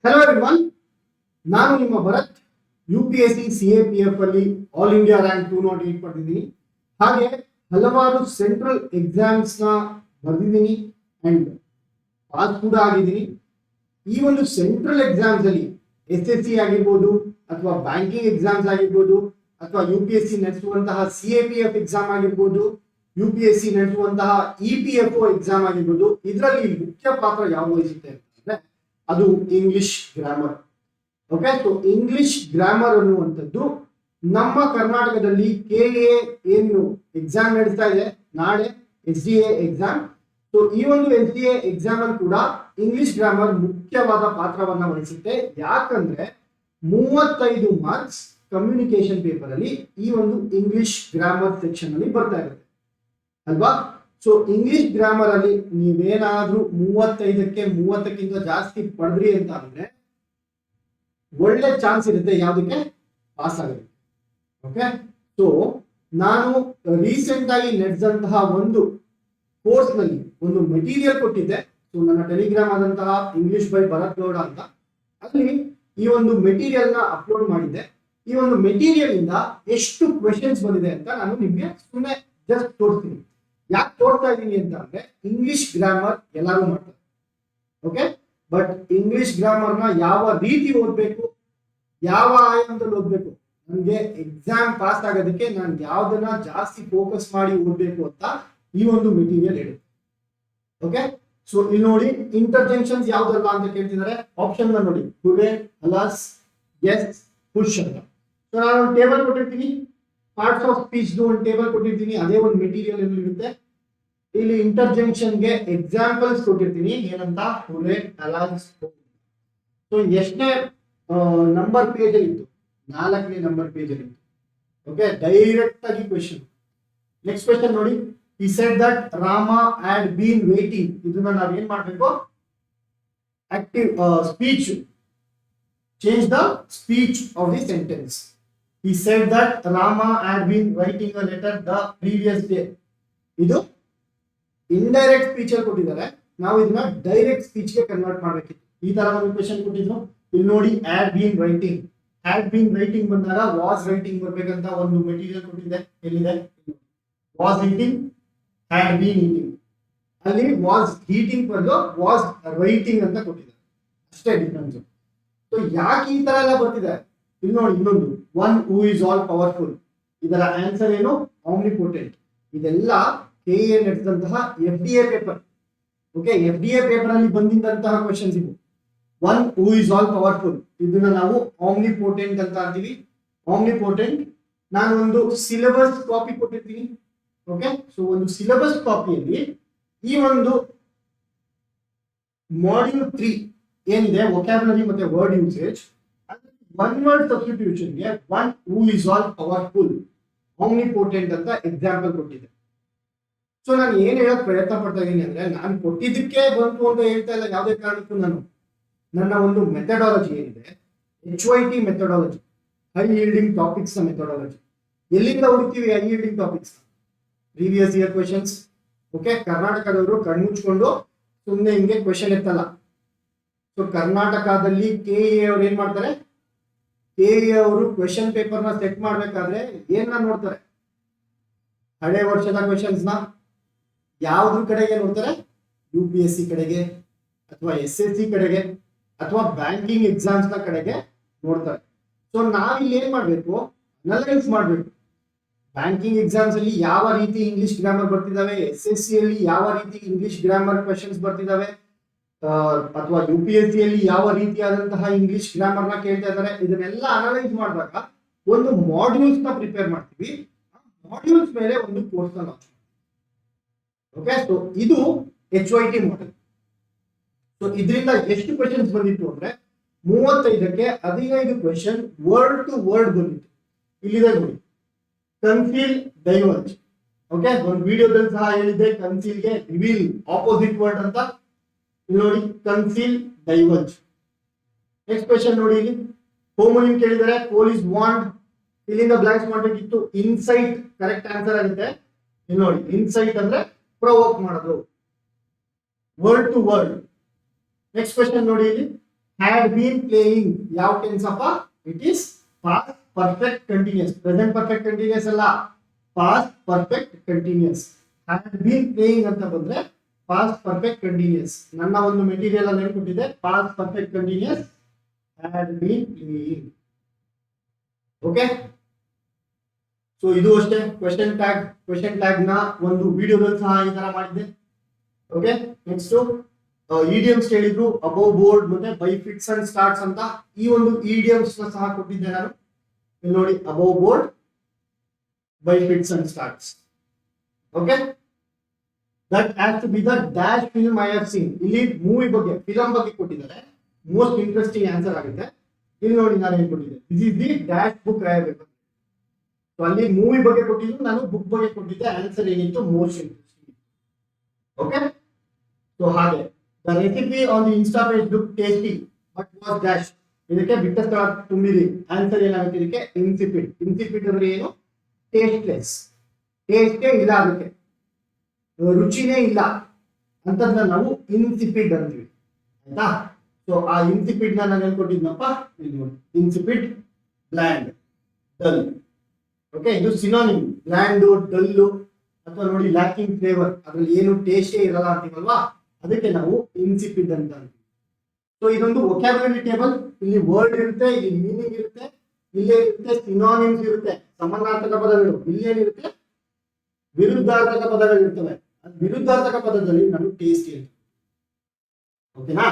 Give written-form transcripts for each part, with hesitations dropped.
Hello everyone, ನಾನು ನಿಮ್ಮ Bharat. UPSC CAPF ಅಲ್ಲಿ ಆಲ್ ಇಂಡಿಯಾ ರ್ಯಾಂಕ್ 208 ಪಡೆದಿದ್ದೀನಿ. ಹಾಗೆ ಹಲವಾರು ಸೆಂಟ್ರಲ್ ಎಕ್ಸಾಮ್ಸ್ ನ ಬರೆದಿದ್ದೀನಿ ಅಂಡ್ ಪಾಸ್ ಕೂಡ ಆಗಿದ್ದೀನಿ. ಈ ಒಂದು ಸೆಂಟ್ರಲ್ ಎಕ್ಸಾಮ್ಸ್ ಅಲ್ಲಿ SSC ಆಗಿರ್ಬೋದು ಅಥವಾ ಬ್ಯಾಂಕಿಂಗ್ ಎಕ್ಸಾಮ್ಸ್ ಆಗಿರ್ಬೋದು ಅಥವಾ UPSC ನಡೆಸುವಂತಹ CAPF ಎಕ್ಸಾಮ್ ಆಗಿರ್ಬೋದು, UPSC ನಡೆಸುವಂತಹ EPFO ಎಕ್ಸಾಮ್ ಆಗಿರ್ಬೋದು, ಇದರಲ್ಲಿ ಮುಖ್ಯ ಪಾತ್ರ ಯಾವುದು ವಹಿಸುತ್ತೆ ಅಂತಂದ್ರೆ ಅದು English grammar. Okay, so English grammar ಅನ್ನುವಂಥದ್ದು ನಮ್ಮ ಕರ್ನಾಟಕದಲ್ಲಿ KA ಏನು ಎಕ್ಸಾಮ್ ನಡೆಸ್ತಾ ಇದೆ ನಾಳೆ SDA ಎಕ್ಸಾಮ್. ಸೊ ಈ ಒಂದು SDA ಎಕ್ಸಾಮ್ ಅಲ್ಲಿ ಕೂಡ ಇಂಗ್ಲಿಷ್ ಗ್ರಾಮರ್ ಮುಖ್ಯವಾದ ಪಾತ್ರವನ್ನ ವಹಿಸುತ್ತೆ. ಯಾಕಂದ್ರೆ 35 ಮಾರ್ಕ್ಸ್ ಕಮ್ಯುನಿಕೇಶನ್ ಪೇಪರ್ ಅಲ್ಲಿ ಈ ಒಂದು ಇಂಗ್ಲಿಷ್ ಗ್ರಾಮರ್ ಸೆಕ್ಷನ್ ಅಲ್ಲಿ ಬರ್ತಾ ಇರುತ್ತೆ ಅಲ್ವಾ. ಸೊ ಇಂಗ್ಲಿಷ್ ಗ್ರಾಮರ್ ಅಲ್ಲಿ ನೀವೇನಾದ್ರೂ 35ಕ್ಕೆ 30ಕ್ಕಿಂತ ಜಾಸ್ತಿ ಪಡೆದ್ರಿ ಅಂತ ಅಂದ್ರೆ ಒಳ್ಳೆ ಚಾನ್ಸ್ ಇರುತ್ತೆ ಯಾವ್ದಕ್ಕೆ ಪಾಸ್ ಆಗುತ್ತೆ. ಓಕೆ, ಸೊ ನಾನು ರೀಸೆಂಟ್ ಆಗಿ ನಡೆದಂತಹ ಒಂದು ಕೋರ್ಸ್ ನಲ್ಲಿ ಒಂದು ಮೆಟೀರಿಯಲ್ ಕೊಟ್ಟಿದ್ದೆ. ಸೊ ನನ್ನ ಟೆಲಿಗ್ರಾಮ್ ಆದಂತಹ ಇಂಗ್ಲಿಷ್ ಬೈ ಭರತ್ ಗೌಡ ಅಂತ, ಅಲ್ಲಿ ಈ ಒಂದು ಮೆಟೀರಿಯಲ್ ನ ಅಪ್ಲೋಡ್ ಮಾಡಿದ್ದೆ. ಈ ಒಂದು ಮೆಟೀರಿಯಲ್ ಇಂದ ಎಷ್ಟು ಕ್ವೆಶನ್ಸ್ ಬಂದಿದೆ ಅಂತ ನಾನು ನಿಮ್ಗೆ ಸುಮ್ಮನೆ ಜಸ್ಟ್ ತೋರಿಸ್ತೀನಿ. ಯಾಕೆ ತೋರ್ತಾ ಇದ್ದೀನಿ ಅಂತ ಅಂದ್ರೆ ಇಂಗ್ಲಿಷ್ ಗ್ರಾಮರ್ ಎಲ್ಲರೂ ಮಾಡ್ತಾರೆ. ಓಕೆ, ಬಟ್ ಇಂಗ್ಲಿಷ್ ಗ್ರಾಮರ್ ನ ಯಾವ ರೀತಿ ಓದ್ಬೇಕು, ಯಾವ ಆಯಾಮದಲ್ಲಿ ಓದ್ಬೇಕು, ನನ್ಗೆ ಎಕ್ಸಾಮ್ ಪಾಸ್ ಆಗೋದಕ್ಕೆ ನಾನು ಯಾವ್ದನ್ನ ಜಾಸ್ತಿ ಫೋಕಸ್ ಮಾಡಿ ಓದ್ಬೇಕು ಅಂತ ಈ ಒಂದು ಮೆಟೀರಿಯಲ್ ಹೇಳುತ್ತೆ. ಓಕೆ, ಸೊ ಇಲ್ಲಿ ನೋಡಿ ಇಂಟರ್ಜೆಕ್ಷನ್ಸ್ ಯಾವ್ದಲ್ಲ ಅಂತ ಕೇಳ್ತಿದ್ದಾರೆ. ಆಪ್ಷನ್ ನೋಡಿ, ಟುಡೇ, ಅಲಾಸ್, ಎಸ್, ಪುಷ್ ಅಂತ. ಸೊ ನಾನು ಒಂದು ಟೇಬಲ್ ಕೊಟ್ಟಿರ್ತೀನಿ, ಪಾರ್ಟ್ಸ್ ಆಫ್ ಸ್ಪೀಚ್ ಒಂದು ಟೇಬಲ್ ಕೊಟ್ಟಿರ್ತೀನಿ, ಅದೇ ಒಂದು ಮೆಟೀರಿಯಲ್ ಇರುತ್ತೆ. ಇಲ್ಲಿ ಇಂಟರ್ಜೆಕ್ಷನ್ ಗೆ ಎಕ್ಸಾಂಪಲ್ಸ್ ಕೊಟ್ಟಿರ್ತೀನಿ, ಏನಂತ, ಟುಡೇ, ಅಲಾಸ್. ಸೊ ಎಷ್ಟನೇ ನಂಬರ್ ಪೇಜ್ ಅಲ್ಲಿ ಇತ್ತು? 4ನೇ ನಂಬರ್ ಪೇಜ್ ಅಲ್ಲಿ ಇತ್ತು. ಓಕೆ, ಡೈರೆಕ್ಟ್ ಆಗಿ ಕ್ವೆಶ್ಚನ್. ನೆಕ್ಸ್ಟ್ ಕ್ವೆಶ್ಚನ್ ನೋಡಿ, he said that Rama had been waiting. ಇದನ್ನ ನಾವು ಏನ್ ಮಾಡಬೇಕು? Active speech, change the speech of the sentence. He said that Rama had been writing a letter the previous day. ಇದು indirect speech ಅಲ್ಲಿ ಕೊಟ್ಟಿದ್ದಾರೆ, ನಾವು ಇದನ್ನ ಡೈರೆಕ್ಟ್ ಸ್ಪೀಚ್ ಗೆ ಕನ್ವರ್ಟ್ ಮಾಡಬೇಕಿತ್ತು. ಈ ತರ ಒಂದು ಕ್ವೆಶ್ಚನ್ ಕೊಟ್ಟಿದ್ರು. ಇಲ್ಲಿ ನೋಡಿ, had been writing. Had been writing ಬಂದಾಗ ವಾಸ್ ರೈಟಿಂಗ್ ಬರ್ಬೇಕಂತ ಒಂದು ಮೆಟೀರಿಯಲ್ ಕೊಟ್ಟಿದೆ. ಎಲ್ಲಿದೆ? Was eating, had been eating. ಅಲ್ಲಿ ವಾಸ್ ಹೀಟಿಂಗ್ ಬದಲು ವಾಸ್ ರೈಟಿಂಗ್ ಅಂತ ಕೊಟ್ಟಿದ್ದಾರೆ, ಅಷ್ಟೇ ಡಿಫ್ರೆನ್ಸ್. ಸೊ ಯಾಕೆ ಈ ತರ ಎಲ್ಲ ಬರ್ತಿದೆ? ಇಲ್ಲಿ ನೋಡಿ, ಇನ್ನೊಂದು one who is all powerful, ಇದರ ಆನ್ಸರ್ ಏನು? ಆಮ್ನಿಪೋಟೆಂಟ್. ಇದೆಲ್ಲ KA ನಡೆಸಿದಂತಹ FDA paper. Okay, FDA paper ಅಲ್ಲಿ ಬಂದಿದ್ದಂತಹ ಕ್ವೆಶನ್ಸ್ ಇವು. One who is all powerful, ಇದನ್ನ ನಾವು ಆಮ್ನಿಪೋಟೆಂಟ್ ಅಂತ ಅಂತೀವಿ. ಆಮ್ನಿಪೋಟೆಂಟ್. ನಾನು ಒಂದು ಸಿಲೆಬಸ್ ಕಾಪಿ ಕೊಟ್ಟಿರ್ತೀನಿ. ಓಕೆ, ಸೊ ಒಂದು ಸಿಲೆಬಸ್ ಕಾಪಿಯಲ್ಲಿ ಈ ಒಂದು ಮಾಡ್ಯೂಲ್ 3 ಏನಿದೆ, ವೊಕ್ಯಾಬುಲರಿ ಮತ್ತೆ word usage, one word substitution ಗೆ one who is all powerful, omnipotent ಅಂತ ಎಕ್ಸಾಂಪಲ್ ಕೊಟ್ಟಿದೆ. ಸೊ ನಾನು ಏನ್ ಹೇಳಕ್ ಪ್ರಯತ್ನ ಪಡ್ತಾ ಇದ್ದೀನಿ ಅಂದ್ರೆ, ನಾನು ಕೊಟ್ಟಿದ್ದಕ್ಕೆ ಬಂತು ಅಂತ ಹೇಳ್ತಾ ಇಲ್ಲ. ಯಾವುದೇ ಕಾರಣಕ್ಕೂ ನಾನು ನನ್ನ ಒಂದು ಮೆಥಡಾಲಜಿ ಏನಿದೆ, HYT methodology, high yielding topics methodology. ಎಲ್ಲಿಂದ ಹುಡುಕ್ತೀವಿ high yielding topics? Previous year questions. Okay, ಕರ್ನಾಟಕದವರು ಕಣ್ಮುಚ್ಕೊಂಡು ಸುಮ್ಮನೆ ಹಿಂಗೆ ಕ್ವೆಶನ್ ಎತ್ತಲ್ಲ. ಸೊ ಕರ್ನಾಟಕದಲ್ಲಿ KA ಅವ್ರು ಏನ್ ಮಾಡ್ತಾರೆ? KA ಅವರು ಕ್ವೆಶನ್ ಪೇಪರ್ ನ ಸೆಟ್ ಮಾಡ್ಬೇಕಾದ್ರೆ ಏನ ನೋಡ್ತಾರೆ? ಹಳೆ ವರ್ಷದ ಕ್ವೆಶನ್ಸ್ ನ ಯಾವ್ದ್ರ ಕಡೆಗೆ ನೋಡ್ತಾರೆ? UPSC ಕಡೆಗೆ ಅಥವಾ SSC ಕಡೆಗೆ ಅಥವಾ ಬ್ಯಾಂಕಿಂಗ್ ಎಕ್ಸಾಮ್ಸ್ ನ ಕಡೆಗೆ ನೋಡ್ತಾರೆ. ಸೊ ನಾವಿಲ್ಲಿ ಏನ್ ಮಾಡ್ಬೇಕು? ಅನಲೈಸ್ ಮಾಡ್ಬೇಕು. ಬ್ಯಾಂಕಿಂಗ್ ಎಕ್ಸಾಮ್ಸ್ ಅಲ್ಲಿ ಯಾವ ರೀತಿ ಇಂಗ್ಲಿಷ್ ಗ್ರಾಮರ್ ಬರ್ತಿದಾವೆ, SSC ಅಲ್ಲಿ ಯಾವ ರೀತಿ ಇಂಗ್ಲಿಷ್ ಗ್ರಾಮರ್ ಕ್ವೆಶನ್ಸ್ ಬರ್ತಿದಾವೆ, ಅಥವಾ UPSC ಅಲ್ಲಿ ಯಾವ ರೀತಿಯಾದಂತಹ ಇಂಗ್ಲಿಷ್ ಗ್ರಾಮರ್ ನ ಕೇಳ್ತಾ ಇದ್ದಾರೆ, ಇದನ್ನೆಲ್ಲ ಅನಲೈಸ್ ಮಾಡಿದಾಗ ಒಂದು ಮಾಡ್ಯೂಲ್ಸ್ ನ ಪ್ರಿಪೇರ್ ಮಾಡ್ತೀವಿ. ಮಾಡ್ಯೂಲ್ಸ್ ಮೇಲೆ ಒಂದು ಕೋರ್ಸ್ ನ ಲಾಂಚ್. ಓಕೆ, ಸೊ ಇದು HYT ಮಾಡೆಲ್. ಸೊ ಇದರಿಂದ ಎಷ್ಟು ಕ್ವೆಶನ್ಸ್ ಬಂದಿತ್ತು ಅಂದ್ರೆ 35ಕ್ಕೆ 15 ಕ್ವೆಶನ್ ವರ್ಡ್ ಟು ವರ್ಡ್ ಬಂದಿತ್ತು. ಇಲ್ಲಿದೆ ನೋಡಿ, ಕನ್ಸೀಲ್, ಡೈವರ್ಜ್. ಓಕೆ, ಒಂದು ವಿಡಿಯೋದಲ್ಲಿ ಸಹ ಹೇಳಿದ್ದೆ ಕನ್ಸೀಲ್ಗೆ ರಿವೀಲ್ ಆಪೋಸಿಟ್ ವರ್ಡ್ ಅಂತ. ಇಲ್ಲಿ ನೋಡಿ, ಕನ್ಸೀಲ್, ಡೈವರ್ಜ್. ನೆಕ್ಸ್ಟ್ ಕ್ವೆಶನ್ ನೋಡಿ, ಇಲ್ಲಿ ಹೋಮೋನಿಮ್ ಕೇಳಿದರೆ, ಪೊಲೀಸ್ ವಾಂಡ್, ಇಲ್ಲಿಂದ ಬ್ಲಾಂಕ್ಸ್ ಮಾಡಬೇಕಿತ್ತು. ಇನ್ಸೈಟ್ ಕರೆಕ್ಟ್ ಆನ್ಸರ್ ಆಗುತ್ತೆ. ಇಲ್ಲಿ ನೋಡಿ, ಇನ್ಸೈಟ್ ಅಂದ್ರೆ ಪ್ರವೋಕ್ ಮಾಡೋದು, word to word. Next question ನೋಡಿ, ಇಲ್ಲಿ ಹ್ಯಾಡ್ ಬೀನ್ ಪ್ಲೇಯಿಂಗ್ ಯಾವ ಟೆನ್ಸ್ ಅಪ್ಪ? It is past perfect continuous. Present perfect continuous ಅಲ್ಲ, past perfect continuous. Had been playing ಅಂತ ಬಂದ್ರೆ ಪಾಸ್ಟ್ ಪರ್ಫೆಕ್ಟ್ ಕಂಟಿನ್ಯೂಸ್. ನನ್ನ ಒಂದು ಮೆಟೀರಿಯಲ್ ಅಲ್ಲಿ ಹೇಳ್ಕೊಟ್ಟಿದೆ past perfect continuous had been playing. Okay, so ಇದು ಅಷ್ಟೇ. ಕ್ವೆಶ್ಚನ್ ಟ್ಯಾಗ್ ನ ಒಂದು ವಿಡಿಯೋದಲ್ಲಿ ಸಹ ಈ ತರ ಮಾಡಿದ್ದೆ. ಓಕೆ, ನೆಕ್ಸ್ಟ್ ಇಡಿಯಮ್ಸ್ ಹೇಳಿದ್ರು, ಅಬೌವ್ ಬೋರ್ಡ್ ಮತ್ತೆ ಬೈ ಫಿಟ್ಸ್ ಅಂಡ್ ಸ್ಟಾರ್ಟ್ಸ್ ಅಂತ. ಈ ಒಂದು ಇಡಿಯಮ್ಸ್ ನ ಸಹ ಕೊಟ್ಟಿದ್ದೆ ನಾನು. ಇಲ್ಲಿ ನೋಡಿ, above board by fits and starts. Okay, that has to be the dash film I have seen. ಇಲ್ಲಿ ಮೂವಿ ಬಗ್ಗೆ, ಫಿಲಂ ಬಗ್ಗೆ ಕೊಟ್ಟಿದ್ದಾರೆ. ಮೋಸ್ಟ್ ಇಂಟ್ರೆಸ್ಟಿಂಗ್ ಆನ್ಸರ್ ಆಗುತ್ತೆ. ಇಲ್ಲಿ ನೋಡಿ, ನಾನು ಏನ್ ಕೊಟ್ಟಿದ್ದೆ, this is the dash book I have. ಅಲ್ಲಿ ಮೂವಿ ಬಗ್ಗೆ ಕೊಟ್ಟಿದ್ದು, ನಾನು ಬುಕ್ ಬಗ್ಗೆ ಕೊಟ್ಟಿದ್ದೆ. ಆನ್ಸರ್ ಏನಿತ್ತು? Most interesting. ಓಕೆ, ಸೊ ಹಾಗೆ the recipe on the insta page look tasty but was dash. ಇದಕ್ಕೆ ಬಿಟ್ಟ ಸ್ಥಳ ತುಂಬಿರಿ. ಆನ್ಸರ್ ಏನಾಗುತ್ತೆ ಇದಕ್ಕೆ? ಇನ್ಸಿಪಿಡ್. ಇನ್ಸಿಪಿಡ್ ಅಂದ್ರೆ ಏನು? ಟೇಸ್ಟ್ಲೆಸ್. ಟೇಸ್ಟೇ ಇಲ್ಲ, ಅದಕ್ಕೆ ರುಚಿನೇ ಇಲ್ಲ ಅಂತಂದ್ರೆ ನಾವು ಇನ್ಸಿಪಿಡ್ ಅಂತೀವಿ. ಆಯ್ತಾ? ಸೊ ಆ ಇನ್ಸಿಪಿಡ್ ನಾನು ಹೇಳ್ಕೊಟ್ಟಿದ್ನಪ್ಪ, ಇಲ್ಲಿ ನೋಡಿ, ಇನ್ಸಿಪಿಡ್, ಬ್ಲ್ಯಾಂಡ್, ಡಲ್. ಓಕೆ, ಇದು ಸಿನೋನಿಮ್. ಬ್ಲ್ಯಾಂಡು, ಡಲ್ಲು, ಅಥವಾ ನೋಡಿ ಲ್ಯಾಕಿಂಗ್ ಫ್ಲೇವರ್, ಅದ್ರಲ್ಲಿ ಏನು ಟೇಸ್ಟೇ ಇರಲ್ಲ ಅಂತೀವಲ್ವಾ, ಅದಕ್ಕೆ ನಾವು ಇನ್ಸಿಪಿಡ್ ಅಂತ ಅಂತೀವಿ. ಸೊ ಇದೊಂದು ವೊಕ್ಯಾಬ್ಯುಲರಿ ಟೇಬಲ್. ಇಲ್ಲಿ ವರ್ಡ್ ಇರುತ್ತೆ, ಇಲ್ಲಿ ಮೀನಿಂಗ್ ಇರುತ್ತೆ, ಇಲ್ಲೇ ಇರುತ್ತೆ ಸಿನೋನಿಮ್ಸ್ ಇರುತ್ತೆ, ಸಮಾನಾರ್ಥಕ ಪದಗಳು. ಇಲ್ಲೇನಿರುತ್ತೆ? ವಿರುದ್ಧಾರ್ಥಕ ಪದಗಳು ಇರ್ತವೆ. ವಿರುದ್ಧಾರ್ಥಕ ಪದದಲ್ಲಿ ನಾನು ಟೇಸ್ಟ್ ಇರುತ್ತೆ. ಓಕೆನಾ?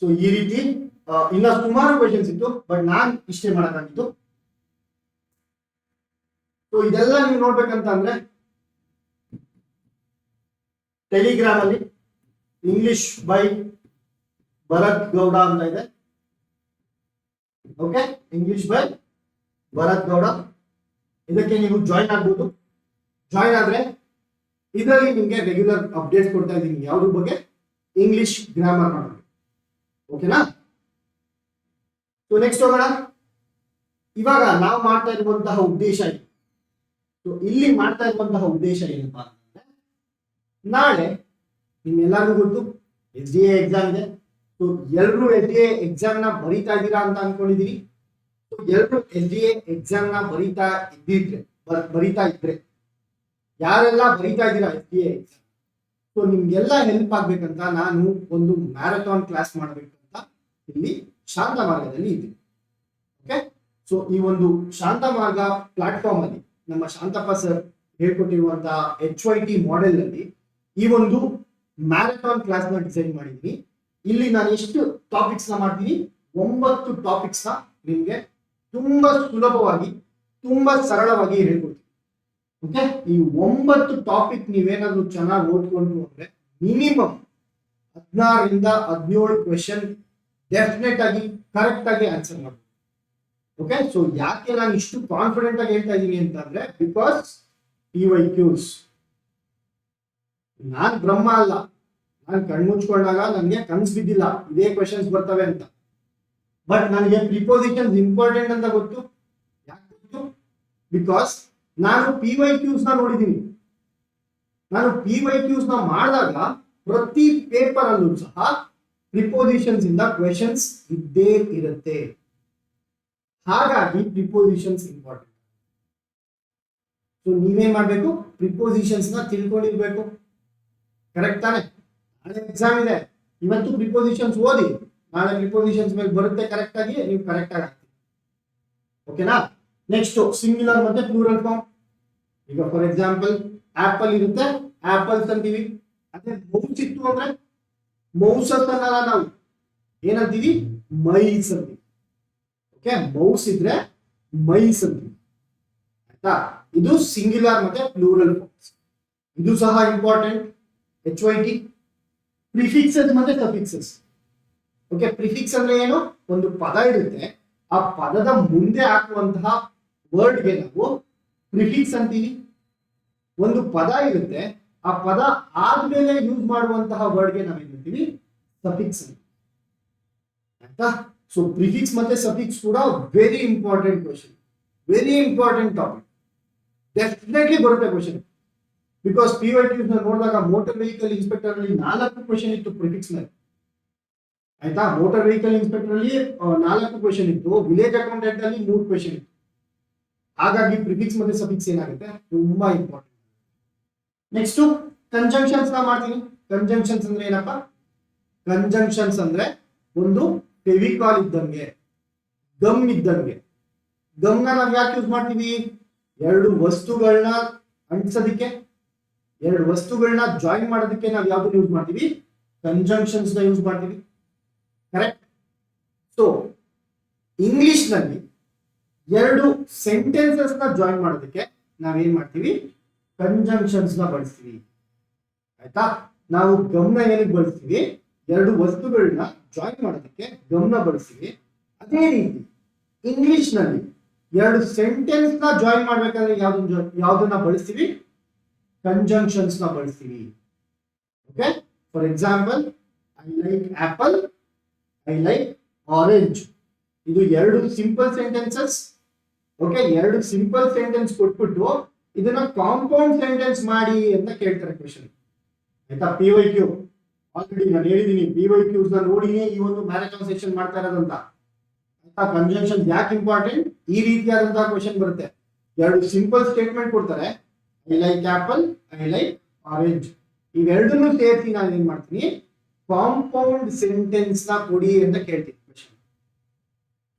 ಸೊ ಈ ರೀತಿ ಇನ್ನ ಸುಮಾರು ಕ್ವೆಶನ್ಸ್ ಇತ್ತು, ಬಟ್ ನಾನ್ ಇಷ್ಟೇ ಮಾಡಕ್ಕಾಗಿತ್ತು. ಸೊ ಇದೆಲ್ಲ ನೀವು ನೋಡ್ಬೇಕಂತ ಅಂದ್ರೆ ಟೆಲಿಗ್ರಾಮ್ ಅಲ್ಲಿ ಇಂಗ್ಲಿಷ್ ಬೈ ಭರತ್ ಗೌಡ ಅಂತ ಇದೆ. Okay, English by Bharat Gowda. ಇದಕ್ಕೆ ನೀವು ಜಾಯಿನ್ ಆಗ್ಬೋದು. ಜಾಯಿನ್ ಆದ್ರೆ ಇದರಲ್ಲಿ ನಿಮ್ಗೆ ರೆಗ್ಯುಲರ್ ಅಪ್ಡೇಟ್ಸ್ ಕೊಡ್ತಾ ಇದ್ದೀನಿ. ಯಾವ್ದ್ರ ಬಗ್ಗೆ? ಇಂಗ್ಲಿಷ್ ಗ್ರಾಮರ್ ಮಾಡೋದು. ಓಕೆನಾ? ಸೊ ನೆಕ್ಸ್ಟ್ ಹೋಗೋಣ. ಇವಾಗ ನಾವು ಮಾಡ್ತಾ ಇರುವಂತಹ ಉದ್ದೇಶ ಇದು. ಸೊ ಇಲ್ಲಿ ಮಾಡ್ತಾ ಇರುವಂತಹ ಉದ್ದೇಶ ಏನಪ್ಪಾ ಅಂತಂದ್ರೆ, ನಾಳೆ ನಿಮ್ಮೆಲ್ಲರಿಗೂ ಗೊತ್ತು SDA ಎಕ್ಸಾಮ್ ಇದೆ. ಸೊ ಎಲ್ಲರೂ SDA ಎಕ್ಸಾಮ್ ನ ಬರೀತಾ ಇದ್ದೀರಾ ಅಂತ ಅನ್ಕೊಂಡಿದೀನಿ. ಸೊ ಎಲ್ಲರೂ SDA ಎಕ್ಸಾಮ್ ನ ಬರೀತಾ ಇದ್ರೆ ಯಾರೆಲ್ಲ ಬರೀತಾ ಇದ್ದೀರಾ SDA ಎಕ್ಸಾಮ್, ಸೊ ನಿಮ್ಗೆಲ್ಲ ಹೆಲ್ಪ್ ಆಗ್ಬೇಕಂತ ನಾನು ಒಂದು ಮ್ಯಾರಥಾನ್ ಕ್ಲಾಸ್ ಮಾಡಬೇಕಂತ ಇಲ್ಲಿ ಶಾಂತ ಮಾರ್ಗದಲ್ಲಿ ಇದ್ದೀನಿ. ಓಕೆ, ಸೊ ಈ ಒಂದು ಶಾಂತ ಮಾರ್ಗ ಪ್ಲಾಟ್ಫಾರ್ಮ್ ಅಲ್ಲಿ ನಮ್ಮ ಶಾಂತಪ್ಪ ಸರ್ ಹೇಳ್ಕೊಟ್ಟಿರುವಂತಹ HYT ಮಾಡೆಲ್ ಅಲ್ಲಿ ಈ ಒಂದು ಮ್ಯಾರಥಾನ್ ಕ್ಲಾಸ್ ನ ಡಿಸೈನ್ ಮಾಡಿದೀನಿ. ಇಲ್ಲಿ ನಾನು ಎಷ್ಟು ಟಾಪಿಕ್ಸ್ ನ ಮಾಡ್ತೀನಿ? 9 ಟಾಪಿಕ್ಸ್ ನ ನಿಮ್ಗೆ ತುಂಬಾ ಸುಲಭವಾಗಿ, ತುಂಬಾ ಸರಳವಾಗಿ ಹೇಳ್ಕೊಡ್ತೀನಿ. ಓಕೆ, ಈ 9 ಟಾಪಿಕ್ ನೀವೇನಾದ್ರೂ ಚೆನ್ನಾಗಿ ಓದ್ಕೊಂಡು ಅಂದ್ರೆ ಮಿನಿಮಮ್ 16 ರಿಂದ 17 ಕ್ವೆಶನ್ ಡೆಫಿನೆಟ್ ಆಗಿ ಕರೆಕ್ಟ್ ಆಗಿ ಆನ್ಸರ್ ಮಾಡ್ಬೋದು. ಓಕೆ, ಸೊ ಯಾಕೆ ನಾನು ಇಷ್ಟು ಕಾನ್ಫಿಡೆಂಟ್ ಆಗಿ ಹೇಳ್ತಾ ಇದ್ದೀನಿ ಅಂತಂದ್ರೆ, ಬಿಕಾಸ್ PYQs. ನಾನ್ ಬ್ರಹ್ಮ ಅಲ್ಲ. ನಾನು ಕಣ್ಮುಚ್ಕೊಂಡಾಗ ನನಗೆ ಕನ್ಸ್ ಬಿದ್ದಿಲ್ಲ ಇದೇ ಕ್ವೆಶನ್ಸ್ ಬರ್ತವೆ ಅಂತ. ಬಟ್ ನನಗೆ ಪ್ರಿಪೋಸಿಷನ್ಸ್ ಇಂಪಾರ್ಟೆಂಟ್ ಅಂತ ಗೊತ್ತು. ಯಾಕೆ ಗೊತ್ತು? ಬಿಕಾಸ್ ನಾನು PYQs ನ ನೋಡಿದ್ದೀನಿ. ನಾನು PYQs ನ ಮಾಡಿದಾಗ ಪ್ರತಿ ಪೇಪರ್ ಅಲ್ಲೂ ಸಹ ಪ್ರಿಪೋಸಿಷನ್ಸ್ ಇಂದ ಕ್ವೆಶನ್ಸ್ ಇದ್ದೇ ಇರುತ್ತೆ. ಹಾಗಾಗಿ ಪ್ರಿಪೋಸಿಷನ್ಸ್ ಇಂಪಾರ್ಟೆಂಟ್. ಸೊ ನೀವೇನ್ ಮಾಡ್ಬೇಕು? ಪ್ರಿಪೋಸಿಷನ್ಸ್ ನ ತಿಳ್ಕೊಂಡಿರ್ಬೇಕು. ಕರೆಕ್ಟ್ ತಾನೆ? ನಾಳೆ ಎಕ್ಸಾಮ್ ಇದೆ, ಇವತ್ತು ಪ್ರಿಪೋಸಿಷನ್ಸ್ ಓದಿ, ನಾಳೆ ಪ್ರಿಪೋಸಿಷನ್ಸ್ ಮೇಲೆ ಬರುತ್ತೆ ಕರೆಕ್ಟ್ ಆಗಿ, ನೀವು ಕರೆಕ್ಟ್ ಆಗಿ ಆಗ್ತೀವಿ. ಓಕೆನಾ? ನೆಕ್ಸ್ಟ್ ಸಿಂಗ್ಯುಲರ್ ಮತ್ತೆ ಪ್ಲೂರಲ್ ಫಾರ್ಮ್. ಈಗ ಫಾರ್ ಎಕ್ಸಾಂಪಲ್ ಆಪಲ್ ಇರುತ್ತೆ, ಆಪಲ್ಸ್ ಅಂತೀವಿ. ಅದೇ ಮೌಸ್ ಇತ್ತು ಅಂದ್ರೆ ಮೌಸ್ ಅಂತಲ್ಲ, ನಾವು ಏನಂತೀವಿ? ಮೈಸ್ ಅಂತೀವಿ. ಓಕೆ, ಮೌಸ್ ಇದ್ರೆ ಮೈಸ್ ಅಂತೀವಿ. ಆಯ್ತಾ? ಇದು ಸಿಂಗ್ಯುಲರ್ ಮತ್ತೆ ಪ್ಲೂರಲ್ ಫಾರ್ಮ್ಸ್. ಇದು ಸಹ ಇಂಪಾರ್ಟೆಂಟ್. HYT. ಪ್ರಿಫಿಕ್ಸಸ್ ಮತ್ತೆ ಸಫಿಕ್ಸಸ್. ಓಕೆ, ಪ್ರಿಫಿಕ್ಸ್ ಅಂದ್ರೆ ಏನು? ಒಂದು ಪದ ಇರುತ್ತೆ, ಆ ಪದದ ಮುಂದೆ ಹಾಕುವಂತಹ ವರ್ಡ್ಗೆ ನಾವು ಪ್ರಿಫಿಕ್ಸ್ ಅಂತೀವಿ. ಒಂದು ಪದ ಇರುತ್ತೆ, ಆ ಪದ ಆದ್ಮೇಲೆ ಯೂಸ್ ಮಾಡುವಂತಹ ವರ್ಡ್ಗೆ ನಾವೇನಂತೀವಿ? ಸಫಿಕ್ಸ್ ಅಂತ. ಆಯ್ತಾ? ಸೊ ಪ್ರಿಫಿಕ್ಸ್ ಮತ್ತೆ ಸಫಿಕ್ಸ್ ಕೂಡ very important question, very important topic. Definitely ಬರುತ್ತೆ ಕ್ವೆಶನ್. ಬಿಕಾಸ್ PYQs ನೋಡಿದಾಗ ಮೋಟರ್ ವೆಹಿಕಲ್ ಇನ್ಸ್ಪೆಕ್ಟರ್ ಅಲ್ಲಿ 4 ಕ್ವೆಶನ್ ಇತ್ತು ಪ್ರಿಫಿಕ್ಸ್ ಮೇಲೆ. ಆಯ್ತಾ. ಮೋಟಾರ್ ವೆಹಿಕಲ್ ಇನ್ಸ್ಪೆಕ್ಟರ್ ಅಲ್ಲಿ 4 ಕ್ವೆಶನ್ ಇತ್ತು, ವಿಲೇಜ್ ಅಕೌಂಟೆಂಟ್ ಅಲ್ಲಿ 3 ಕ್ವೆಶನ್ ಇತ್ತು. ಹಾಗಾಗಿ ಪ್ರಿಫಿಕ್ಸ್ ಮತ್ತೆ ಸಫಿಕ್ಸ್ ಏನಾಗುತ್ತೆ ತುಂಬಾ ಇಂಪಾರ್ಟೆಂಟ್. ನೆಕ್ಸ್ಟ್ ಕಂಜಂಕ್ಷನ್ಸ್ ನ ಮಾಡ್ತೀನಿ. ಕಂಜಂಕ್ಷನ್ಸ್ ಅಂದ್ರೆ ಏನಪ್ಪಾ? ಕಂಜಂಕ್ಷನ್ಸ್ ಅಂದ್ರೆ ಒಂದು ಫೆವಿಕಾಲ್ ಇದ್ದಂಗೆ, ಗಮ್ ಇದ್ದಂಗೆ. ಗಮ್ನ ನಾವ್ ಯಾಕೆ ಯೂಸ್ ಮಾಡ್ತೀವಿ? ಎರಡು ವಸ್ತುಗಳನ್ನ ಅಂಟಿಸೋದಕ್ಕೆ, ಎರಡು ವಸ್ತುಗಳನ್ನ ಜಾಯಿನ್ ಮಾಡೋದಕ್ಕೆ ನಾವು ಯಾವ್ದು ಯೂಸ್ ಮಾಡ್ತೀವಿ? ಕಂಜಂಕ್ಷನ್ಸ್ ನ ಯೂಸ್ ಮಾಡ್ತೀವಿ. ಕರೆಕ್ಟ್. ಸೊ ಇಂಗ್ಲಿಷ್ ನಲ್ಲಿ ಎರಡು ಸೆಂಟೆನ್ಸಸ್ ನ ಜಾಯಿನ್ ಮಾಡೋದಕ್ಕೆ ನಾವೇನ್ ಮಾಡ್ತೀವಿ? ಕಂಜಂಕ್ಷನ್ಸ್ ನ ಬಳಸ್ತೀವಿ. ಆಯ್ತಾ. ನಾವು ಗಮ್ನ ಏನಕ್ಕೆ ಬಳಸ್ತೀವಿ? ಎರಡು ವಸ್ತುಗಳನ್ನ ಜಾಯಿನ್ ಮಾಡೋದಕ್ಕೆ ಗಮ್ನ ಬಳಸ್ತೀವಿ. ಅದೇ ರೀತಿ ಇಂಗ್ಲಿಷ್ ನಲ್ಲಿ ಎರಡು ಸೆಂಟೆನ್ಸ್ ನ ಜಾಯಿನ್ ಮಾಡ್ಬೇಕಾದ್ರೆ ಯಾವ್ದನ್ನ ಬಳಸ್ತೀವಿ? ಕಂಜಂಕ್ಷನ್ಸ್ ನ ಬಳಸ್ತೀವಿ. Okay. For example, I like apple, I like orange. ಇದು ಎರಡು ಸಿಂಪಲ್ ಸೆಂಟೆನ್ಸಸ್. ಓಕೆ. ಎರಡು ಸಿಂಪಲ್ ಸೆಂಟೆನ್ಸ್ ಕೊಟ್ಬಿಟ್ಟು ಇದನ್ನ ಕಾಂಪೌಂಡ್ ಸೆಂಟೆನ್ಸ್ ಮಾಡಿ ಅಂತ ಕೇಳ್ತಾರೆ ಕ್ವೆಶನ್. ಆಯ್ತಾ. PYQ ಆಲ್ರೆಡಿ ನಾನು ಹೇಳಿದೀನಿ, PYQs ನ ನೋಡಿನೇ ಈ ಒಂದು ಮ್ಯಾರಥಾನ್ ಸೆಕ್ಷನ್ ಮಾಡ್ತಾ ಇರೋದಂತ. ಆಯ್ತಾ. ಕಂಜಂಕ್ಷನ್ ಯಾಕೆ ಇಂಪಾರ್ಟೆಂಟ್? ಈ ರೀತಿಯಾದಂತಹ ಕ್ವೆಶನ್ ಬರುತ್ತೆ. ಎರಡು ಸಿಂಪಲ್ ಸ್ಟೇಟ್ಮೆಂಟ್ ಕೊಡ್ತಾರೆ, I like apple, I like orange. ಇವೆರಡನ್ನೂ ಸೇರಿಸಿ ನಾನು ಏನ್ ಮಾಡ್ತೀನಿ? ಕಾಂಪೌಂಡ್ ಸೆಂಟೆನ್ಸ್ ನ ಕೊಡಿ ಅಂತ ಕೇಳ್ತೀನಿ ಕ್ವೆಶನ್.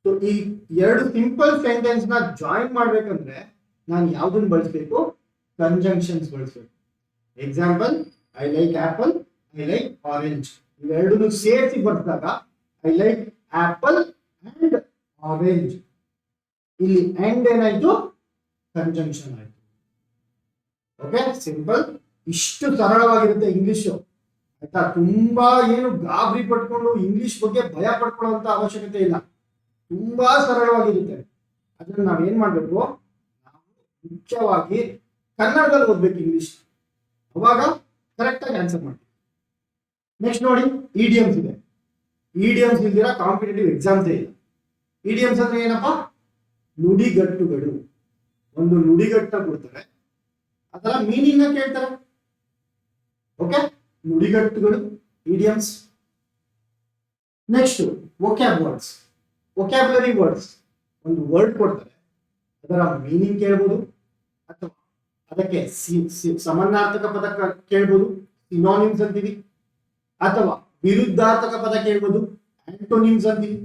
ಸೊ ಈ ಎರಡು ಸಿಂಪಲ್ ಸೆಂಟೆನ್ಸ್ ನ ಜಾಯಿನ್ ಮಾಡ್ಬೇಕಂದ್ರೆ ನಾನು ಯಾವ್ದನ್ನ ಬಳಸಬೇಕು? ಕಂಜಂಕ್ಷನ್ಸ್ ಬಳಸಬೇಕು. Example, I like apple, I like orange. ಇವೆರಡನ್ನು ಸೇರಿಸಿ ಬರ್ದಾಗ I like apple and orange. ಇಲ್ಲಿ ಅಂಡ್ ಏನಾಯ್ತು? ಕಂಜಂಕ್ಷನ್ ಆಯ್ತು. ಓಕೆ. ಸಿಂಪಲ್. ಇಷ್ಟು ಸರಳವಾಗಿರುತ್ತೆ ಇಂಗ್ಲಿಷ್. ಆಯ್ತಾ. ತುಂಬಾ ಏನು ಗಾಬರಿ ಪಡ್ಕೊಂಡು ಇಂಗ್ಲಿಷ್ ಬಗ್ಗೆ ಭಯ ಪಡ್ಕೊಳ್ಳುವಂತ ಅವಶ್ಯಕತೆ ಇಲ್ಲ. ತುಂಬಾ ಸರಳವಾಗಿರುತ್ತೆ. ಅದನ್ನ ನಾವೇನ್ ಮಾಡ್ಬೇಕು? ನಾವು ಮುಖ್ಯವಾಗಿ ಕನ್ನಡದಲ್ಲಿ ಓದ್ಬೇಕು ಇಂಗ್ಲಿಷ್. ಅವಾಗ ಕರೆಕ್ಟ್ ಆಗಿ ಆನ್ಸರ್ ಮಾಡ್ತೀವಿ. ನೆಕ್ಸ್ಟ್ ನೋಡಿ, ಇಡಿಯಮ್ಸ್ ಇದೆ. ಇಡಿಯಮ್ಸ್ ಇಲ್ದಿರ ಕಾಂಪಿಟೇಟಿವ್ ಎಕ್ಸಾಮ್ಸ್ ಇಲ್ಲ. ಇಡಿಯಮ್ಸ್ ಅಂದ್ರೆ ಏನಪ್ಪಾ? ನುಡಿಗಟ್ಟುಗಳು. ಒಂದು ನುಡಿಗಟ್ಟನ್ನ ಕೊಡ್ತಾರೆ, ಅದರ ಮೀನಿಂಗ್ ನ ಕೇಳ್ತಾರೆ. ಓಕೆ. ನುಡಿಗಟ್ಟುಗಳು, idioms. Next vocab words. Vocabulary words. ಒಂದು ವರ್ಡ್ ಕೊಡ್ತಾರೆ, ಅದರ ಮೀನಿಂಗ್ ಕೇಳ್ಬೋದು, ಅಥವಾ ಅದಕ್ಕೆ ಸಮಾನಾರ್ಥಕ ಪದ ಕೇಳ್ಬೋದು, ಸಿನೋನಿಮ್ಸ್ ಅಂತೀವಿ, ಅಥವಾ ವಿರುದ್ಧಾರ್ಥಕ ಪದ ಕೇಳ್ಬೋದು, ಆಂಟೋನಿಮ್ಸ್ ಅಂತೀವಿ.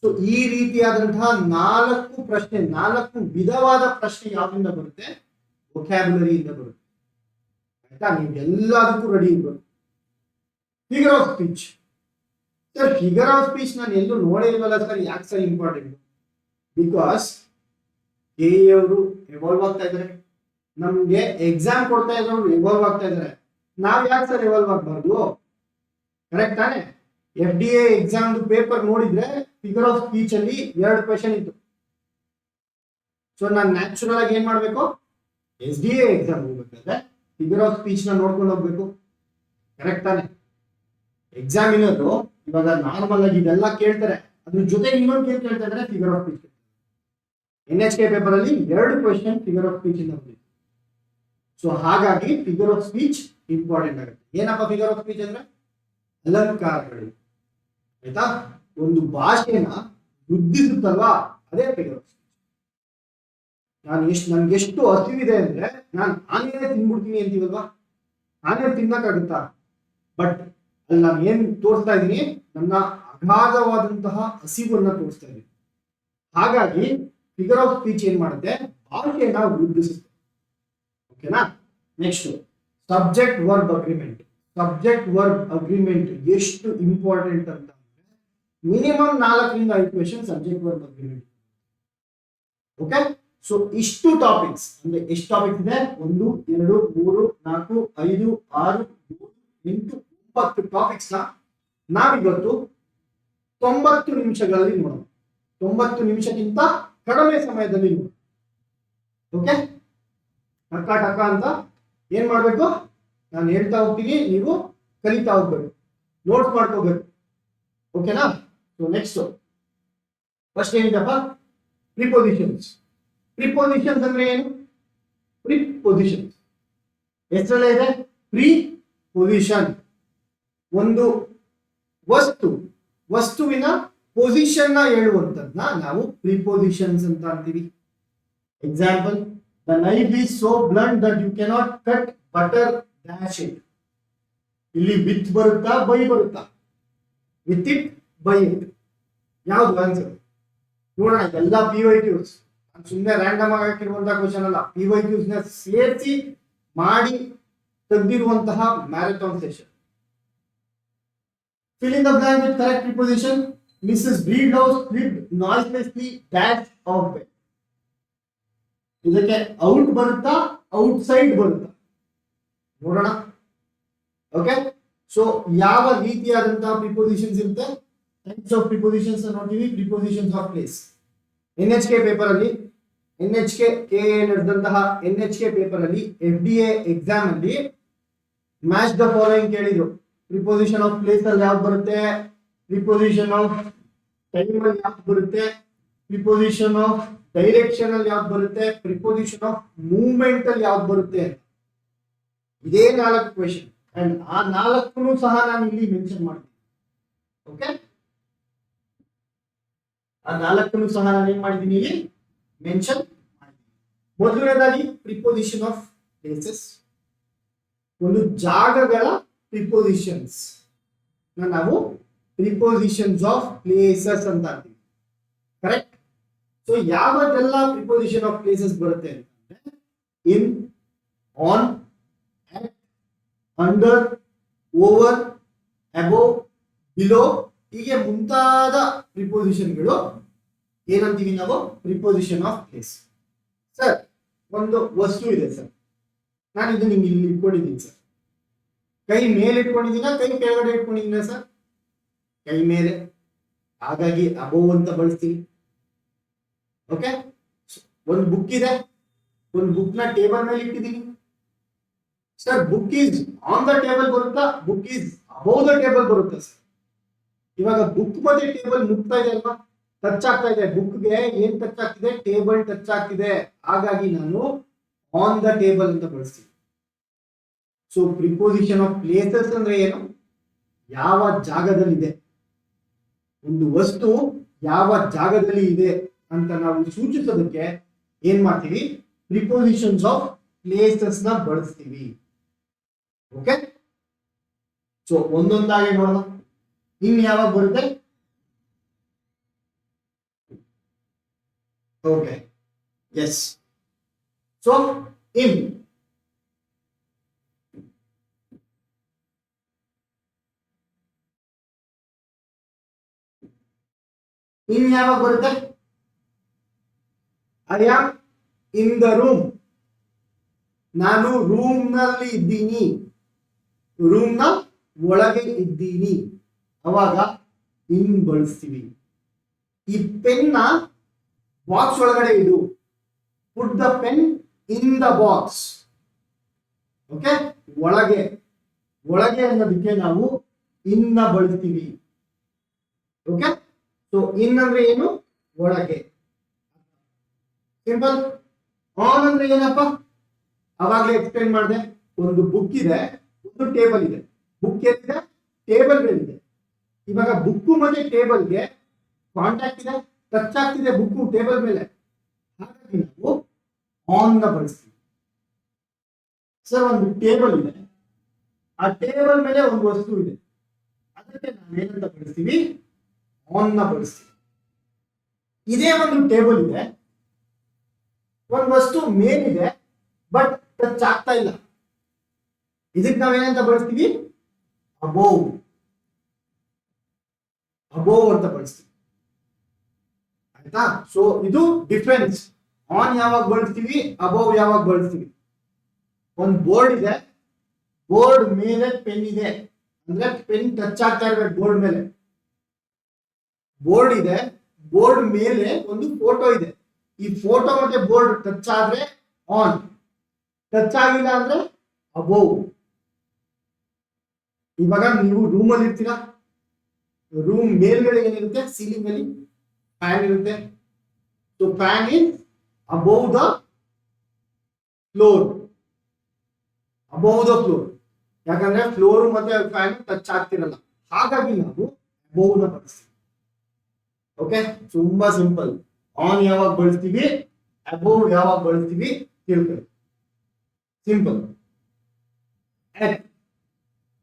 ಸೊ ಈ ರೀತಿಯಾದಂತಹ 4 ಪ್ರಶ್ನೆ, 4 ವಿಧವಾದ ಪ್ರಶ್ನೆ ಯಾವ್ದಿಂದ ಬರುತ್ತೆ? ವೊಕ್ಯಾಬುಲರಿಯಿಂದ ಬರುತ್ತೆ. ಆಯ್ತಾ. ನೀವು ಎಲ್ಲದಕ್ಕೂ ರೆಡಿ ಇರ್ಬೇಕು. Figure of speech. Sir, figure of speech ನಾನು ಎಲ್ಲೂ ನೋಡಿಲ್ವಲ್ಲ ಸರ್, ಯಾಕೆ ಸರ್ ಇಂಪಾರ್ಟೆಂಟ್? ಬಿಕಾಸ್ KE ಅವರು ಎವಾಲ್ವ್ ಆಗ್ತಾ ಇದ್ದಾರೆ, ನಮ್ಗೆ ಎಕ್ಸಾಮ್ ಕೊಡ್ತಾ ಇದ್ರು ಎವಾಲ್ವ್ ಆಗ್ತಾ ಇದ್ದಾರೆ. ನಾವ್ ಯಾಕೆ ಸರ್ ಎವಾಲ್ವ್ ಆಗ್ಬಾರ್ದು? ಕರೆಕ್ಟ್ ತಾನೆ? FDA ಎಕ್ಸಾಮ್ ಪೇಪರ್ ನೋಡಿದ್ರೆ ಫಿಗರ್ ಆಫ್ ಸ್ಪೀಚ್ ಅಲ್ಲಿ 2 ಕ್ವೆಶನ್ ಇತ್ತು. ಸೊ ನಾನು ನ್ಯಾಚುರಲ್ ಆಗಿ ಏನ್ ಮಾಡ್ಬೇಕು? SDA ಎಕ್ಸಾಮ್ ಹೋಗ್ಬೇಕಾದ್ರೆ ಫಿಗರ್ ಆಫ್ ಸ್ಪೀಚ್ ನ ನೋಡ್ಕೊಂಡು ಹೋಗ್ಬೇಕು. ಕರೆಕ್ಟ್ ತಾನೆ? ಎಕ್ಸಾಮಿನರ್ ಇವಾಗ ನಾರ್ಮಲ್ ಆಗಿ ಇದೆಲ್ಲ ಕೇಳ್ತಾರೆ, ಅದ್ರ ಜೊತೆ ಇನ್ನೊಂದು ಕೇಳ್ತಾ ಇದ್ದಾರೆ figure of speech. NHK paper ಅಲ್ಲಿ 2 ಕ್ವೆಶನ್ ಫಿಗರ್ ಆಫ್ ಸ್ಪೀಚ್ ಇಂದ ಬಂದಿದೆ. ಸೊ ಹಾಗಾಗಿ ಫಿಗರ್ ಆಫ್ ಸ್ಪೀಚ್ ಇಂಪಾರ್ಟೆಂಟ್ ಆಗುತ್ತೆ. ಏನಪ್ಪ ಫಿಗರ್ ಆಫ್ ಸ್ಪೀಚ್ ಅಂದ್ರೆ? ಅಲಂಕಾರಗಳು. ಆಯ್ತಾ. ಒಂದು ಭಾಷೆನ ವೃದ್ಧಿಸುತ್ತಲ್ವಾ, ಅದೇ ಫಿಗರ್ ಆಫ್ ಸ್ಪೀಚ್. ನನ್ಗೆ ಎಷ್ಟು ಹಸಿವಿದೆ ಅಂದ್ರೆ ನಾನು ಆನೆನೇ ತಿನ್ಬಿಡ್ತೀನಿ ಅಂತೀವಲ್ವಾ, ಆನೆ ತಿನ್ನಕ್ಕಾಗುತ್ತಾ? ಬಟ್ ಅಲ್ಲಿ ನಾನು ಏನ್ ತೋರಿಸ್ತಾ ಇದ್ದೀನಿ? ನನ್ನ ಅಗಾಧವಾದಂತಹ ಹಸಿವನ್ನ ತೋರಿಸ್ತಾ ಇದ್ದೀನಿ. ಹಾಗಾಗಿ ಫಿಗರ್ ಆಫ್ ಸ್ಪೀಚ್ ಏನ್ ಮಾಡುತ್ತೆ? ಭಾಷೆಯನ್ನ ವೃದ್ಧಿಸುತ್ತೆ. ಓಕೆನಾ. Next subject verb agreement. Subject verb agreement ಎಷ್ಟು ಇಂಪಾರ್ಟೆಂಟ್ ಅಂತ ಮಿನಿಮಮ್ 4 ರಿಂದ 5 question subject verb agreement. Okay. So ಇಷ್ಟು ಟಾಪಿಕ್ಸ್ ಅಂದ್ರೆ ಎಷ್ಟು ಟಾಪಿಕ್ಸ್ ಇದೆ? 1 2 3 4 5 6 7 8 9 ಟಾಪಿಕ್ಸ್ ನ ನಾವಿವತ್ತು 90 ನಿಮಿಷಗಳಲ್ಲಿ ನೋಡೋಣ. 90 ನಿಮಿಷಕ್ಕಿಂತ ಕಡಿಮೆ ಸಮಯದಲ್ಲಿ ನೋಡೋಣ. ಓಕೆ. ಟಕ ಟಕ ಅಂತ ಏನ್ ಮಾಡ್ಬೇಕು? ನಾನು ಹೇಳ್ತಾ ಹೋಗ್ತೀನಿ, ನೀವು ಕಲಿತಾ ಹೋಗ್ಬೇಕು, ನೋಟ್ಸ್ ಮಾಡ್ಕೋಬೇಕು. ಓಕೆನಾ. ಸೊ ನೆಕ್ಸ್ಟ್ ಫಸ್ಟ್ ಏನಿದೆಪ್ಪ? ಪ್ರಿಪೊಸಿಷನ್ಸ್. ಪ್ರಿಪೊಸಿಷನ್ಸ್ ಅಂದ್ರೆ ಏನು? ಪ್ರಿಪೊಸಿಷನ್ಸ್ ಹೆಸರಲ್ಲೇ ಇದೆ, ಪ್ರಿ ಪೊಸಿಷನ್. ಒಂದು ವಸ್ತು ವಸ್ತುವಿನ ಪೊಸಿಷನ್ ನ ಹೇಳುವಂತದ್ನ ನಾವು ಪ್ರಿಪೋಸಿಷನ್ಸ್ ಅಂತ ಅಂತೀವಿ. Example, the knife is so blunt that you cannot cut butter dash it. ಇಲ್ಲಿ ವಿತ್ ಬರುತ್ತಾ ಬೈ ಬರುತ್ತಾ? With it, by it. ಯಾವ್ದು ಆನ್ಸರ್ ನೋಡೋಣ. ಎಲ್ಲ PYQs, ಸುಮ್ಮನೆ ರ್ಯಾಂಡಮ್ ಆಗಿ ಹಾಕಿರುವಂತಹ ಕ್ವಶನ್ ಅಲ್ಲ, PYQs ನ ಸೇರಿಸಿ ಮಾಡಿ ತೆಗೆದಿರುವಂತಹ marathon session. Fill in the blank with correct preposition. Mrs. Breedhouse lived noiselessly dash of bed. ಇದಕ್ಕೆ ಔಟ್ ಬರುತ್ತಾ ಔಟ್ಸೈಡ್ ಬರುತ್ತಾ ನೋಡೋಣ. ಓಕೆ, ಸೊ ಯಾವ ರೀತಿಯಾದಂತಹ ಪ್ರಿಪೋಸಿಷನ್ಸ್ ಇರುತ್ತೆ? ಟೈಪ್ಸ್ ಆಫ್ ಪ್ರಿಪೋಸಿಷನ್ಸ್ ನೋಡ್ತೀವಿ. Prepositions of place. NHK paper ಅಲ್ಲಿ, NHK ನಡೆದಂತಹ NHK ಪೇಪರ್ ಅಲ್ಲಿ FDA ಎಕ್ಸಾಮ್ ಅಲ್ಲಿ ಮ್ಯಾಚ್ ದ ಫಾಲೋಯಿಂಗ್ ಕೇಳಿದ್ರು. ಪ್ರಿಪೋಸಿಷನ್ ಆಫ್ ಪ್ಲೇಸ್ ಅಲ್ಲಿ ಯಾವ್ದು ಬರುತ್ತೆ? ಪ್ರಿಪೋಸಿಷನ್ ಆಫ್ ಟೈಮ್ ಅಲ್ಲಿ ಯಾವ್ದು ಬರುತ್ತೆ? ಪ್ರಿಪೋಸಿಷನ್ ಆಫ್ ಡೈರೆಕ್ಷನ್ ಅಲ್ಲಿ ಯಾವ್ದು ಬರುತ್ತೆ? ಪ್ರಿಪೋಸಿಷನ್ ಆಫ್ ಮೂವ್ಮೆಂಟ್ ಅಲ್ಲಿ ಯಾವ್ದು ಬರುತ್ತೆ? ಇದೇ 4 ಕ್ವೆಶ್ಚನ್ ಅಂಡ್ ಆ 4 ಸಹ ನಾನು ಇಲ್ಲಿ ಮೆನ್ಷನ್ ಮಾಡ್ತೀನಿ. ಓಕೆ, ಆ 4 ಸಹ ನಾನು ಏನ್ ಮಾಡಿದ್ದೀನಿ ಇಲ್ಲಿ ಮೆನ್ಷನ್ ಮಾಡಿದ್ದೀನಿ. ಮೊದಲನೇದಾಗಿ ಪ್ರಿಪೋಸಿಷನ್ ಆಫ್ ಪ್ಲೇಸಸ್, ಒಂದು ಜಾಗಗಳ ಪ್ರಿಪೋಸಿಷನ್ಸ್ ನಾವು ಪ್ರಿಪೋಸಿಷನ್ಸ್ ಆಫ್ ಪ್ಲೇಸಸ್ ಅಂತ ಅಂತೀವಿ. ಕರೆಕ್ಟ್. ಸೊ ಯಾವದೆಲ್ಲ ಪ್ರಿಪೋಸಿಷನ್ ಆಫ್ ಪ್ಲೇಸಸ್ ಬರುತ್ತೆ ಅಂತಂದ್ರೆ in, on, at, under, over, above, below, ಹೀಗೆ ಮುಂತಾದ ಪ್ರಿಪೋಸಿಷನ್ಗಳು ಏನಂತೀವಿ ನಾವು? Preposition of place. ಸರ್, ಒಂದು ವಸ್ತು ಇದೆ ಸರ್, ನಾನು ಇದು ನಿಮ್ಗೆ ಇಲ್ಲಿ ಇಟ್ಕೊಂಡಿದ್ದೀನಿ ಸರ್. ಕೈ ಮೇಲೆ ಇಟ್ಕೊಂಡಿದ್ದೀನ, ಕೈ ಕೆಳಗಡೆ ಇಟ್ಕೊಂಡಿದ್ದೀನ ಸರ್? ಕೈ ಮೇಲೆ, ಹಾಗಾಗಿ ಅಬೋವ್ ಅಂತ ಬಳಸ್ತೀವಿ. ಓಕೆ, ಒಂದು ಬುಕ್ ಇದೆ, ಒಂದು ಬುಕ್ ನ ಟೇಬಲ್ ಮೇಲೆ ಇಟ್ಟಿದ್ದೀನಿ sir. Book is on the table ಬರುತ್ತಾ? Book is above the table ಬರುತ್ತಾ ಸರ್? ಇವಾಗ ಬುಕ್ ಮತ್ತೆ ಟೇಬಲ್ ಮುಟ್ತಾ ಇದೆ ಅಲ್ವಾ, ಟಚ್ ಆಗ್ತಾ ಇದೆ. ಬುಕ್ಗೆ ಏನ್ ಟಚ್ ಆಗ್ತಿದೆ? ಟೇಬಲ್ ಟಚ್ ಆಗ್ತಿದೆ. ಹಾಗಾಗಿ ನಾನು ಆನ್ ದ ಟೇಬಲ್ ಅಂತ ಬಳಸ್ತೀನಿ. ಸೊ ಪ್ರಿಪೋಸಿಷನ್ ಆಫ್ ಪ್ಲೇಸಸ್ ಅಂದ್ರೆ ಏನು? ಯಾವ ಜಾಗದಲ್ಲಿದೆ, ಒಂದು ವಸ್ತು ಯಾವ ಜಾಗದಲ್ಲಿ ಇದೆ ಅಂತ ನಾವು ಸೂಚಿಸೋದಕ್ಕೆ ಏನ್ ಮಾಡ್ತೀವಿ? ಪ್ರಿಪೋಸಿಷನ್ಸ್ ಆಫ್ ಪ್ಲೇಸಸ್ ನ ಬಳಸ್ತೀವಿ. ಓಕೆ, ಸೊ ಒಂದೊಂದಾಗಿ ನೋಡೋಣ. ಇನ್ ಯಾವಾಗ ಬರುತ್ತೆ? Okay, yes. So in, in ಯಾವಾಗ ಬರುತ್ತೆ? I am in the room. ನಾನು ರೂಮ್ ನಲ್ಲಿ ಇದ್ದೀನಿ, ರೂಮ್ ನ ಒಳಗೆ ಇದ್ದೀನಿ. ಅವಾಗ ಇನ್ ಬಳಸ್ತೀವಿ. ಈ ಪೆನ್ ನ ಬಾಕ್ಸ್ ಒಳಗಡೆ ಇಡು. Put the pen in the box. Okay, ಒಳಗೆ, ಒಳಗೆ ಅನ್ನೋದಕ್ಕೆ ನಾವು ಇನ್ ನ ಬಳಸ್ತೀವಿ. ಓಕೆ, ಸೊ ಇನ್ ಅಂದ್ರೆ ಏನು? ಒಳಗೆ. ಸಿಂಪಲ್. ಆನ್ ಅಂದ್ರೆ ಏನಪ್ಪ? ಅವಾಗಲೇ ಎಕ್ಸ್ಪ್ಲೇನ್ ಮಾಡಿದೆ. ಒಂದು ಬುಕ್ ಇದೆ, ಒಂದು ಟೇಬಲ್ ಇದೆ. ಬುಕ್ ಎಲ್ಲಿದೆ? ಟೇಬಲ್ ಮೇಲಿದೆ. ಇವಾಗ ಬುಕ್ ಮತ್ತೆ ಟೇಬಲ್ಗೆ ಕಾಂಟ್ಯಾಕ್ಟ್ ಇದೆ, ಟಚ್ ಆಗ್ತಿದೆ ಬುಕ್ ಟೇಬಲ್ ಮೇಲೆ. ಹಾಗಾಗಿ ನಾವು ಆನ್ ನ ಬಳಸ್ತೀವಿ. ಸರ್, ಒಂದು ಟೇಬಲ್ ಇದೆ, ಆ ಟೇಬಲ್ ಮೇಲೆ ಒಂದು ವಸ್ತು ಇದೆ, ಅದಕ್ಕೆ ನಾವೇನಂತ ಬಳಸ್ತೀವಿ? ಆನ್ ನ ಬಳಸ್ತೀವಿ. ಇದೇ ಒಂದು ಟೇಬಲ್ ಇದೆ, ಒಂದು ವಸ್ತು ಮೇಲಿದೆ, ಬಟ್ ಟಚ್ ಆಗ್ತಾ ಇಲ್ಲ. ಇದಕ್ಕೆ ನಾವೇನಂತ ಬಳಸ್ತೀವಿ? ಅಬೋವ್. ಅಬೋವ್ ಅಂತ ಬಳಸ್ತೀವಿ. ಆಯ್ತಾ? ಸೊ ಇದು ಡಿಫರೆನ್ಸ್. ಆನ್ ಯಾವಾಗ ಬಳಸ್ತೀವಿ, ಅಬೋವ್ ಯಾವಾಗ ಬಳಸ್ತೀವಿ. ಒಂದು ಬೋರ್ಡ್ ಇದೆ, ಬೋರ್ಡ್ ಮೇಲೆ ಪೆನ್ ಇದೆ ಅಂದ್ರೆ ಪೆನ್ ಟಚ್ ಆಗ್ತಾ ಇರ್ಬೇಕು ಬೋರ್ಡ್ ಮೇಲೆ. ಬೋರ್ಡ್ ಇದೆ, ಬೋರ್ಡ್ ಮೇಲೆ ಒಂದು ಫೋಟೋ ಇದೆ. ಈ ಫೋಟೋ ಮತ್ತೆ ಬೋರ್ಡ್ ಟಚ್ ಆದ್ರೆ ಆನ್, ಟಚ್ ಆಗಿಲ್ಲ ಅಂದ್ರೆ ಅಬೋವ್. ಇವಾಗ ನೀವು ರೂಮ್ ಅಲ್ಲಿ ಇರ್ತೀರಾ, ರೂಮ್ ಮೇಲ್ಗಡೆ ಏನಿರುತ್ತೆ? ಸೀಲಿಂಗ್ ಅಲ್ಲಿ ಫ್ಯಾನ್ ಇರುತ್ತೆ. So fan is above the floor. Above the floor. ಯಾಕಂದ್ರೆ ಫ್ಲೋರ್ ಮತ್ತೆ ಫ್ಯಾನ್ ಟಚ್ ಆಗ್ತಿರಲ್ಲ. ಹಾಗಾಗಿ ನಾವು ಅಬೋವ್ ನ ಬಳಸ್ತೀವಿ. ಓಕೆ, ತುಂಬಾ ಸಿಂಪಲ್. ಆನ್ ಯಾವಾಗ ಬಳಸ್ತೀವಿ, ಅಬೋವ್ ಯಾವಾಗ ಬಳಸ್ತೀವಿ ತಿಳ್ಕೊಳ್ಳಿ. ಸಿಂಪಲ್. ಅಟ್.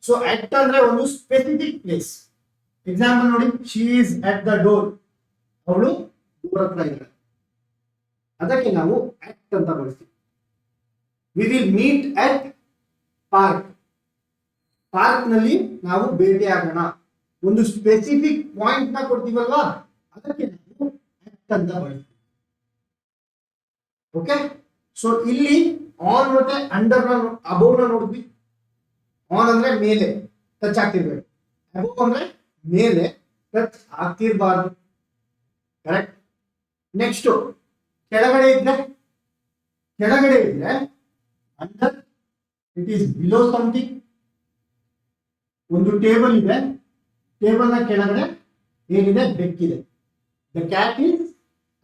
ಸೊ ಅಟ್ ಅಂದ್ರೆ ಒಂದು ಸ್ಪೆಸಿಫಿಕ್ ಪ್ಲೇಸ್. ಎಕ್ಸಾಂಪಲ್ ನೋಡಿ, she is at the door. ಅವಳು ಡೋರ್ ಹತ್ರ ಇದ್ದಾಳೆ. ಅದಕ್ಕೆ ನಾವು ಅಟ್ ಅಂತ ಬಳಸ್ತೀವಿ. We will meet at park. Park ನಲ್ಲಿ ನಾವು ಭೇಟಿ ಆಗೋಣ. ಒಂದು ಸ್ಪೆಸಿಫಿಕ್ ಪಾಯಿಂಟ್ ನ ಕೊಡ್ತೀವಲ್ವಾ, ಅದಕ್ಕೆ ನಾವು ಅಟ್ ಅಂತ ಬಳಸ್ತೀವಿ. ಓಕೆ, ಸೊ ಇಲ್ಲಿ ಆನ್ ಮತ್ತೆ ಅಂಡರ್ ನ ಅಬೋವ್ ನ ನೋಡಿದ್ವಿ. ಆನ್ ಅಂದ್ರೆ ಮೇಲೆ ಟಚ್ ಆಗ್ತಿರ್ಬೇಕು, ಅಬೋವ್ ಅಂದ್ರೆ ಮೇಲೆ ಟಚ್ ಆಗ್ತಿರ್ಬಾರ್ದು. ಕರೆಕ್ಟ್. ನೆಕ್ಸ್ಟ್ ಕೆಳಗಡೆ ಇದ್ರೆ under, it is below something. ಒಂದು ಟೇಬಲ್ ಇದೆ, ಟೇಬಲ್ ನ ಕೆಳಗಡೆ ಏನಿದೆ, ಬೆಕ್ಕಿದೆ. The cat is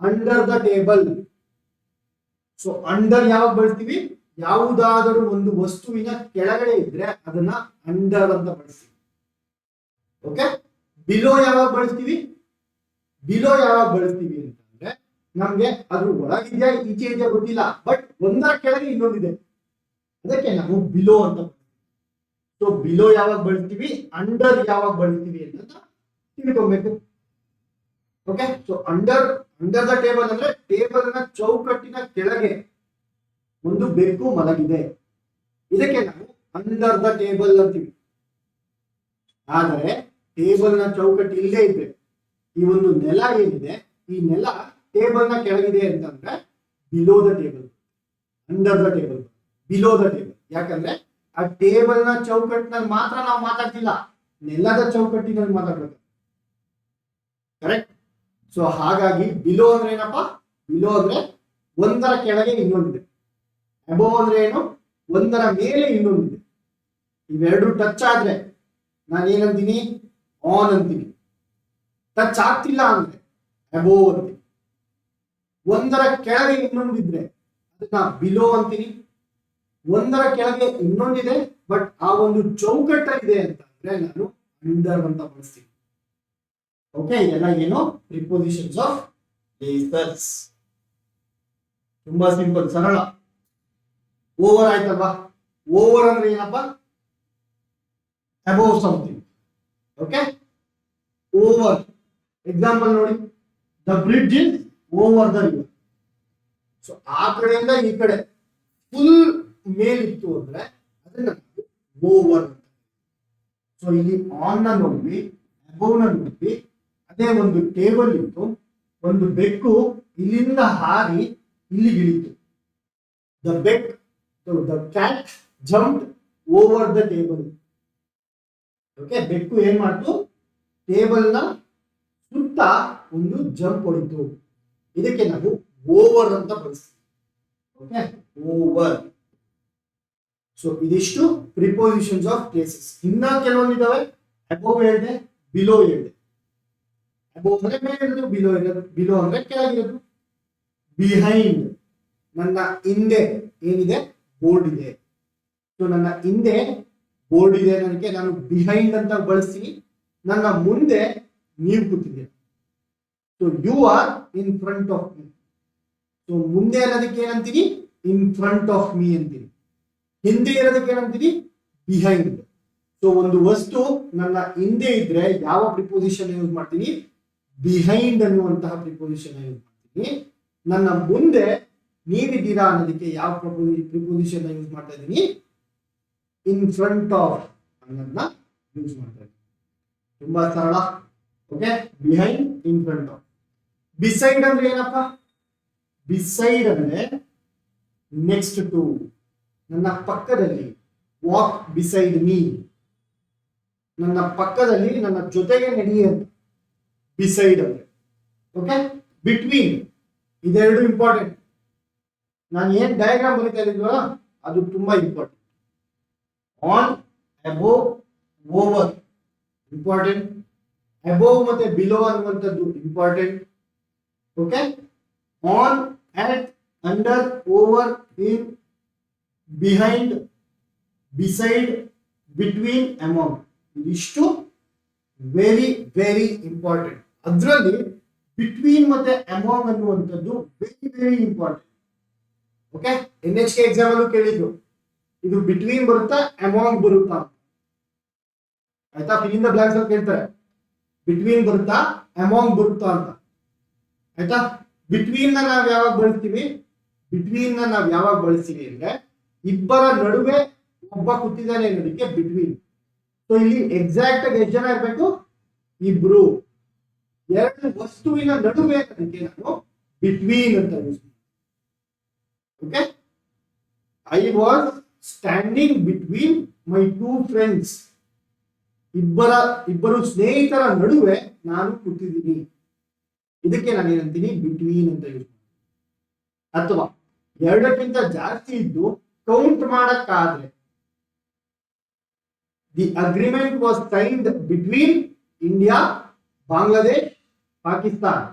under the table. So under ಯಾವಾಗ ಬಳಸ್ತೀವಿ, ಯಾವುದಾದರೂ ಒಂದು ವಸ್ತುವಿನ ಕೆಳಗಡೆ ಇದ್ರೆ ಅದನ್ನ ಅಂಡರ್ ಅಂತ ಬಳಸ್ತೀವಿ. ಓಕೆ, ಬಿಲೋ ಯಾವಾಗ ಬಳಸ್ತೀವಿ ಅಂತಂದ್ರೆ ನಮ್ಗೆ ಅದು ಒಳಗಿದ್ಯಾ ಈಚೆ ಇದೆಯಾ ಗೊತ್ತಿಲ್ಲ, ಬಟ್ ಒಂದರ ಕೆಳಗೆ ಇನ್ನೊಂದಿದೆ, ಅದಕ್ಕೆ ನಾವು ಬಿಲೋ ಅಂತ. ಸೊ ಬಿಲೋ ಯಾವಾಗ ಬಳಸ್ತೀವಿ, ಅಂಡರ್ ಯಾವಾಗ ಬಳಸ್ತೀವಿ ಅಂತ ತಿಳ್ಕೊಬೇಕು. Okay, so under the table ಅಂದ್ರೆ ಟೇಬಲ್ ನ ಚೌಕಟ್ಟಿನ ಕೆಳಗೆ ಒಂದು ಬೆಕ್ಕು ಮಲಗಿದೆ, ಇದಕ್ಕೆ ನಾವು ಅಂಡರ್ ದ ಟೇಬಲ್ ಅಂತೀವಿ. ಆದರೆ ಟೇಬಲ್ ನ ಚೌಕಟ್ಟು ಇಲ್ಲೇ ಇದೆ, ಈ ಒಂದು ನೆಲ ಏನಿದೆ, ಈ ನೆಲ ಟೇಬಲ್ ನ ಕೆಳಗಿದೆ ಅಂತಂದ್ರೆ below the table, under the table, below the table. ಯಾಕಂದ್ರೆ ಆ ಟೇಬಲ್ ನ ಚೌಕಟ್ಟಿನಲ್ಲಿ ಮಾತ್ರ ನಾವು ಮಾತಾಡ್ತಿಲ್ಲ, ನೆಲದ ಚೌಕಟ್ಟಿನಲ್ಲಿ ಮಾತಾಡ್ಬೇಕು. ಕರೆಕ್ಟ್. ಸೊ ಹಾಗಾಗಿ ಬಿಲೋ ಅಂದ್ರೆ ಏನಪ್ಪಾ, ಬಿಲೋ ಅಂದ್ರೆ ಒಂದರ ಕೆಳಗೆ ಇನ್ನೊಂದಿದೆ. ಅಬೋವ್ ಅಂದ್ರೆ ಏನು, ಒಂದರ ಮೇಲೆ ಇನ್ನೊಂದಿದೆ. ಇವೆರಡು ಟಚ್ ಆದ್ರೆ ನಾನು ಏನಂತೀನಿ, ಆನ್ ಅಂತೀನಿ. ಟಚ್ ಆಗ್ತಿಲ್ಲ ಅಂದ್ರೆ ಅಬೋವ್ ಅಂತೀನಿ. ಒಂದರ ಕೆಳಗೆ ಇನ್ನೊಂದಿದ್ರೆ ಅದನ್ನ ಬಿಲೋ ಅಂತೀನಿ. ಒಂದರ ಕೆಳಗೆ ಇನ್ನೊಂದಿದೆ ಬಟ್ ಆ ಒಂದು ಚೌಕಟ್ಟಲ್ಲಿದೆ ಅಂತ ಅಂದ್ರೆ ನಾನು ಅಂಡರ್ ಅಂತ ಬಳಸ್ತೀನಿ. ಓಕೆ, ಇದೆಲ್ಲ ಏನು, ಪ್ರಿಪೋಸಿಷನ್ಸ್ ಆಫ್ ಪ್ಲೇಸಸ್. ತುಂಬಾ ಸಿಂಪಲ್, ಸರಳ. ಓವರ್ ಆಯ್ತಲ್ವಾ, ಓವರ್ ಅಂದ್ರೆ ಏನಪ್ಪಾ, above something. Okay, over. Example ನೋಡಿ, the bridge is over the river. So ಆ ಕಡೆಯಿಂದ ಈ ಕಡೆ ಫುಲ್ ಮೇಲಿತ್ತು ಅಂದ್ರೆ ಅದನ್ನ ಓವರ್ ಅಂತ. ಸೊ ಇಲ್ಲಿ ಆನ್ ನ ನೋಡ್ವಿ, ಅಬೋವ್ ನ ನೋಡ್ವಿ. ಅದೇ ಒಂದು ಟೇಬಲ್ ಇತ್ತು, ಒಂದು ಬೆಕ್ಕು ಇಲ್ಲಿಂದ ಹಾರಿ ಇಲ್ಲಿ ಇಳಿತು. The cat jumped over the table. Okay, ಬೆಕ್ಕು ಏನ್ ಮಾಡ್ತು, ಟೇಬಲ್ ನ ಸುತ್ತ ಒಂದು ಜಂಪ್ ಹೊಡಿತು. ಇದಕ್ಕೆ ನಾವು ಓವರ್ ಅಂತ ಬಳಸ್ತೀವಿ. Okay, over. ಸೊ ಇದಿಷ್ಟು ಪ್ರಿಪೋಸಿಷನ್ಸ್ ಆಫ್ ಪ್ಲೇಸಸ್. ಇನ್ನ ಕೆಲವೊಂದಿದ್ದಾವೆ. ಅಬೋವ್ ಹೇಳಿದೆ, ಬಿಲೋ ಹೇಳಿದೆ. ಅಬೋವ್ ಅಂದ್ರೆ ಮೇಲಿರೋದು, ಬಿಲೋ ಅಂದ್ರೆ ಕೆಳಗಿರೋದು. ಬಿಹೈಂಡ್, ನನ್ನ ಹಿಂದೆ ಏನಿದೆ, ಬೋರ್ಡ್ ಇದೆ. ಸೊ ನನ್ನ ಹಿಂದೆ ಬೋರ್ಡ್ ಇದೆ, ನನಗೆ ನಾನು ಬಿಹೈಂಡ್ ಅಂತ ಬಳಸ್ತೀನಿ. ನನ್ನ ಮುಂದೆ ನೀವು ಕೂತಿದ್ದೀರಿ. So you are in front of me. So ಮುಂದೆ ಅನ್ನೋದಕ್ಕೆ ಏನಂತೀನಿ, ಇನ್ ಫ್ರಂಟ್ ಆಫ್ ಮೀ ಅಂತೀನಿ. ಹಿಂದೆ ಇರೋದಕ್ಕೆ ಏನಂತೀನಿ, ಬಿಹೈಂಡ್. ಸೊ ಒಂದು ವಸ್ತು ನನ್ನ ಹಿಂದೆ ಇದ್ರೆ ಯಾವ ಪ್ರಿಪೋಸಿಷನ್ ಯೂಸ್ ಮಾಡ್ತೀನಿ, ಬಿಹೈಂಡ್ ಅನ್ನುವಂತಹ ಪ್ರಿಪೋಸಿಷನ್ ಯೂಸ್ ಮಾಡ್ತೀನಿ. ನನ್ನ ಮುಂದೆ ನೀವಿದ್ದೀರಾ ಅನ್ನೋದಕ್ಕೆ ಯಾವ ಪ್ರಿಪೋಸಿಷನ್ ಯೂಸ್ ಮಾಡ್ತಾ ಇದ್ದೀನಿ, ಇನ್ ಫ್ರಂಟ್ ಆಫ್ ಅನ್ನೋದನ್ನ ಯೂಸ್ ಮಾಡ್ತಾ ಇದ್ದೀನಿ. ತುಂಬಾ ಸರಳ. Okay, behind, in front of. Beside ಅಂದ್ರೆ ಏನಪ್ಪ, ಬಿಸೈಡ್ ಅಂದ್ರೆ ನೆಕ್ಸ್ಟ್ ಟು, ನನ್ನ ಪಕ್ಕದಲ್ಲಿ. ವಾಕ್ ಬಿಸೈಡ್ ಮೀ, ನನ್ನ ಪಕ್ಕದಲ್ಲಿ, ನನ್ನ ಜೊತೆಗೆ ನಡೆಯುತ್ತೆ ಬಿಸೈಡ್ ಅಂದ್ರೆ. ಓಕೆ, ಬಿಟ್ವೀನ್, ಇದೆರಡು ಇಂಪಾರ್ಟೆಂಟ್. ನಾನು ಏನ್ ಡಯಾಗ್ರಾಮ್ ಬರೀತಾ ಇದ್ದೀನೋ ಅದು ತುಂಬಾ important. On, above, over important. Above ಮತ್ತೆ ಬಿಲೋ ಅನ್ನುವಂಥದ್ದು important. Okay, on, at, under, over, in, behind, beside, between, among, ಇದಿಷ್ಟು ವೆರಿ ವೆರಿ ಇಂಪಾರ್ಟೆಂಟ್. ಅದರಲ್ಲಿ ಬಿಟ್ವೀನ್ ಮತ್ತೆ ಅಮಾಂಗ್ ಅನ್ನುವಂಥದ್ದು very very important. Okay, NHK exam ಅಲ್ಲೂ ಕೇಳಿದ್ರು, ಇದು ಬಿಟ್ವೀನ್ ಬರುತ್ತಾ ಅಮಾಂಗ್ ಬರುತ್ತಾ, ಆಯ್ತಾ? ಫಿಲ್ ಇನ್ ದ ಬ್ಲಾಂಕ್ಸ್ ಅಲ್ಲಿ ಕೇಳ್ತಾರೆ, ಬಿಟ್ವೀನ್ ಬರುತ್ತಾ ಅಮಾಂಗ್ ಬರುತ್ತಾ ಅಂತ, ಆಯ್ತಾ? ಬಿಟ್ವೀನ್ ನಾವ್ ಯಾವಾಗ ಬಳಸ್ತೀವಿ? ಬಿಟ್ವೀನ್ ನಾವ್ ಯಾವಾಗ ಬಳಸ್ತೀವಿ ಅಂದ್ರೆ ಇಬ್ಬರ ನಡುವೆ ಒಬ್ಬ ಕೂತಿದ್ದಾನೆ ಅನ್ನೋದಕ್ಕೆ ಬಿಟ್ವೀನ್. ಸೊ ಇಲ್ಲಿ ಎಕ್ಸಾಕ್ಟ್ ಆಗಿ ಎಷ್ಟು ಜನ ಇರ್ಬೇಕು? ಇಬ್ರು. ಎರಡು ವಸ್ತುವಿನ ನಡುವೆ ಅದಕ್ಕೆ ನಾನು ಬಿಟ್ವೀನ್ ಅಂತ use. Okay, I was standing between my two friends. ಇಬ್ಬರು ಸ್ನೇಹಿತರ ನಡುವೆ ನಾನು ಕೂತಿದ್ದೀನಿ. ಇದಕ್ಕೆ ನಾನು ಏನಂತೀನಿ? ಬಿಟ್ವೀನ್ ಅಂತ ಯೂಸ್. ಅಥವಾ ಎರಡಕ್ಕಿಂತ ಜಾಸ್ತಿ ಇದ್ದು ಕೌಂಟ್ ಮಾಡಕ್ಕಾದ್ರೆ, the agreement was signed between India, Bangladesh, Pakistan.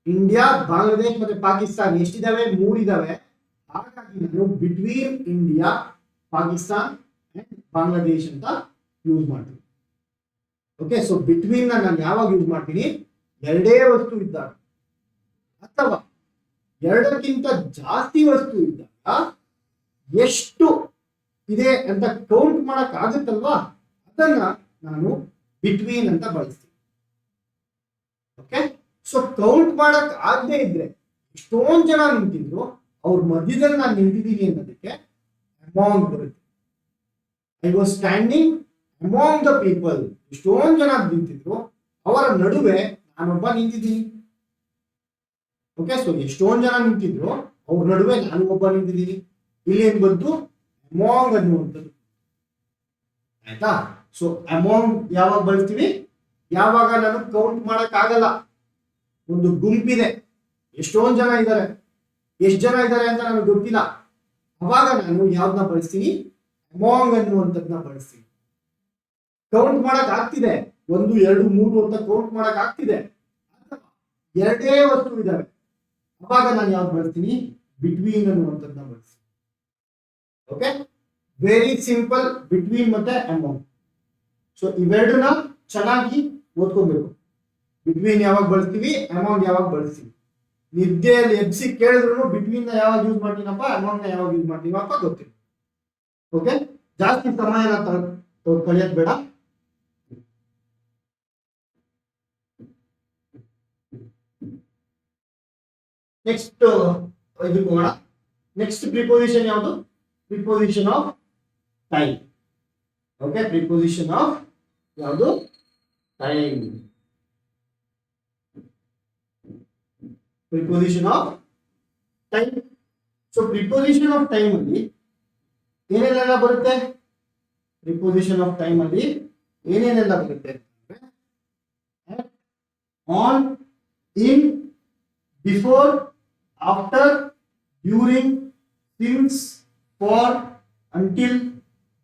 India, Bangladesh ಮತ್ತೆ ಪಾಕಿಸ್ತಾನ್ ಎಷ್ಟಿದಾವೆ? 3 ಇದಾವೆ. ಹಾಗಾಗಿ ನಾನು between India, Pakistan and Bangladesh ಅಂತ ಯೂಸ್ ಮಾಡ್ತೀನಿ. ಓಕೆ, ಸೊ ಬಿಟ್ವೀನ್ ನಾನು ಯಾವಾಗ ಯೂಸ್ ಮಾಡ್ತೀನಿ? ಎರಡೇ ವಸ್ತು ಇದ್ದಾಗ, ಅಥವಾ ಎರಡಕ್ಕಿಂತ ಜಾಸ್ತಿ ವಸ್ತು ಇದ್ದಾಗ ಎಷ್ಟು ಇದೆ ಅಂತ ಕೌಂಟ್ ಮಾಡಕ್ ಆಗುತ್ತಲ್ವಾ, ಅದನ್ನ ನಾನು ಬಿಟ್ವೀನ್ ಅಂತ ಬಳಸ್ತೀನಿ. ಓಕೆ, ಸೊ ಕೌಂಟ್ ಮಾಡಕ್ ಆಗದೆ ಇದ್ರೆ ಎಷ್ಟೊಂದ್ ಜನ ನಿಂತಿದ್ರು, ಅವ್ರ ಮಧ್ಯದಲ್ಲಿ ನಾನು ನಿಂತಿದ್ದೀನಿ ಅನ್ನೋದಕ್ಕೆ ಅಮಾಂಗ್ ಬರುತ್ತೆ. I was standing among the people. ಎಷ್ಟೊಂದ್ ಜನ ನಿಂತಿದ್ರು, ಅವರ ನಡುವೆ ನಾನೊಬ್ಬ ನಿಂತಿದ್ದೀನಿ. ಓಕೆ, ಸೊ ಎಷ್ಟೊಂದ್ ಜನ ನಿಂತಿದ್ರು, ಅವ್ರ ನಡುವೆ ನಾನು ಒಬ್ಬ ನಿಂತಿದ್ದೀನಿ. ಇಲ್ಲಿ ಏನ್ ಬಂತು? ಅಮಾಂಗ್ ಅನ್ನುವಂಥದ್ದು. ಆಯ್ತಾ? ಸೊ ಅಮಾಂಗ್ ಯಾವಾಗ ಬಳಸ್ತೀವಿ? ಯಾವಾಗ ನಾನು ಕೌಂಟ್ ಮಾಡಕ್ ಆಗಲ್ಲ, ಒಂದು ಗುಂಪಿದೆ, ಎಷ್ಟೊಂದ್ ಜನ ಇದ್ದಾರೆ, ಎಷ್ಟು ಜನ ಇದ್ದಾರೆ ಅಂತ ನನಗೆ ಗೊತ್ತಿಲ್ಲ, ಅವಾಗ ನಾನು ಯಾವ್ದನ್ನ ಬಳಸ್ತೀನಿ? ಅಮಾಂಗ್ ಅನ್ನುವಂಥದ್ದನ್ನ ಬಳಸ್ತೀನಿ. ಕೌಂಟ್ ಮಾಡಕ್ ಆಗ್ತಿದೆ, 1 2 3 ಅಂತ ಕೌಂಟ್ ಮಾಡಕ್ ಆಗ್ತಿದೆ, ಎರಡೇ ವಸ್ತು ಇದಾವೆ, ಅವಾಗ ನಾನು ಯಾವ್ದು ಬಳಸ್ತೀನಿ? ಬಿಟ್ವೀನ್ ಅನ್ನುವಂಥದ್ದನ್ನ ಬಳಸ್ತೀನಿ. ಓಕೆ, ವೆರಿ ಸಿಂಪಲ್, ಬಿಟ್ವೀನ್ ಮತ್ತೆ ಅಮಾಂಗ್. ಸೊ ಇವೆರಡನ್ನ ಚೆನ್ನಾಗಿ ಓದ್ಕೊಬೇಕು. ಬಿಟ್ವೀನ್ ಯಾವಾಗ ಬಳಸ್ತೀವಿ, ಅಮಾಂಗ್ ಯಾವಾಗ ಬಳಸ್ತೀವಿ. ನಿದ್ದೆಯಲ್ಲಿ ಎಬ್ಸಿ ಕೇಳಿದ್ರು ಬಿಟ್ವೀನ್ ನ ಯಾವಾಗ ಯೂಸ್ ಮಾಡ್ತೀನಪ್ಪ, ಅಮಾಂಗ್ ನ ಯಾವಾಗ ಯೂಸ್ ಮಾಡ್ತೀವಪ್ಪ ಗೊತ್ತಿಲ್ಲ. ಓಕೆ, ಜಾಸ್ತಿ ಸಮಯನ ಕಳಿಯೋದ್ ಬೇಡ. ನೆಕ್ಸ್ಟ್ ಇದಕ್ಕೆ ಹೋಗೋಣ. ನೆಕ್ಸ್ಟ್ ಪ್ರಿಪೋಸಿಷನ್ ಯಾವುದು? Preposition of time. Okay, preposition of ಯಾವುದು? Time. Preposition of time. So preposition of time ಅಲ್ಲಿ ಏನೇನೆಲ್ಲ ಬರುತ್ತೆ? ಪ್ರಿಪೋಸಿಷನ್ ಆಫ್ ಟೈಮ್ ಅಲ್ಲಿ ಏನೇನೆಲ್ಲ ಬರುತ್ತೆ? On, in, before, after, during, since, for, until,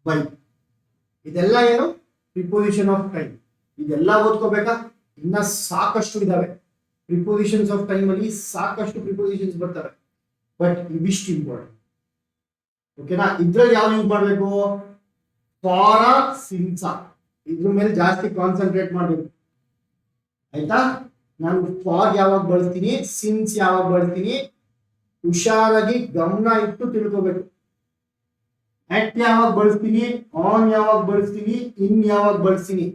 by. ಇದೆಲ್ಲ ಏನು? Preposition of time. ಇದೆಲ್ಲ ಓದ್ಕೋಬೇಕಾ? ಇನ್ನ ಸಾಕಷ್ಟು ಇದಾವೆ. ಪ್ರಿಪೋಸಿಷನ್ಸ್ ಆಫ್ ಟೈಮ್ ಅಲ್ಲಿ ಸಾಕಷ್ಟು ಪ್ರಿಪೋಸಿಷನ್ಸ್ ಬರ್ತವೆ, ಬಟ್ ಇವಿಷ್ಟು ಇಂಪಾರ್ಟೆಂಟ್. ಓಕೆನಾ? ಇದ್ರಲ್ಲಿ ಯಾವ್ದು ಯೂಸ್ ಮಾಡಬೇಕು? ಫಾರ, ಸಿನ್ಸ, ಇದ್ರ ಮೇಲೆ ಜಾಸ್ತಿ ಕಾನ್ಸಂಟ್ರೇಟ್ ಮಾಡಬೇಕು. ಆಯ್ತಾ? ನಾನು ಫಾರ್ ಯಾವಾಗ ಬಳಸ್ತೀನಿ, ಸಿನ್ಸ್ ಯಾವಾಗ ಬಳಸ್ತೀನಿ, ಹುಷಾರಾಗಿ ಗಮನ ಇಟ್ಟು ತಿಳ್ಕೋಬೇಕು. ಆಕ್ಟ್ ಯಾವಾಗ ಬಳಸ್ತೀನಿ, ಆನ್ ಯಾವಾಗ ಬಳಸ್ತೀನಿ, ಇನ್ ಯಾವಾಗ ಬಳಸ್ತೀನಿ,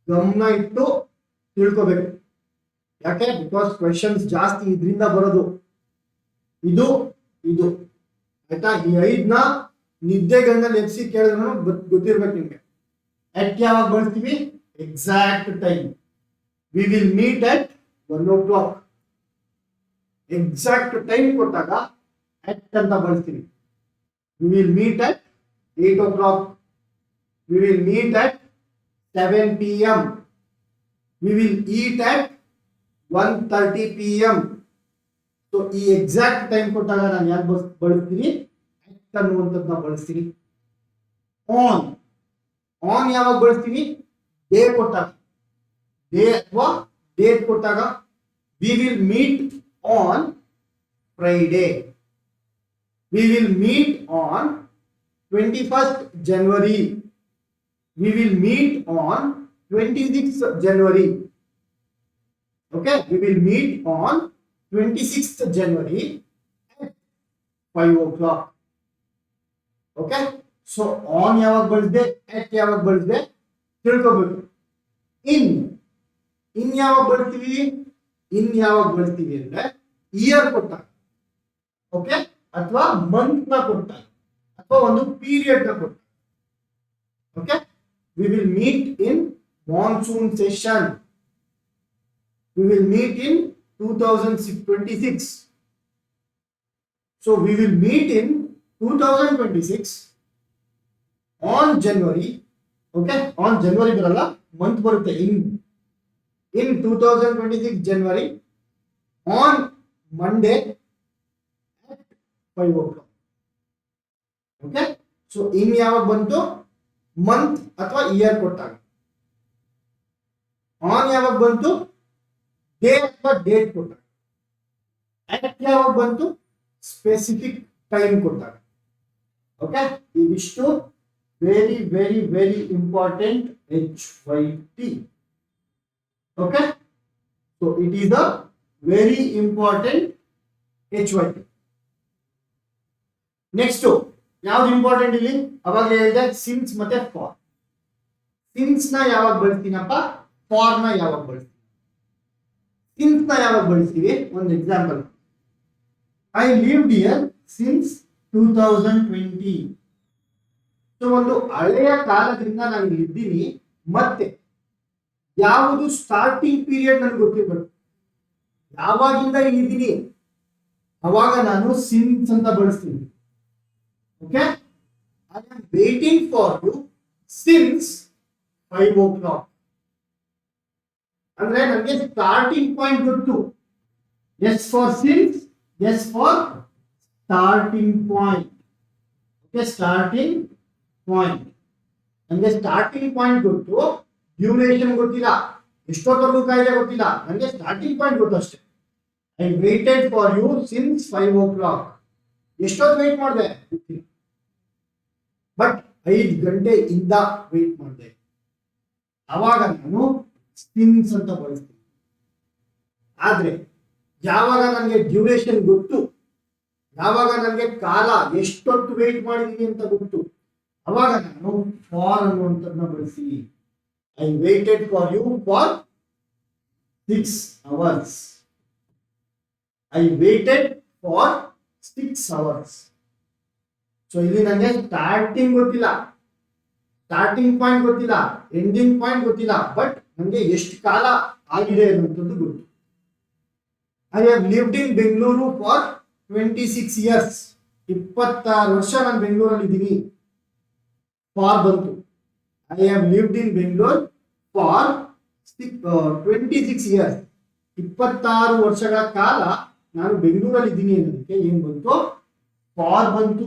ಗಮನ ಇಟ್ಟು ತಿಳ್ಕೋಬೇಕು. ಯಾಕೆ? ಬಿಕಾಸ್ ಕ್ವೆಶನ್ಸ್ ಜಾಸ್ತಿ ಇದರಿಂದ ಬರೋದು. ಇದು ಇದು ಆಯ್ತಾ? ಈ 5ನ ನಿದ್ದೆಗಣ್ಣಲ್ಲಿ ಎಬ್ಸಿ ಕೇಳಿದ್ರು ಗೊತ್ತಿರ್ಬೇಕು ನಿಮ್ಗೆ. ಆಕ್ಟ್ ಯಾವಾಗ ಬಳಸ್ತೀವಿ? Exact time. We will meet at 1 o'clock. Exact time ಕೊಟ್ಟಾಗ ಆಕ್ಟ್ ಅಂತ ಬಳಸ್ತೀವಿ. We will meet at 8 o'clock. We will meet at 7 PM. We will heat at 1:30 PM. So ಈ ಎಕ್ಸಾಕ್ಟ್ ಟೈಮ್ ಕೊಟ್ಟಾಗ ನಾನು ಯಾರು ಬಳಸ್ತೀನಿ? ಆಕ್ಟ್ ಅನ್ನುವಂಥದ್ದನ್ನ ಬಳಸ್ತೀನಿ. ಆನ್, ಆನ್ ಯಾವಾಗ ಬಳಸ್ತೀನಿ? ಡೇ ಕೊಟ್ಟಾಗ, ಡೇ ಅಥವಾ ಡೇಟ್ ಕೊಟ್ಟಾಗ. We will meet on Friday. We will meet on 21st January. We will meet on 26th January. Okay, we will meet on 26th January at 5 o'clock. Okay, so on ಯಾವಾಗ ಬಳಸಿದೆ, at ಯಾವಾಗ ಬಳಸಿದೆ ತಿಳ್ಕೊಬೇಕು. ಇನ್ ಯಾವಾಗ ಬಳಸ್ತೀವಿ, ಅಂದ್ರೆ year ಕೊಟ್ಟಾಗ, okay, ಅಥವಾ ಮಂತ್ ನ ಕೊಟ್ಟಾಗ, ಅಥವಾ ಒಂದು ಪೀರಿಯಡ್ ನ ಕೊಟ್ಟಾಗ. Okay, we will meet in monsoon session. We will meet in 2026. So we will meet in 2026 on January. Okay, on January ಬರಲ್ಲ, ಮಂತ್ ಬರುತ್ತೆ. in 2026 January on Monday at 5 o'clock. Okay, so in ಯಾವಾಗ ಬಂತು, month ಅಥವಾ year ಕೊಟ್ಟಾಗ. On ಯಾವಾಗ ಬಂತು, day ಅಥವಾ date ಕೊಟ್ಟಾಗ. ಅಟ್ ಯಾವಾಗ ಬಂತು, ಸ್ಪೆಸಿಫಿಕ್ ಟೈಮ್ ಕೊಟ್ಟಾಗ. ಓಕೆ, ಇದಿಷ್ಟು very very very important HYT. Okay, so it is a very important HYT. Next ಯಾವ್ದು ಇಂಪಾರ್ಟೆಂಟ್ ಇಲ್ಲಿ, ಅವಾಗ ಹೇಳಿದೆ ಸಿನ್ಸ್ ಮತ್ತೆ ಫಾರ್. ಸಿನ್ಸ್ ನ ಯಾವಾಗ ಬಳಸ್ತೀನಪ್ಪ, ಫಾರ್ ನ ಯಾವಾಗ ಬಳಸ್ತೀನಿ. ಸಿನ್ಸ್ ನ ಯಾವಾಗ ಬಳಸ್ತೀವಿ, ಒಂದು example, I lived here since 2020. So ಒಂದು ಹಳೆಯ ಕಾಲದಿಂದ ನಾನು ಇಲ್ಲಿ ಇದ್ದೀನಿ, ಮತ್ತೆ ಯಾವುದು ಸ್ಟಾರ್ಟಿಂಗ್ ಪೀರಿಯಡ್ ನನಗೆ ಗೊತ್ತಿರಬೇಕು, ಯಾವಾಗಿಂದ ಇಲ್ಲಿದ್ದೀನಿ, ಅವಾಗ ನಾನು ಸಿನ್ಸ್ ಅಂತ ಬಳಸ್ತೀನಿ. Okay, I am waiting for you since 5 o'clock. ಅಂದ್ರೆ ನನಗೆ ಸ್ಟಾರ್ಟಿಂಗ್ ಪಾಯಿಂಟ್ ಗೊತ್ತು. S for since, S for starting point. Okay, starting point, ನನಗೆ ಸ್ಟಾರ್ಟಿಂಗ್ ಪಾಯಿಂಟ್ ಗೊತ್ತು, ಡ್ಯೂರೇಷನ್ ಗೊತ್ತಿಲ್ಲ, ಎಷ್ಟೊತ್ತವರೆಗೂ ಕಾಯ್ದೆ ಗೊತ್ತಿಲ್ಲ, ನನಗೆ ಸ್ಟಾರ್ಟಿಂಗ್ ಪಾಯಿಂಟ್ ಗೊತ್ತು ಅಷ್ಟೇ. I waited for you since 5 o'clock. ಎಷ್ಟೊತ್ತು ವೇಟ್ ಮಾಡಿದೆ, ಬಟ್ 5 ಗಂಟೆಯಿಂದ ವೇಟ್ ಮಾಡಿದೆ. ಅವಾಗ ನಾನು ಸಿನ್ಸ್ ಅಂತ ಬಳಸ್ತೀನಿ. ಆದ್ರೆ ಯಾವಾಗ ನನಗೆ ಡ್ಯೂರೇಷನ್ ಗೊತ್ತು, ಯಾವಾಗ ನನಗೆ ಕಾಲ ಎಷ್ಟೊತ್ತು ವೇಟ್ ಮಾಡಿದೀನಿ ಅಂತ ಗೊತ್ತು, ಅವಾಗ ನಾನು ಫಾರ್ ಅನ್ನುವಂಥದ್ದನ್ನ ಬಳಸ್ತೀನಿ. I waited for you for 6 hours. I waited for 6 hours. So ಇಲ್ಲಿ ನನಗೆ ಸ್ಟಾರ್ಟಿಂಗ್ ಗೊತ್ತಿಲ್ಲ, ಸ್ಟಾರ್ಟಿಂಗ್ ಪಾಯಿಂಟ್ ಗೊತ್ತಿಲ್ಲ, ಎಂಡಿಂಗ್ ಪಾಯಿಂಟ್ ಗೊತ್ತಿಲ್ಲ, ಬಟ್ ನನಗೆ ಎಷ್ಟು ಕಾಲ ಆಗಿದೆ ಅನ್ನುವಂಥದ್ದು ಗೊತ್ತು. I have lived in Bengaluru for 26 years. 26 ವರ್ಷ ನಾನು ಬೆಂಗಳೂರಲ್ಲಿ ಇದ್ದೀನಿ. ಫಾರ್ ಬಂತು. I have lived in Bengaluru for 26 years. 26 ವರ್ಷಗಳ ಕಾಲ ನಾನು ಬೆಂಗಳೂರಲ್ಲಿ ಇದ್ದೀನಿ ಅನ್ನೋದಕ್ಕೆ ಏನ್ ಬಂತು, ಫಾರ್ ಬಂತು.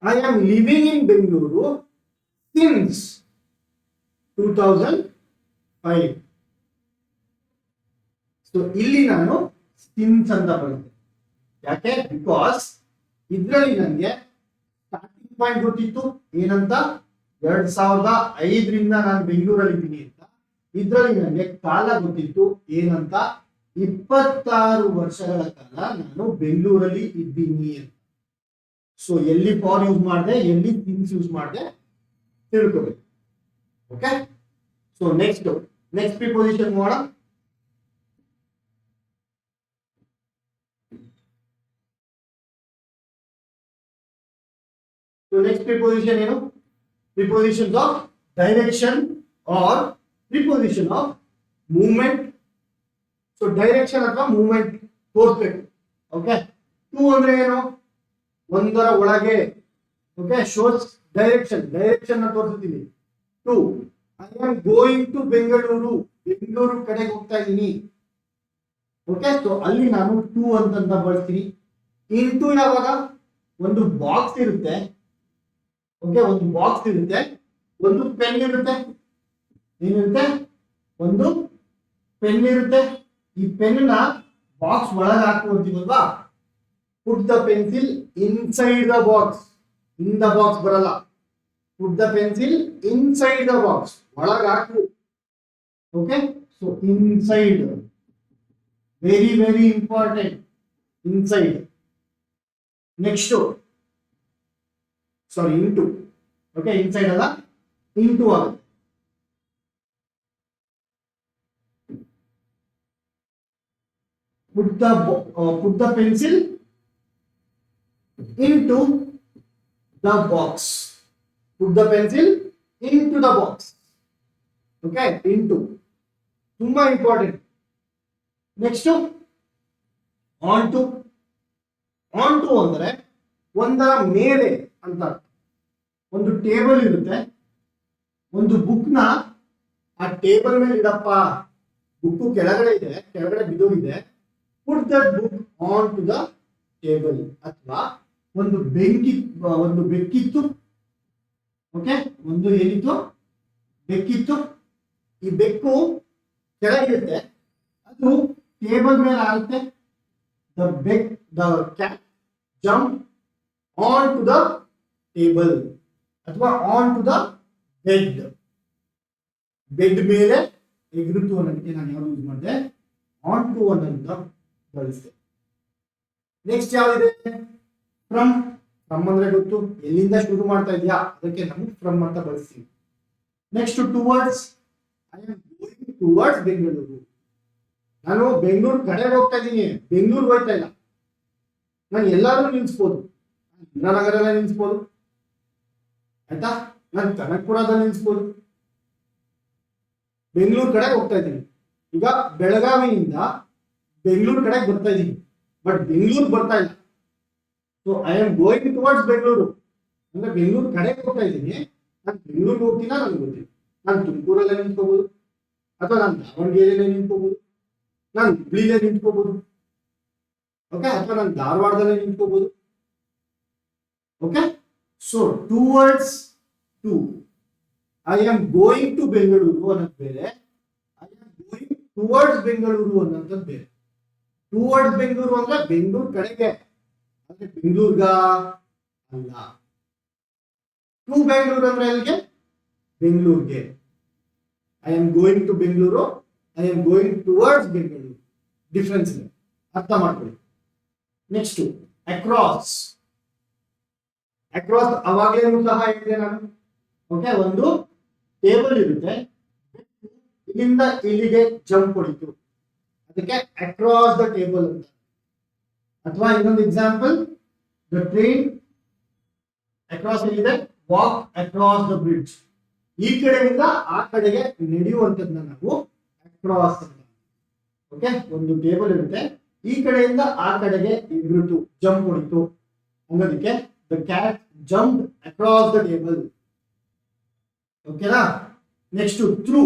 I am living in Bengaluru since 2005. So ಇಲ್ಲಿ ನಾನು ಸಿನ್ಸ್ ಅಂತ ಬರುತ್ತೆ. ಯಾಕೆ, ಬಿಕಾಸ್ ಇದರಲ್ಲಿ ನನಗೆ ಸ್ಟಾರ್ಟಿಂಗ್ ಪಾಯಿಂಟ್ ಗೊತ್ತಿತ್ತು ಏನಂತ, 2005ರಿಂದ ನಾನು ಬೆಂಗಳೂರಲ್ಲಿ ಇದ್ದೀನಿ ಅಂತ. ಇದರಲ್ಲಿ ನನಗೆ ಕಾಲ ಗೊತ್ತಿತ್ತು ಏನಂತ, 26 ವರ್ಷಗಳ ಕಾಲ ನಾನು ಬೆಂಗಳೂರಲ್ಲಿ ಇದ್ದೀನಿ ಅಂತ. ಸೊ ಎಲ್ಲಿ ಫಾರ್ ಯೂಸ್ ಮಾಡಿದೆ, ಎಲ್ಲಿ ಸಿನ್ಸ್ ಯೂಸ್ ಮಾಡಿದೆ ತಿಳ್ಕೋಬೇಕು. ಓಕೆ, ಸೊ ನೆಕ್ಸ್ಟ್ ಪ್ರಿಪೋಸಿಷನ್ ಮಾಡೋಣ. ಸೊ ನೆಕ್ಸ್ಟ್ ಪ್ರಿಪೋಸಿಷನ್ ಏನು, prepositions of direction or preposition of movement. So direction ಅಥವಾ ಮೂವ್ಮೆಂಟ್ ತೋರಿಸ್ಬೇಕು. ಓಕೆ, ಟು ಅಂದ್ರೆ ಏನು, ಒಂದರ ಒಳಗೆ. ಓಕೆ, ಶೋಸ್ ಡೈರೆಕ್ಷನ್, ಡೈರೆಕ್ಷನ್ ತೋರಿಸ್ತೀವಿ. To, I am going to Bengaluru, Bengaluru ಕಡೆಗೆ ಹೋಗ್ತಾ ಇದ್ದೀನಿ. ಓಕೆ, ಸೊ ಅಲ್ಲಿ ನಾನು ಟು ಅಂತ ಬಳಸ್ತೀನಿ. ಇಂಟು ಯಾವಾಗ, ಒಂದು ಬಾಕ್ಸ್ ಇರುತ್ತೆ. ಓಕೆ, ಒಂದು ಬಾಕ್ಸ್ ಇರುತ್ತೆ, ಒಂದು ಪೆನ್ ಇರುತ್ತೆ. ಏನಿರುತ್ತೆ, ಒಂದು ಪೆನ್ ಇರುತ್ತೆ. ಈ ಪೆನ್ ನ ಬಾಕ್ಸ್ ಒಳಗೆ ಹಾಕುವಂತೀವಲ್ವಾ, put the pencil inside the box. In the box ಬರಲ್ಲ, Put the pencil inside the box. ಒಳಗೆ ಹಾಕು. Okay, so inside, very very important, inside. Next, sorry, into. Okay, inside ಅಲ್ಲ, into ಆಗುತ್ತೆ. Put the pencil into the box. Put the pencil into the box. Okay, into. ತುಂಬಾ important. Next, on to ಅಂದ್ರೆ ಒಂದರ ಮೇಲೆ ಅಂತ. ಒಂದು table ಇರುತ್ತೆ, ಒಂದು ಬುಕ್ ನ ಆ ಟೇಬಲ್ ಮೇಲೆ ಇಡಪ್ಪ, ಬುಕ್ ಕೆಳಗಡೆ ಇದೆ, ಕೆಳಗಡೆ ಬಿದ್ದೋಗಿದೆ, put that book on to the table. ಅಥವಾ ಒಂದು ಬೆಕ್ಕಿತ್ತು. ಓಕೆ, ಒಂದು ಏನಿತ್ತು, ಬೆಕ್ಕಿತ್ತು. ಈ ಬೆಕ್ಕು ಕೆಳಗಿರುತ್ತೆ, ಅದು ಟೇಬಲ್ ಮೇಲೆ ಆಗುತ್ತೆ. The cat jump on to the table ಅಥವಾ ಆನ್ ಟು ದ ಬೆಡ್ ಮೇಲೆ ಎಗರುತ್ತು ಅನ್ನೋದಕ್ಕೆ ನಾನು ಯಾವ್ದು ಯೂಸ್ ಮಾಡಿದೆ, ಆನ್ ಟು ಅನ್ನೋದನ್ನ ಬಳಸಿದೆ. Next ಯಾವ್ದಿದೆ, from. ಫ್ರಮ್ ಅಂದ್ರೆ ಗೊತ್ತು, ಎಲ್ಲಿಂದ ಶುರು ಮಾಡ್ತಾ ಇದೆಯಾ ಅದಕ್ಕೆ ನಾವು ಫ್ರಮ್ ಅಂತ ಬಳಸ್ತೀವಿ. Next, towards. I am going towards Bengaluru. ನಾನು ಬೆಂಗಳೂರು ಕಡೆ ಹೋಗ್ತಾ ಇದ್ದೀನಿ, ಬೆಂಗಳೂರು ಹೋಗ್ತಾ ಇಲ್ಲ. ನಾನು ಎಲ್ಲಾದ್ರೂ ನಿಲ್ಸ್ಬೋದು, ಇಂದ್ರಾನಗರದಲ್ಲಿ ನಿಲ್ಸ್ಬೋದು, ಆಯ್ತಾ, ನಾನು ಕನಕಪುರದಲ್ಲಿ ನಿಲ್ಸ್ಬೋದು. ಬೆಂಗಳೂರು ಕಡೆ ಹೋಗ್ತಾ ಇದ್ದೀನಿ. ಈಗ ಬೆಳಗಾವಿಯಿಂದ ಬೆಂಗಳೂರು ಕಡೆ ಬರ್ತಾ ಇದ್ದೀನಿ, ಬಟ್ ಬೆಂಗಳೂರು ಬರ್ತಾ ಇಲ್ಲ. So I am going towards Bengaluru ಅಂದ್ರೆ ಬೆಂಗಳೂರು ಕಡೆ ಹೋಗ್ತಾ ಇದ್ದೀನಿ. ನಾನು ಬೆಂಗಳೂರಿಗೆ ಹೋಗ್ತೀನ ನನಗೆ ಗೊತ್ತಿಲ್ಲ. ನಾನು ತುಮಕೂರಲ್ಲೇ ನಿಂತ್ಕೋಬಹುದು, ಅಥವಾ ನಾನು ದಾವಣಗೆರೆಯಲ್ಲೇ ನಿಂತ್ಕೋಬಹುದು, ನಾನು ಹುಬ್ಳಿಲೇ ನಿಂತ್ಕೋಬಹುದು, ಓಕೆ, ಅಥವಾ ನಾನು ಧಾರವಾಡದಲ್ಲೇ ನಿಂತ್ಕೋಬಹುದು. Okay, so towards to. I am going to Bengaluru ಅನ್ನೋದು ಬೇರೆ, I am going towards Bengaluru ಅನ್ನೋದು ಬೇರೆ. ಟುವರ್ಡ್ಸ್ ಬೆಂಗಳೂರು ಅಂದ್ರೆ ಬೆಂಗಳೂರು ಕಡೆಗೆ, ಅಂದ್ರೆ ಬೆಂಗಳೂರ್ಗ ಅಲ್ಲ. ಟು ಬೆಂಗಳೂರು ಅಂದ್ರೆ ಎಲ್ಲಿಗೆ, ಬೆಂಗಳೂರಿಗೆ. I am going to Bengaluru, I am going towards Bengaluru, difference ಇದೆ, ಅರ್ಥ ಮಾಡ್ಕೊಳ್ಳಿ. Next, across. ಅಕ್ರಾಸ್ ಅವಾಗಲೇ ಸಹ ಹೇಳಿದೆ ನಾನು. ಓಕೆ, ಒಂದು ಟೇಬಲ್ ಇರುತ್ತೆ, ಇಲ್ಲಿಂದ ಇಲ್ಲಿಗೆ ಜಂಪ್ ಹೊಡಿತು, ಅದಕ್ಕೆ ಅಕ್ರಾಸ್ ದ ಟೇಬಲ್ ಅಂತ. ಅಥವಾ ಇನ್ನೊಂದು ಎಕ್ಸಾಂಪಲ್, ದ ಟ್ರೈನ್ ಅಕ್ರಾಸ್ ಎಲ್ಲಿದೆ, ವಾಕ್ ಅಕ್ರಾಸ್ ದ ಬ್ರಿಡ್ಜ್. ಈ ಕಡೆಯಿಂದ ಆ ಕಡೆಗೆ ನಡೆಯುವಂತದನ್ನ ನಾವು ಅಕ್ರಾಸ್ ಅಂತ. ಓಕೆ, ಒಂದು ಟೇಬಲ್ ಇರುತ್ತೆ, ಈ ಕಡೆಯಿಂದ ಆ ಕಡೆಗೆ ಎಗರಿತು, ಜಂಪ್ ಹೊಡಿತು ಅನ್ನೋದಕ್ಕೆ the cat jump across the table. ಓಕೆನಾ. Next, through.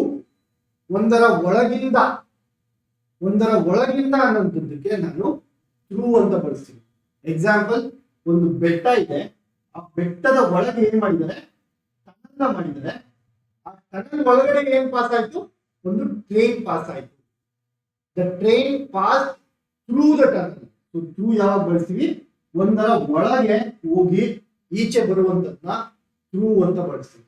ಒಂದರ ಒಳಗಿಂದ ಅನ್ನೋದಕ್ಕೆ ನಾನು ಥ್ರೂ ಅಂತ ಬಳಸ್ತೀನಿ. ಎಕ್ಸಾಂಪಲ್, ಒಂದು ಬೆಟ್ಟ ಇದೆ, ಆ ಬೆಟ್ಟದ ಒಳಗೆ ಏನ್ ಮಾಡಿದ್ದಾರೆ, ಟನಲ್ ಮಾಡಿದ್ದಾರೆ. ಆ ಟನಲ್ ಒಳಗಡೆ ಏನ್ ಪಾಸ್ ಆಯ್ತು, ಒಂದು ಟ್ರೈನ್ ಪಾಸ್ ಆಯ್ತು. The train pass through the tunnel. Through ಯಾವಾಗ ಬಳಸ್ತೀವಿ, ಒಂದರ ಒಳಗೆ ಹೋಗಿ ಈಚೆ ಬರುವಂತದ್ನ ಥ್ರೂ ಅಂತ ಬಳಸ್ತೀವಿ.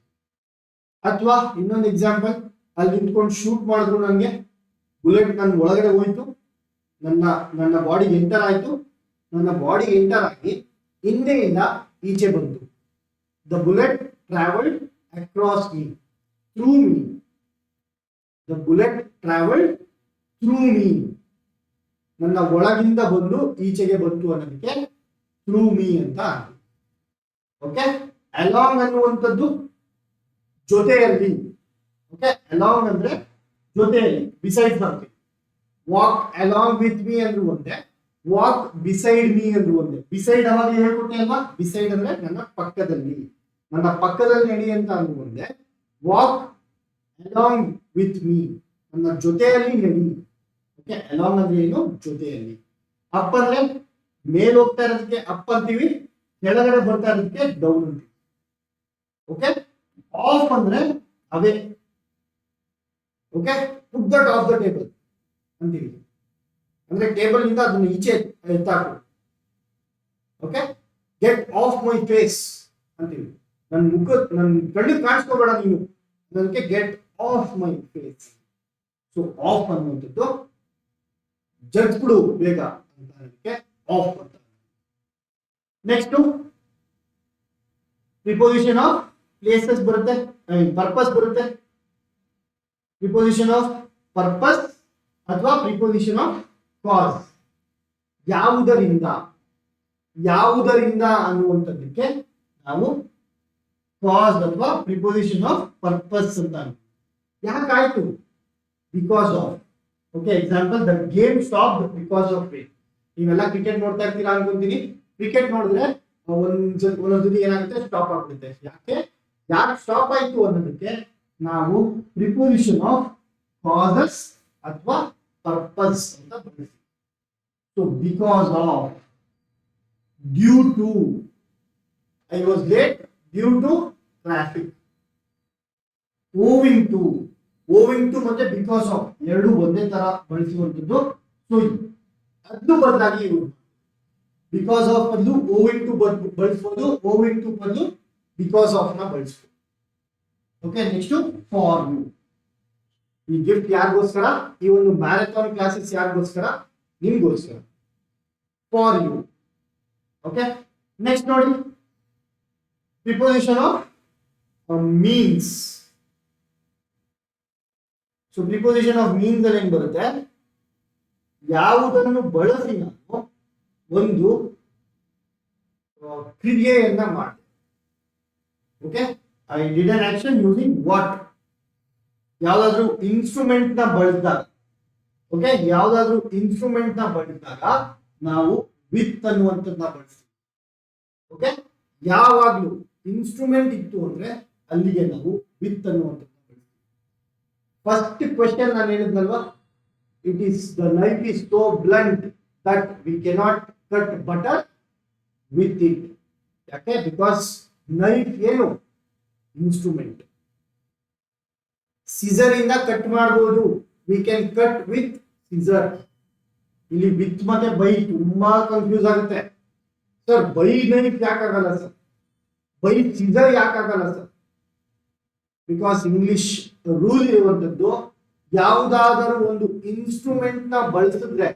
ಅಥವಾ ಇನ್ನೊಂದು ಎಕ್ಸಾಂಪಲ್, ಅಲ್ಲಿ ನಿಂತ್ಕೊಂಡು ಶೂಟ್ ಮಾಡಿದ್ರು, ನನಗೆ ಬುಲೆಟ್ ನನ್ನ ಒಳಗಡೆ ಹೋಯ್ತು, ನನ್ನ ಬಾಡಿಗೆ ಎಂಟರ್ ಆಯ್ತು, ನನ್ನ ಬಾಡಿ ಎಂಟರ್ ಆಗಿ ಹಿಂದೆಯಿಂದ ಈಚೆ ಬಂತು. The bullet travelled across me, through me. The bullet travelled through me, ನನ್ನ ಒಳಗಿಂದ ಬಂದು ಈಚೆಗೆ ಬಂತು ಅನ್ನೋದಕ್ಕೆ ಥ್ರೂ ಮೀ ಅಂತ. ಓಕೆ, ಅಲಾಂಗ್ ಅನ್ನುವಂಥದ್ದು ಜೊತೆಯಲ್ಲಿ. ಓಕೆ, ಅಲಾಂಗ್ ಅಂದ್ರೆ ಜೊತೆಯಲ್ಲಿ, beside something. Walk along with me ಅಂದ್ರು ಒಂದೇ, ವಾಕ್ ಬಿಸೈಡ್ ಮೀ ಅಂದ್ರು ಒಂದೇ. ಬಿಸೈಡ್ ಅವಾಗ ಹೇಳ್ಕೊಟ್ಟೆ ಅಲ್ವಾ, ಬಿಸೈಡ್ ಅಂದ್ರೆ ನನ್ನ ಪಕ್ಕದಲ್ಲಿ ನಡಿ ಅಂತ ಅಂದ್ರು ಒಂದೇ. ವಾಕ್ ಅಲಾಂಗ್ ವಿತ್ ಮೀ, ನನ್ನ ಜೊತೆಯಲ್ಲಿ ನಡಿ. ಓಕೆ, ಅಲಾಂಗ್ ಅಂದ್ರೆ ಏನು, ಜೊತೆಯಲ್ಲಿ. ಅಪ್ ಅಂದ್ರೆ ಮೇಲ್ ಹೋಗ್ತಾ ಇರೋದಕ್ಕೆ ಅಪ್ ಅಂತೀವಿ, ಕೆಳಗಡೆ ಬರ್ತಾ ಇರೋದಕ್ಕೆ ಡೌನ್ ಅಂತೀವಿ. ಓಕೆ, ಆಫ್ ಅಂದ್ರೆ ಅವೇ. Okay, put that off the table ಅಂತೀವಿ, ಅಂದ್ರೆ ಟೇಬಲ್ ಇಂದ ಅದನ್ನ ಈಚೆ ಎತ್ತಾಕು. Okay, get off my face ಅಂತೀವಿ. ನನ್ನ ಕಣ್ಣಿಗೆ ಕಾಣಿಸ್ಕೋಬೇಡ ನೀನು, ನನಗೆ get off my face. So off ಅನ್ನುವಂಥದ್ದು ಜಗ್ಬಿಡು ಬೇಗ ಅಂತ ಅದಕ್ಕೆ ಆಫ್ ಅಂತ. ನೆಕ್ಸ್ಟ್ ಪ್ರಿಪೋಸಿಷನ್ ಆಫ್ ಪ್ಲೇಸಸ್ ಬರುತ್ತೆ, ಪರ್ಪಸ್ ಬರುತ್ತೆ. ಪ್ರಿಪೋಸಿಷನ್ ಆಫ್ ಪರ್ಪಸ್ ಅಥವಾ ಪ್ರಿಪೋಸಿಷನ್ ಆಫ್ ಕಾಸ್. ಯಾವುದರಿಂದ ಅನ್ನುವಂಥದ್ದಕ್ಕೆ ನಾವು ಕಾಸ್ ಅಥವಾ ಪ್ರಿಪೋಸಿಷನ್ ಆಫ್ ಪರ್ಪಸ್ ಅಂತ. ಯಾಕಾಯ್ತು? Because of. Okay, example the game stop because of rain. ನೀವೆಲ್ಲ ಕ್ರಿಕೆಟ್ ನೋಡ್ತಾ ಇರ್ತೀರಾ ಅನ್ಕೊಂತೀನಿ. ಕ್ರಿಕೆಟ್ ನೋಡಿದ್ರೆ ಒಂದೊಂದ್ಸತಿ ಏನಾಗುತ್ತೆ, ಸ್ಟಾಪ್ ಆಗ್ಬಿಡುತ್ತೆ. ಯಾಕೆ ಸ್ಟಾಪ್ ಆಯ್ತು ಅನ್ನೋದಕ್ಕೆ ನಾವು ಪ್ರಿಪೋಸಿಷನ್ ಆಫ್ ಕಾಸಸ್ ಅಥವಾ ಪರ್ಪಸ್ ಅಂತ ಬಳಸ್ತೀವಿ. So because of, due to, I was late due to traffic. Owing to ಮತ್ತೆ ಬಿಕಾಸ್ ಆಫ್ ಎರಡು ಒಂದೇ ತರ ಬಳಸುವಂಥದ್ದು. ಸೊ ಅದು ಬದಲಾಗಿ ಇವರು ಬಿಕಾಸ್ ಆಫ್ ಬದಲು ಓವಿಂಗ್ ಟು ಬಳಸ್ಬೋದು, ಓವಿಂಗ್ ಟು ಬದಲು ಬಿಕಾಸ್ ಆಫ್ ನ ಬಳಸ್ಬೋದು. Okay, next for you. ಈ ಗಿಫ್ಟ್ ಯಾರಿಗೋಸ್ಕರ? ಈ ಒಂದು ಮ್ಯಾರಥಾನ್ ಕ್ಲಾಸಸ್ ಯಾರಿಗೋಸ್ಕರ? ನಿಮ್ಗೋಸ್ಕರ. For you. ಓಕೆ, ನೆಕ್ಸ್ಟ್ ನೋಡಿ preposition of means. So preposition of means ಅಲ್ಲಿ ಏನ್ ಬರುತ್ತೆ? ಯಾವುದನ್ನು ಬಳಸಿ ನಾನು ಒಂದು ಕ್ರಿಯೆಯನ್ನ ಮಾಡಿದೆ. Okay, I did an action using what. ಯಾವ್ದಾದ್ರು ಇನ್ಸ್ಟ್ರೂಮೆಂಟ್ ನ ಬಳಸಿದಾಗ, ಓಕೆ, ಯಾವ್ದಾದ್ರು ಇನ್ಸ್ಟ್ರೂಮೆಂಟ್ ನ ಬಳಸಿದಾಗ ನಾವು ವಿತ್ ಅನ್ನುವಂಥದ್ದನ್ನ ಬಳಸ್ತೀವಿ. ಓಕೆ, ಯಾವಾಗ್ಲೂ ಇನ್ಸ್ಟ್ರೂಮೆಂಟ್ ಇತ್ತು ಅಂದ್ರೆ ಅಲ್ಲಿಗೆ ನಾವು ವಿತ್ ಅನ್ನುವಂಥದ್ದು. ಫಸ್ಟ್ ಕ್ವೆಶ್ಚನ್ ನಾನು ಹೇಳಿದ್ನಲ್ವಾ, it is the knife is so blunt that we cannot cut butter with it. ಯಾಕೆ? ಬಿಕಾಸ್ ನೈಫ್ ಏನು? ಇನ್ಸ್ಟ್ರೂಮೆಂಟ್. ಸಿಸರ್ ಇಂದ ಕಟ್ ಮಾಡಬಹುದು, we can cut with scissor. ಇಲ್ಲಿ ವಿತ್ ಮತ್ತೆ ಬೈ ತುಂಬಾ ಕನ್ಫ್ಯೂಸ್ ಆಗುತ್ತೆ. ಸರ್ ಬೈ ನೈಫ್ ಯಾಕಾಗಲ್ಲ ಸರ್? ಬೈ ಸಿಸರ್ ಯಾಕಾಗಲ್ಲ ಸರ್? ಬಿಕಾಸ್ ಇಂಗ್ಲಿಷ್ ರೂಲ್ ಇರುವಂತದ್ದು, ಯಾವುದಾದರೂ ಒಂದು ಇನ್ಸ್ಟ್ರೂಮೆಂಟ್ ನ ಬಳಸಿದ್ರೆ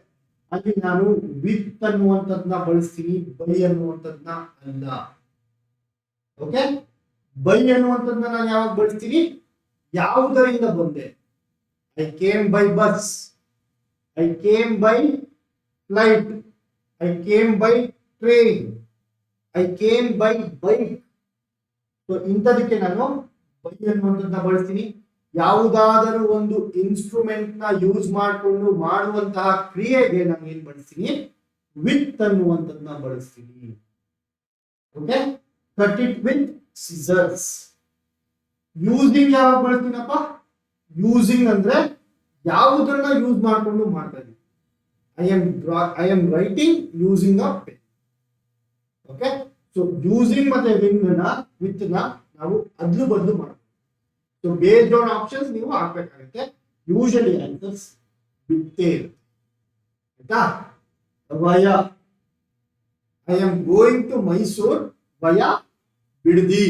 ಅಲ್ಲಿ ನಾನು ವಿತ್ ಅನ್ನುವಂಥದ್ನ ಬಳಸ್ತೀನಿ, ಬೈ ಅನ್ನುವಂಥದ್ನ ಅಲ್ಲ. ಓಕೆ, ಬೈ ಅನ್ನುವಂಥದ್ನ ನಾನು ಯಾವಾಗ ಬಳಸ್ತೀನಿ? ಯಾವುದರಿಂದ ಬಂದೆ? I came by bus, I came by flight, I came by train, I came by bike. So ಇಂಥದಕ್ಕೆ ನಾನು ಬೈ ಅನ್ನುವಂಥದ್ದನ್ನ ಬಳಸ್ತೀನಿ. ಯಾವುದಾದರೂ ಒಂದು ಇನ್ಸ್ಟ್ರೂಮೆಂಟ್ ನ ಯೂಸ್ ಮಾಡಿಕೊಂಡು ಮಾಡುವಂತಹ ಕ್ರಿಯೆಗೆ ನಾನು ಏನ್ ಬಳಸ್ತೀನಿ? ವಿತ್ ಅನ್ನುವಂಥದ್ದನ್ನ ಬಳಸ್ತೀನಿ. Okay, cut it with scissors. Using ಯಾವಾಗ ಬಳಸ್ತೀನಪ್ಪ? ಯೂಸಿಂಗ್ ಅಂದ್ರೆ ಯಾವುದನ್ನ ಯೂಸ್ ಮಾಡಿಕೊಂಡು ಮಾಡ್ತಾ ಇದ್ದೀನಿ. I am writing using a pen. Okay, so using ಮತ್ತೆ ವಿತ್ ನ ನಾವು ಅದ್ಲು ಬದಲು ಮಾಡ್ತೀವಿ. ಸೊ ಬೇಸ್ಡ್ ಆನ್ ಆಪ್ಷನ್ಸ್ ನೀವು ಹಾಕ್ಬೇಕಾಗುತ್ತೆ. ಯೂಶಲಿ ಆನ್ಸರ್ಸ್ ಬಿತ್ತೇ ಇರುತ್ತೆ. ಆಯ್ತಾ? Via, I am going to Mysore via Bidadi.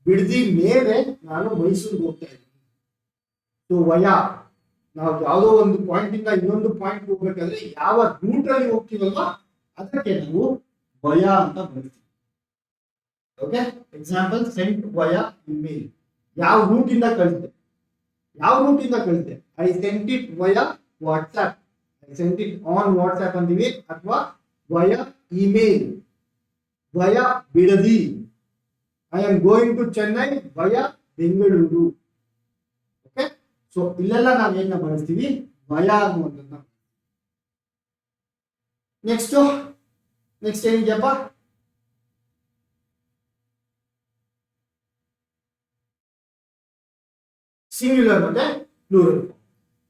Bidadi ಮೇಲೆ ನಾನು ಮೈಸೂರಿಗೆ ಹೋಗ್ತಾ ಇದ್ದೀನಿ. ಸೊ ವಯ, ನಾವು ಯಾವುದೋ ಒಂದು ಪಾಯಿಂಟ್ ಇಂದ ಇನ್ನೊಂದು ಪಾಯಿಂಟ್ ಹೋಗ್ಬೇಕಾದ್ರೆ ಯಾವ ರೂಟ್ ಅಲ್ಲಿ ಹೋಗ್ತೀವಲ್ವಾ ಅದಕ್ಕೆ ನಾವು ವಯ ಅಂತ ಬರ್ತೀವಿ. Okay, example sent via email. ಯಾವ ರೂಟ್ ಇಂದ ಕಳಿಸಿದೆ? I sent it via WhatsApp, I sent it on WhatsApp ಅಂತೀವಿ, ಅಥವಾ via email, via Bidadi. I am going to Chennai via Bengaluru. Okay, so ಇಲ್ಲೆಲ್ಲ ನಾವೇನ ಬಳಸ್ತೀವಿ? ವಯ ಅನ್ನುವಂಥದ್ದನ್ನ. ನೆಕ್ಸ್ಟ್ ಏನಿದೆಯಪ್ಪ? ಸಿಂಗ್ಯುಲರ್ ಮತ್ತೆ ಪ್ಲೂರಲ್.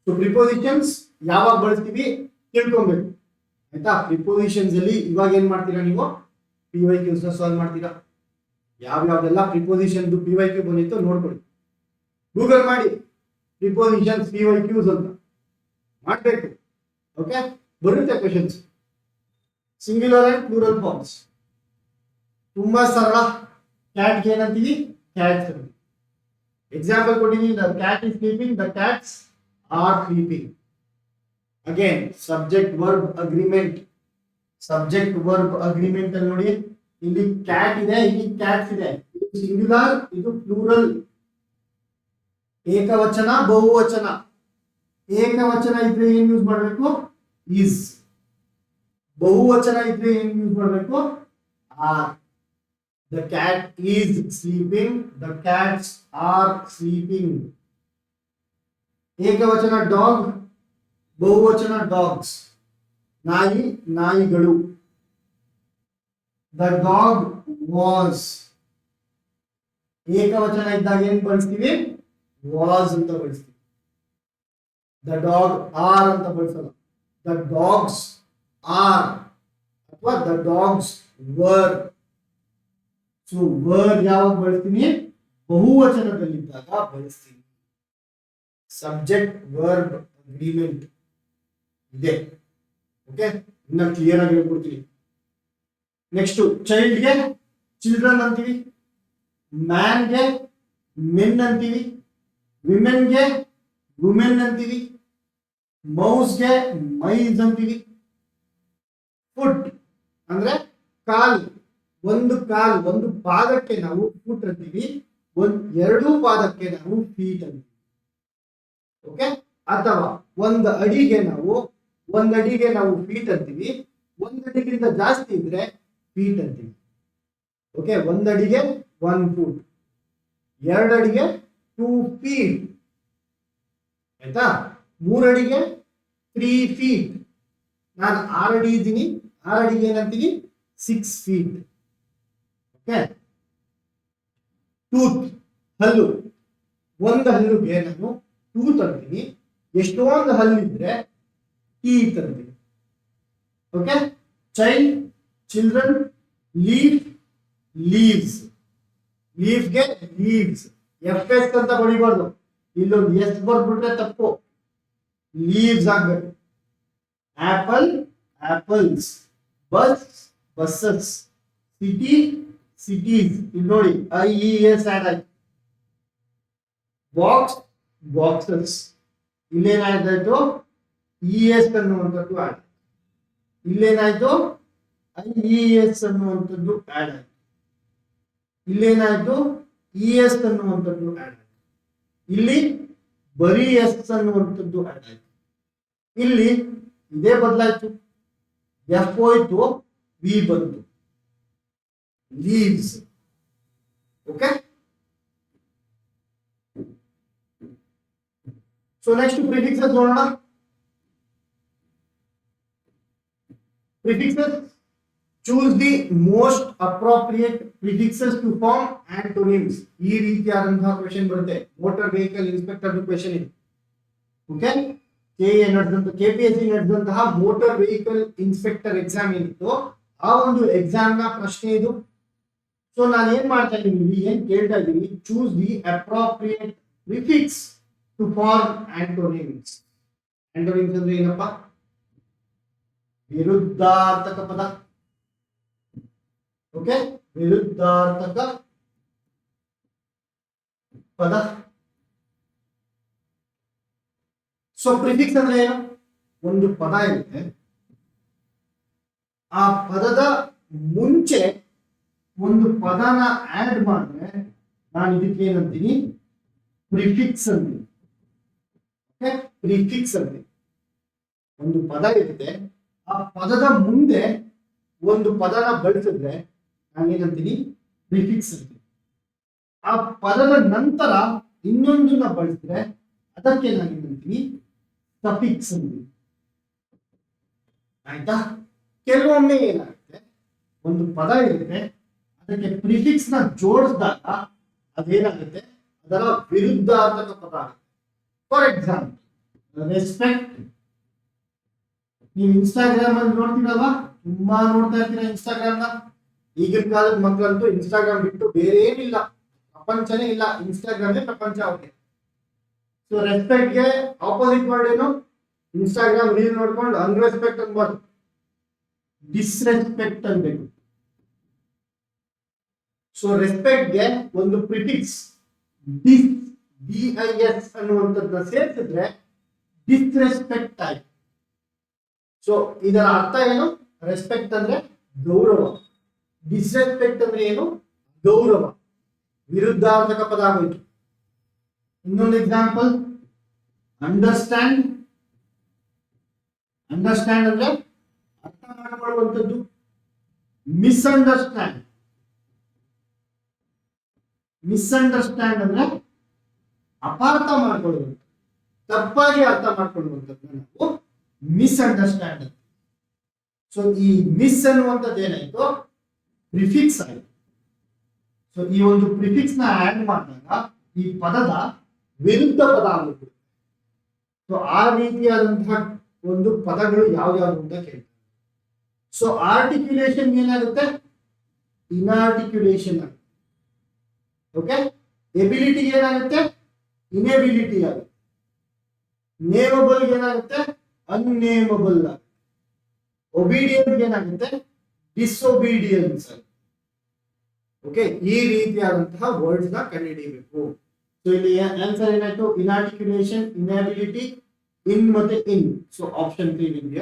ಸೊ ಪ್ರಿಪೋಸಿಷನ್ಸ್ ಯಾವಾಗ ಬಳಸ್ತೀವಿ ತಿಳ್ಕೊಬೇಕು. ಆಯ್ತಾ? ಪ್ರಿಪೋಸಿಷನ್ಸ್ ಅಲ್ಲಿ ಇವಾಗ ಏನ್ ಮಾಡ್ತೀರಾ ನೀವು? PYQs ಸಾಲ್ವ್ ಮಾಡ್ತೀರಾ. ಯಾವ್ಯಾವ್ದೆಲ್ಲ ಪ್ರಿಪೋಸಿಷನ್ PYQ ಬಂದಿತ್ತು ನೋಡ್ಕೊಳ್ಳಿ, ಗೂಗಲ್ ಮಾಡಿ ಪ್ರಿಪೋಸಿಷನ್ಸ್ PYQs ಅಂತ ಮಾಡಬೇಕು. ಓಕೆ, ಬರುತ್ತೆ questions. Singular and plural forms ತುಂಬಾ ಸರಳ. ಕ್ಯಾಟ್ಗೆ ಏನಂತೀವಿ? ಕ್ಯಾಟ್ಸ್ ಅಂತೀವಿ. ಎಕ್ಸಾಂಪಲ್ ಕೊಟ್ಟಿದ್ದೀನಿ, the cat is sleeping, the cats are sleeping. Again subject verb agreement. Subject verb agreement ಅಲ್ಲಿ ನೋಡಿ, ಇಲ್ಲಿ ಕ್ಯಾಟ್ ಇದೆ, ಇಲ್ಲಿ ಕ್ಯಾಟ್ಸ್ ಇದೆ. ಇದು ಸಿಂಗ್ಯುಲರ್, ಇದು ಪ್ಲೂರಲ್. ಏಕವಚನ, ಬಹುವಚನ. ಏಕವಚನ ಇದ್ರೆ ಏನ್ ಯೂಸ್ ಮಾಡಬೇಕು? ಈಸ್. ಬಹುವಚನ ಇದ್ರೆ ಏನ್ ಯೂಸ್ ಮಾಡಬೇಕು? Are. The cat is sleeping, the cats are sleeping. ಏಕವಚನ ಡಾಗ್, ಬಹುವಚನ ಡಾಗ್ಸ್. ನಾಯಿ, ನಾಯಿಗಳು. The dog was. ಏಕವಚನ ಇದ್ದಾಗ ಏನ್ ಬಳಸ್ತೀವಿ? ವಾಸ್ ಅಂತ ಬಳಸ್ತೀವಿ. ದ ಡಾಗ್ ಆರ್ ಅಂತ ಬಳಸಲ್ಲ. ದ ಡಾಗ್ಸ್ ಆರ್ ಅಥವಾ the dogs var. So var ಯಾವಾಗ ಬಳಸ್ತೀನಿ? ಬಹುವಚನದಲ್ಲಿದ್ದಾಗ ಬಳಸ್ತೀನಿ. ಸಬ್ಜೆಕ್ಟ್ ವರ್ಬ್ ಅಗ್ರಿಮೆಂಟ್ ಇದೆ. ಓಕೆ, ಇನ್ನ ಕ್ಲಿಯರ್ ಆಗಿ ಹೇಳ್ಕೊಡ್ತೀನಿ. ನೆಕ್ಸ್ಟ್, ಚೈಲ್ಡ್ಗೆ ಚಿಲ್ಡ್ರನ್ ಅಂತೀವಿ, ಮ್ಯಾನ್ಗೆ ಮೆನ್ ಅಂತೀವಿ, ವಿಮೆನ್ಗೆ ವುಮೆನ್ ಅಂತೀವಿ, ಮೌಸ್ಗೆ ಮೈಸ್ ಅಂತೀವಿ. ಫುಟ್ ಅಂದ್ರೆ ಕಾಲು. ಒಂದು ಕಾಲು, ಒಂದು ಪಾದಕ್ಕೆ ನಾವು ಫುಟ್ ಅಂತೀವಿ, ಎರಡೂ ಪಾದಕ್ಕೆ ನಾವು ಫೀಟ್ ಅಂತೀವಿ. ಓಕೆ, ಅಥವಾ ಒಂದು ಅಡಿಗೆ ನಾವು ಫೀಟ್ ಅಂತೀವಿ, ಒಂದು ಅಡಿಗಿಂತ ಜಾಸ್ತಿ ಇದ್ರೆ ಫೀಟ್ ಅಂತೀವಿ. ಓಕೆ, ಒಂದು ಅಡಿಗೆ 1 ಫೂಟ್, 2 ಅಡಿಗೆ 2 ಫೀಟ್, ಆಯ್ತಾ? 3 ಅಡಿಗೆ 3 ಫೀಟ್. ನಾನು 6 ಅಡಿ ಇದ್ದೀನಿ, 6 ಅಡಿಗೆ ಏನಂತೀನಿ? 6 ಫೀಟ್. ಓಕೆ, ಟೂತ್ ಹಲ್ಲು. ಒಂದು ಹಲ್ಲುಗೆ ನಾನು ಟೂತ್ ಅಂತೀನಿ, ಎಷ್ಟೊಂದು ಹಲ್ಲಿದ್ರೆ ಟೀತ್ ಅಂತೀನಿ. Okay, child, children, leaf, leaves. ಲೀಫ್ಗೆ ಲೀವ್ಸ್, ಎಫ್ ಎಸ್ ಅಂತ ಬಡಿಬಾರ್ದು, ಇಲ್ಲೊಂದು ಎಸ್ ಬರ್ಬಿಟ್ರೆ ತಪ್ಪು, ಲೀವ್ಸ್ ಆಗ್ಬೇಕು. Apple, apples. Bus, buses. City, cities. ಇಲ್ಲಿ ನೋಡಿ IES ಆಡ್ ಆಯ್ತು. Box, boxes. ಇಲ್ಲೇನಾಯ್ತು? ES ಅನ್ನುವಂಥದ್ದು ಆಡ್. ಇಲ್ಲೇನಾಯ್ತು? IES ಅನ್ನುವಂಥದ್ದು ಆಡ್ ಆಯ್ತು. ಇಲ್ಲೇನಾಯ್ತು? ES ಅನ್ನುವಂಥದ್ದು ಆಡ್ ಆಯ್ತು. ಇಲ್ಲಿ ಬರೀ ಎಸ್ ಅನ್ನುವಂಥದ್ದು ಆಡ್ ಆಯ್ತು. ಇಲ್ಲಿ ಇದೇ ಬದಲಾಯ್ತು, ಎಫ್ ಹೋಯ್ತು, ವಿ ಬಂತು, leaves. Okay, so next prefixes ನೋಡೋಣ. Prefixes, choose the most appropriate prefixes to form antonyms. ಈ ರೀತಿಯಾದಂತಹ ಕ್ವೆಶ್ಚನ್ ಬರುತ್ತೆ. ಮೋಟಾರ್ ವೆಹಿಕಲ್ ಇನ್ಸ್ಪೆಕ್ಟರ್ ಕ್ವೆಶ್ಚನ್ ಇದೆ. ಓಕೆ, KPSC ನಡೆದಂತಹ ಮೋಟಾರ್ ವೆಹಿಕಲ್ ಇನ್ಸ್ಪೆಕ್ಟರ್ ಎಕ್ಸಾಮ್ ಏನಿತ್ತು, ಆ ಒಂದು ಎಕ್ಸಾಮ್ ನ ಪ್ರಶ್ನೆ ಇದು. ಸೊ ನಾನು ಏನ್ ಮಾಡ್ತಾ ಇದ್ದೀನಿ, ಏನ್ ಕೇಳ್ತಾ ಇದ್ದೀನಿ? Choose the appropriate prefix to form antonyms. Antonyms ಅಂದ್ರೆ ಏನಪ್ಪಾ? ವಿರುದ್ಧಾರ್ಥಕ ಪದ. ಓಕೆ, ವಿರುದ್ಧಾರ್ಥಕ ಪದ. ಸೊ ಪ್ರಿಫಿಕ್ಸ್ ಅಂದ್ರೆ ಏನು? ಒಂದು ಪದ ಇರುತ್ತೆ, ಆ ಪದದ ಮುಂಚೆ ಒಂದು ಪದನ ಆಡ್ ಮಾಡಿದ್ರೆ ನಾನು ಇದಕ್ಕೆ ಏನಂತೀನಿ? ಪ್ರಿಫಿಕ್ಸ್ ಅಂತೀನಿ. ಓಕೆ, ಪ್ರಿಫಿಕ್ಸ್ ಅಂತೀನಿ. ಒಂದು ಪದ ಇರುತ್ತೆ, ಆ ಪದದ ಮುಂದೆ ಒಂದು ಪದನ ಬಳಸಿದ್ರೆ ನಾನೇನಂತೀನಿ? ಪ್ರಿಫಿಕ್ಸ್ ಅಂತೀನಿ. ಆ ಪದದ ನಂತರ ಇನ್ನೊಂದನ್ನ ಬಳಸಿದ್ರೆ ಅದಕ್ಕೆ ನಾನೇನಂತೀನಿ? ಸಫಿಕ್ಸ್ ಅಂತೀನಿ. ಆಯ್ತಾ? ಕೆಲವೊಮ್ಮೆ ಏನಾಗುತ್ತೆ, ಒಂದು ಪದ ಇರುತ್ತೆ, ಅದಕ್ಕೆ ಪ್ರಿಫಿಕ್ಸ್ ನ ಜೋಡಿಸಿದಾಗ ಅದೇನಾಗುತ್ತೆ? ಅದರ ವಿರುದ್ಧಾರ್ಥಕ ಪದ ಆಗುತ್ತೆ. For example, respect. ನೀವು ಇನ್ಸ್ಟಾಗ್ರಾಮ್ ಅಲ್ಲಿ ನೋಡ್ತೀರಲ್ವಾ? ತುಂಬಾ ನೋಡ್ತಾ ಇರ್ತೀರಾ ಇನ್ಸ್ಟಾಗ್ರಾಮ್ ನ. ಈಗಿನ ಕಾಲದ ಮಕ್ಕಳಂತೂ ಇನ್ಸ್ಟಾಗ್ರಾಮ್ ಬಿಟ್ಟು ಬೇರೆ ಏನಿಲ್ಲ, ಪ್ರಪಂಚನೇ ಇಲ್ಲ, ಇನ್ಸ್ಟಾಗ್ರಾಮೇ ಪ್ರಪಂಚ ಅವ್ರಿಗೆ. ಸೊ ರೆಸ್ಪೆಕ್ಟ್ ಗೆ ಆಪೋಸಿಟ್ ವರ್ಡ್ ಏನು? ಇನ್ಸ್ಟಾಗ್ರಾಮ್ ರೀಲ್ ನೋಡ್ಕೊಂಡು ಅನ್ರೆಸ್ಪೆಕ್ಟ್ ಅನ್ಬಾರ್ದು, ಡಿಸ್ರೆಸ್ಪೆಕ್ಟ್ ಅನ್ಬೇಕು. ಸೊ ಸೊ ರೆಸ್ಪೆಕ್ಟ್ ಗೆ ಒಂದು ಪ್ರಿಫಿಕ್ಸ್ ಡಿಸ್ DIS ಅನ್ನುವಂಥದ್ದನ್ನ ಸೇರಿಸಿದ್ರೆ ಡಿಸ್ರೆಸ್ಪೆಕ್ಟ್ ಆಯ್ತು. ಸೊ ಇದರ ಅರ್ಥ ಏನು? ರೆಸ್ಪೆಕ್ಟ್ ಅಂದ್ರೆ ಗೌರವ, ಡಿಸ್ರೆಸ್ಪೆಕ್ಟ್ ಅಂದ್ರೆ ಏನು? ಗೌರವ, ವಿರುದ್ಧಾರ್ಥಕ ಪದ ಆಗೋಯ್ತು. ಇನ್ನೊಂದು ಎಕ್ಸಾಂಪಲ್, ಅಂಡರ್ಸ್ಟ್ಯಾಂಡ್. ಅಂಡರ್ಸ್ಟ್ಯಾಂಡ್ ಅಂದ್ರೆ ಅರ್ಥ ಮಾಡಿಕೊಳ್ಳುವಂಥದ್ದು. ಮಿಸ್ಅಂಡರ್ಸ್ಟ್ಯಾಂಡ್. ಮಿಸ್ಅಂಡರ್ಸ್ಟ್ಯಾಂಡ್ ಅಂದ್ರೆ ಅಪಾರ್ಥ ಮಾಡ್ಕೊಳ್ಳುವಂಥದ್ದು, ತಪ್ಪಾಗಿ ಅರ್ಥ ಮಾಡ್ಕೊಳ್ಳುವಂಥದ್ದು ನಾವು ಮಿಸ್ಅಂಡರ್ಸ್ಟ್ಯಾಂಡ್ ಅಂತ. ಸೊ ಈ ಮಿಸ್ ಅನ್ನುವಂಥದ್ದು ಏನಾಯ್ತು? ಪ್ರಿಫಿಕ್ಸ್ ಆಯ್ತು. ಸೊ ಈ ಒಂದು ಪ್ರಿಫಿಕ್ಸ್ ನ ಆಡ್ ಮಾಡಿದಾಗ ಈ ಪದದ ವಿರುದ್ಧ ಪದ ಆಗುತ್ತೆ. ಸೊ ಆ ರೀತಿಯಾದಂತಹ ಒಂದು ಪದಗಳು ಯಾವ್ಯಾವುದು ಅಂತ ಕೇಳ್ತಾರೆ. ಸೊ ಆರ್ಟಿಕ್ಯುಲೇಷನ್ ಏನಾಗುತ್ತೆ? ಇನಾರ್ಟಿಕ್ಯುಲೇಷನ್ ಆಗುತ್ತೆ. ಓಕೆ, ಎಬಿಲಿಟಿ ಏನಾಗುತ್ತೆ? ಇನೆಬಿಲಿಟಿ ಆಗುತ್ತೆ. ನೇಮಬಲ್ ಏನಾಗುತ್ತೆ? ಅನ್ನೇಮಬಲ್ ಆಗುತ್ತೆ. ಒಬಿಡಿಯನ್ಸ್ ಏನಾಗುತ್ತೆ? ಡಿಸೊಬಿಡಿಯನ್ಸ್ ಆಗುತ್ತೆ. ಓಕೆ, ಈ ರೀತಿಯಾದಂತಹ ವರ್ಡ್ಸ್ ನ ಕಂಡುಹಿಡಿಯಬೇಕು. ಸೊ ಇಲ್ಲಿ ಆನ್ಸರ್ ಏನಾಯ್ತು? ಇನಾರ್ಟಿಕ್ಯುಲೇಷನ್, ಇನೆಬಿಲಿಟಿ, ಇನ್ ಮತ್ತೆ in. So option 3 will be.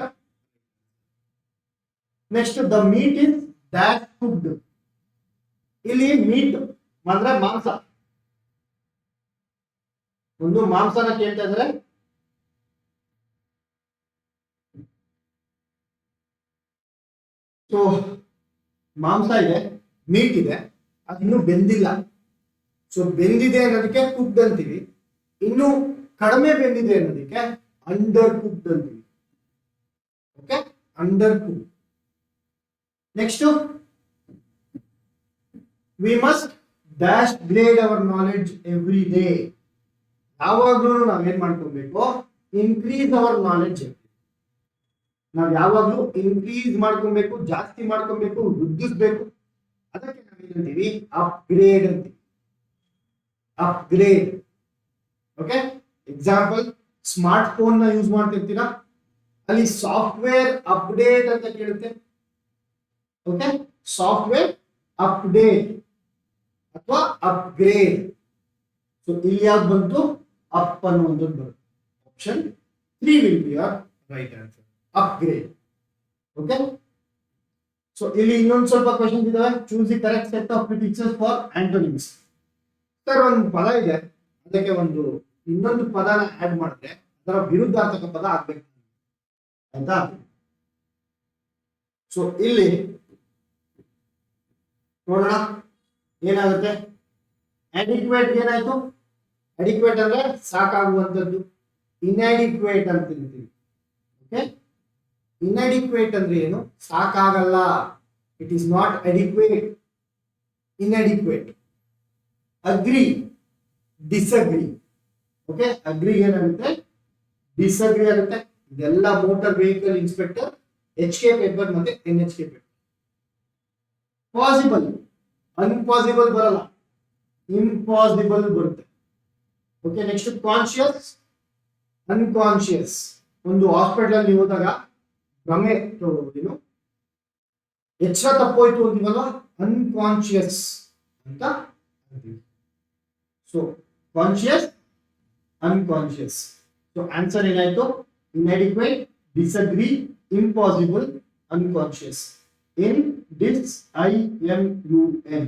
Next, the meat is that cooked. ಇಲ್ಲಿ ಮೀಟ್ ಅಂದ್ರೆ ಮಾಂಸ. ಒಂದು ಮಾಂಸನ ಕೇಳ್ತಾ ಇದ್ರೆ ಸೊ ಮಾಂಸ ಇದೆ, ಮೀಟ್ ಇದೆ, ಅದು ಇನ್ನೂ ಬೆಂದಿಲ್ಲ. ಸೊ ಬೆಂದಿದೆ ಅನ್ನೋದಕ್ಕೆ ಕುಕ್ಡ್ ಅಂತೀವಿ. ಇನ್ನು ಕಡಿಮೆ ಬೆಂದಿದೆ ಅನ್ನೋದಕ್ಕೆ ಅಂಡರ್ ಕುಕ್ಡ್ ಅಂತೀವಿ. Okay, under cook. Next, we must dash grade hour knowledge every day. ಯಾವಾಗ್ಲೂ ನಾವೇನ್ ಮಾಡ್ಕೊಬೇಕು? Increase hour knowledge. ನಾವ್ ಯಾವಾಗ್ಲೂ ಇನ್ಕ್ರೀಸ್ ಮಾಡ್ಕೊಬೇಕು, ಜಾಸ್ತಿ ಮಾಡ್ಕೊಬೇಕು, ವೃದ್ಧಿಸ್ಬೇಕು. ಅದಕ್ಕೆ ನಾವೇನಂತೀವಿ? ಅಪ್ಗ್ರೇಡ್ ಅಂತೀವಿ. Upgrade. Okay, example, smart phone ನ ಯೂಸ್ ಮಾಡ್ತಿರ್ತೀರಾ, ಅಲ್ಲಿ ಸಾಫ್ಟ್ವೇರ್ ಅಪ್ಡೇಟ್ ಅಂತ ಕೇಳುತ್ತೆ. ಓಕೆ, ಸಾಫ್ಟ್ವೇರ್ ಅಪ್ಡೇಟ್ ಅಥವಾ ಅಪ್ಗ್ರೇಡ್. ಸೊ ಇಲ್ಲಿ ಯಾವ್ದು ಬಂತು? ಅಪ್ ಅನ್ನುವಂಥದ್ದು ಬರುತ್ತೆ. Option 3 will be your right answer. Upgrade. Okay, so ಇಲ್ಲಿ ಇನ್ನೊಂದು ಸ್ವಲ್ಪ ಕ್ವೆಶ್ಚನ್ಸ್ ಇದಾವೆ. Choose the correct set of prefixes for antonyms. Sir, ಒಂದು ಪದ ಇದೆ, ಅದಕ್ಕೆ ಒಂದು ಇನ್ನೊಂದು ಪದನ ಆಡ್ ಮಾಡಿದ್ರೆ ಅದರ ವಿರುದ್ಧಾರ್ಥಕ ಪದ ಆಗ್ಬೇಕು, ಆಯ್ತಾ? ಸೊ ಇಲ್ಲಿ ನೋಡೋಣ ಏನಾಗುತ್ತೆ. ಅಡಿಕ್ವೇಟ್ ಏನಾಯ್ತು? ಅಡಿಕ್ವೇಟ್ ಅಂದ್ರೆ ಸಾಕಾಗುವಂಥದ್ದು. ಇನ್ಅಡಿಕ್ವೇಟ್ ಅಂತ ಹೇಳ್ತೀವಿ. ಓಕೆ, ಇನ್ಅಡಿಕ್ವೇಟ್ ಅಂದ್ರೆ ಏನು? ಸಾಕಾಗಲ್ಲ. It is not adequate, inadequate. Agri, disagree. Okay, agri ಏನಾಗುತ್ತೆ? ಡಿಸ್ಅಗ್ರಿ ಆಗುತ್ತೆ. ಇದೆಲ್ಲ motor vehicle inspector HK paper ಮತ್ತೆ NHK ಪೇಪರ್. ಪಾಸಿಬಲ್, ಅನ್ಪಾಸಿಬಲ್ ಬರಲ್ಲ, ಇಂಪಾಸಿಬಲ್ ಬರುತ್ತೆ. Okay, next conscious, unconscious. ಒಂದು ಹಾಸ್ಪಿಟಲ್ ಅಲ್ಲಿ ಹೋದಾಗ ಭ್ರಮೆ, ಏನು ಎಚ್ಚರ ತಪ್ಪೋಯ್ತು ಅಂತೀವಲ್ಲ, ಅನ್ಕಾನ್ಶಿಯಸ್ ಅಂತ ಅಂತೀವಿ. So conscious, unconscious. So answer ಏನಾಯ್ತು? Inadequate, disagree, impossible, unconscious. In dis IMUN.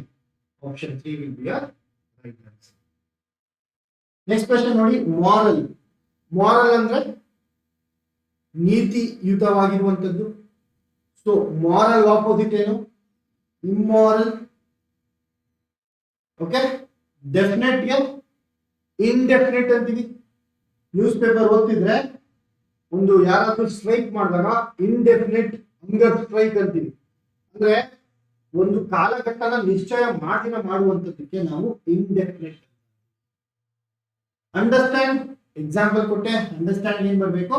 Option 3 will be your right answer. Next question ನೋಡಿ, ಮಾರಲ್. ಮಾರಲ್ ಅಂದ್ರೆ ನೀತಿಯುತವಾಗಿರುವಂಥದ್ದು. ಸೊ ಮಾರಲ್ ಆಪೋಸಿಟ್ ಏನು? ಇಮ್ಮಾರಲ್. ಓಕೆ, ಡೆಫಿನೆಟ್ ಗೆ ಇಂಡೆಫಿನೆಟ್ ಅಂತೀವಿ. ನ್ಯೂಸ್ ಪೇಪರ್ ಓದ್ತಿದ್ರೆ ಒಂದು ಯಾರಾದ್ರೂ ಸ್ಟ್ರೈಕ್ ಮಾಡಿದಾಗ ಇಂಡೆಫಿನೆಟ್ ಹಂಗರ್ ಸ್ಟ್ರೈಕ್ ಅಂತೀವಿ. ಅಂದ್ರೆ ಒಂದು ಕಾಲಘಟ್ಟನ ನಿಶ್ಚಯ ಮಾಡುವಂಥದ್ದಕ್ಕೆ ನಾವು ಇಂಡೆಫಿನೆಟ್. ಅಂಡರ್ಸ್ಟ್ಯಾಂಡ್, ಎಕ್ಸಾಂಪಲ್ ಕೊಟ್ಟೆ. ಅಂಡರ್ಸ್ಟ್ಯಾಂಡ್ ಏನ್ ಬರ್ಬೇಕು?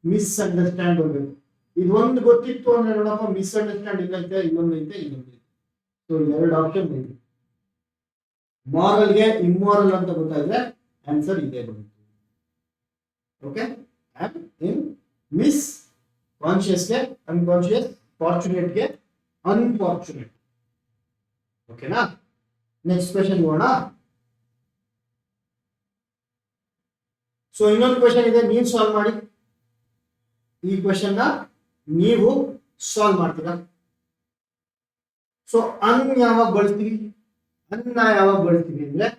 ಮಿಸ್ಅಂಡರ್ಸ್ಟ್ಯಾಂಡ್ ಬರ್ಬೇಕು. ಇದೊಂದು ಗೊತ್ತಿತ್ತು ಅಂದ್ರೆ ನೋಡಪ್ಪ, ಮಿಸ್ಅಂಡರ್ಸ್ಟ್ಯಾಂಡ್ ಇನ್ನೈತೆ, ಇನ್ನೊಂದೈತೆ, ಇನ್ನೊಂದೈತೆ. ಸೊ 2 ಆಪ್ಷನ್ ಇದೆ. ಮಾರಲ್ಗೆ ಇಮ್ಮಾರಲ್ ಅಂತ ಗೊತ್ತಾದ್ರೆ ಆನ್ಸರ್ ಇದೇ ಬರುತ್ತೆ. ಓಕೆ, ಇನ್ ಮಿಸ್ ಕಾನ್ಶಿಯಸ್ಗೆ ಅನ್ಕಾನ್ಶಿಯಸ್, ಫಾರ್ಚುನೇಟ್ಗೆ ಅನ್ಫಾರ್ಚುನೇಟ್. ಓಕೆನಾ? ನೆಕ್ಸ್ಟ್ ಕ್ವೆಶನ್ ಹೋಗೋಣ. ಸೊ ಇನ್ನೊಂದು ಕ್ವೆಶನ್ ಇದೆ, ನೀವು ಸಾಲ್ವ್ ಮಾಡಿ. ಈ ಕ್ವೆಶನ್ ನ ನೀವು ಸಾಲ್ವ್ ಮಾಡ್ತೀರಾ. ಸೊ ಅನ್ ಯಾವಾಗ ಬಳಸ್ತೀವಿ, ಅನ್ನ ಯಾವಾಗ ಬಳಸ್ತೀವಿ ಅಂದ್ರೆ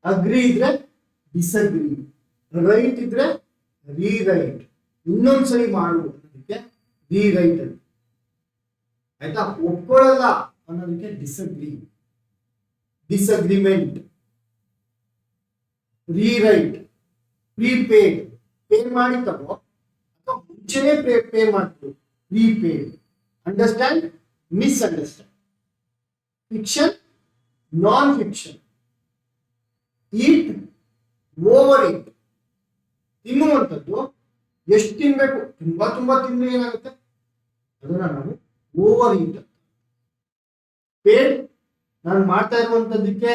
ಅಗ್ರಿ ಇದ್ರೆ ಡಿಸಗ್ರಿ, ರೈಟ್ ಇದ್ರೆ ರೀರೈಟ್, ಇನ್ನೊಂದ್ಸರಿ ಮಾಡು ಅನ್ನೋದಕ್ಕೆ ರೀರೈಟ್ ಅಂತ. ಆಯ್ತಾ, ಒಪ್ಕೊಳ್ಳಲ್ಲ ಅನ್ನೋದಕ್ಕೆ disagree, disagreement, rewrite, prepaid, pay ಮಾಡಿ ತಗೋ ಅಥವಾ ಮುಂಚೆನೆ ಪೇ ಮಾಡ್ತೀವಿ, prepaid, understand, misunderstand, fiction, non fiction, eat, overeat, ತಿನ್ನುವಂಥದ್ದು ಎಷ್ಟು ತಿನ್ಬೇಕು, ತುಂಬಾ ತುಂಬಾ ತಿಂದ್ರೆ ಏನಾಗುತ್ತೆ ಅದನ್ನ ನಾವು ಓವರ್ ಈಟ್. ಪೇಡ್, ನಾನು ಮಾಡ್ತಾ ಇರುವಂತದ್ದಕ್ಕೆ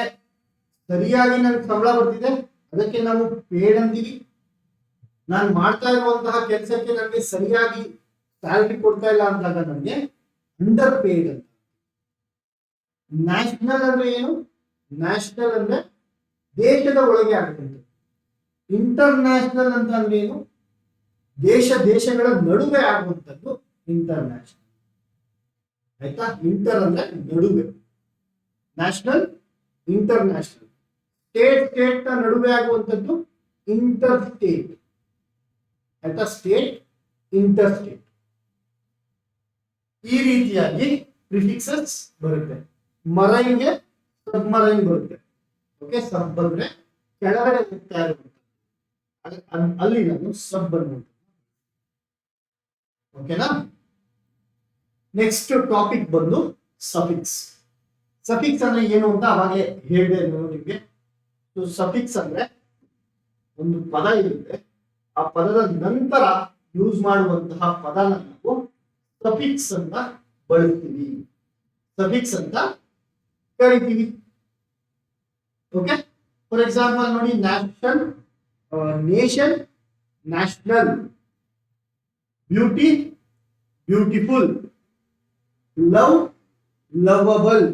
ಸರಿಯಾಗಿ ನನ್ಗೆ ಸಂಬಳ ಬರ್ತಿದೆ ಅದಕ್ಕೆ ನಾವು ಪೇಡ್ ಅಂತೀವಿ. ನಾನು ಮಾಡ್ತಾ ಇರುವಂತಹ ಕೆಲಸಕ್ಕೆ ನನಗೆ ಸರಿಯಾಗಿ ಸ್ಯಾಲರಿ ಕೊಡ್ತಾ ಇಲ್ಲ ಅಂದಾಗ ನನಗೆ ಅಂಡರ್ ಪೇಡ್ ಅಂತ. ನ್ಯಾಷನಲ್ ಅಂದ್ರೆ ಏನು, ನ್ಯಾಷನಲ್ ಅಂದ್ರೆ ದೇಶದ ಒಳಗೆ ಆಗುತ್ತಂತೆ. ಇಂಟರ್ನ್ಯಾಷನಲ್ ಅಂತ ಅಂದ್ರೆ ಏನು, ದೇಶಗಳ ನಡುವೆ ಆಗುವಂಥದ್ದು ಇಂಟರ್ನ್ಯಾಷನಲ್. ಆಯ್ತಾ, ಇಂಟರ್ ಅಂದ್ರೆ ನಡುವೆ, ನ್ಯಾಷನಲ್, ಇಂಟರ್ನ್ಯಾಷನಲ್. ಸ್ಟೇಟ್ ನ ನಡುವೆ ಆಗುವಂಥದ್ದು ಇಂಟರ್ ಸ್ಟೇಟ್. ಆಯ್ತಾ, ಸ್ಟೇಟ್, ಇಂಟರ್ ಸ್ಟೇಟ್. ಈ ರೀತಿಯಾಗಿ ಪ್ರಿಫಿಕ್ಸಸ್ ಬರುತ್ತೆ. ಮರೈನ್ಗೆ ಸಬ್ಮರೈನ್ ಬರುತ್ತೆ. ಓಕೆ, ಸಬ್ ಬಂದ್ರೆ ಕೆಳಗಡೆ ಹೋಗ್ತಾ ಇರುವಂಥದ್ದು, ಅಲ್ಲಿ ನಾನು ಸಬ್ ಅನ್ನುವಂಥದ್ದು. ಓಕೆನಾ. ನೆಕ್ಸ್ಟ್ ಟಾಪಿಕ್ ಬಂದು ಸಫಿಕ್ಸ್. ಸಫಿಕ್ಸ್ ಅಂದ್ರೆ ಏನು ಅಂತ ಅವಾಗಲೇ ಹೇಳಿದೆ ನಿಮಗೆ. ಸಫಿಕ್ಸ್ ಅಂದ್ರೆ ಒಂದು ಪದ ಇರುತ್ತೆ, ಆ ಪದದ ನಂತರ ಯೂಸ್ ಮಾಡುವಂತಹ ಪದನ ನಾವು ಸಫಿಕ್ಸ್ ಅಂತ ಬಳಸ್ತೀವಿ, ಸಫಿಕ್ಸ್ ಅಂತ ಕರಿತೀವಿ. ಓಕೆ, ಫಾರ್ ಎಕ್ಸಾಂಪಲ್ ನೋಡಿ, national, nation, national, beauty, beautiful, love, lovable,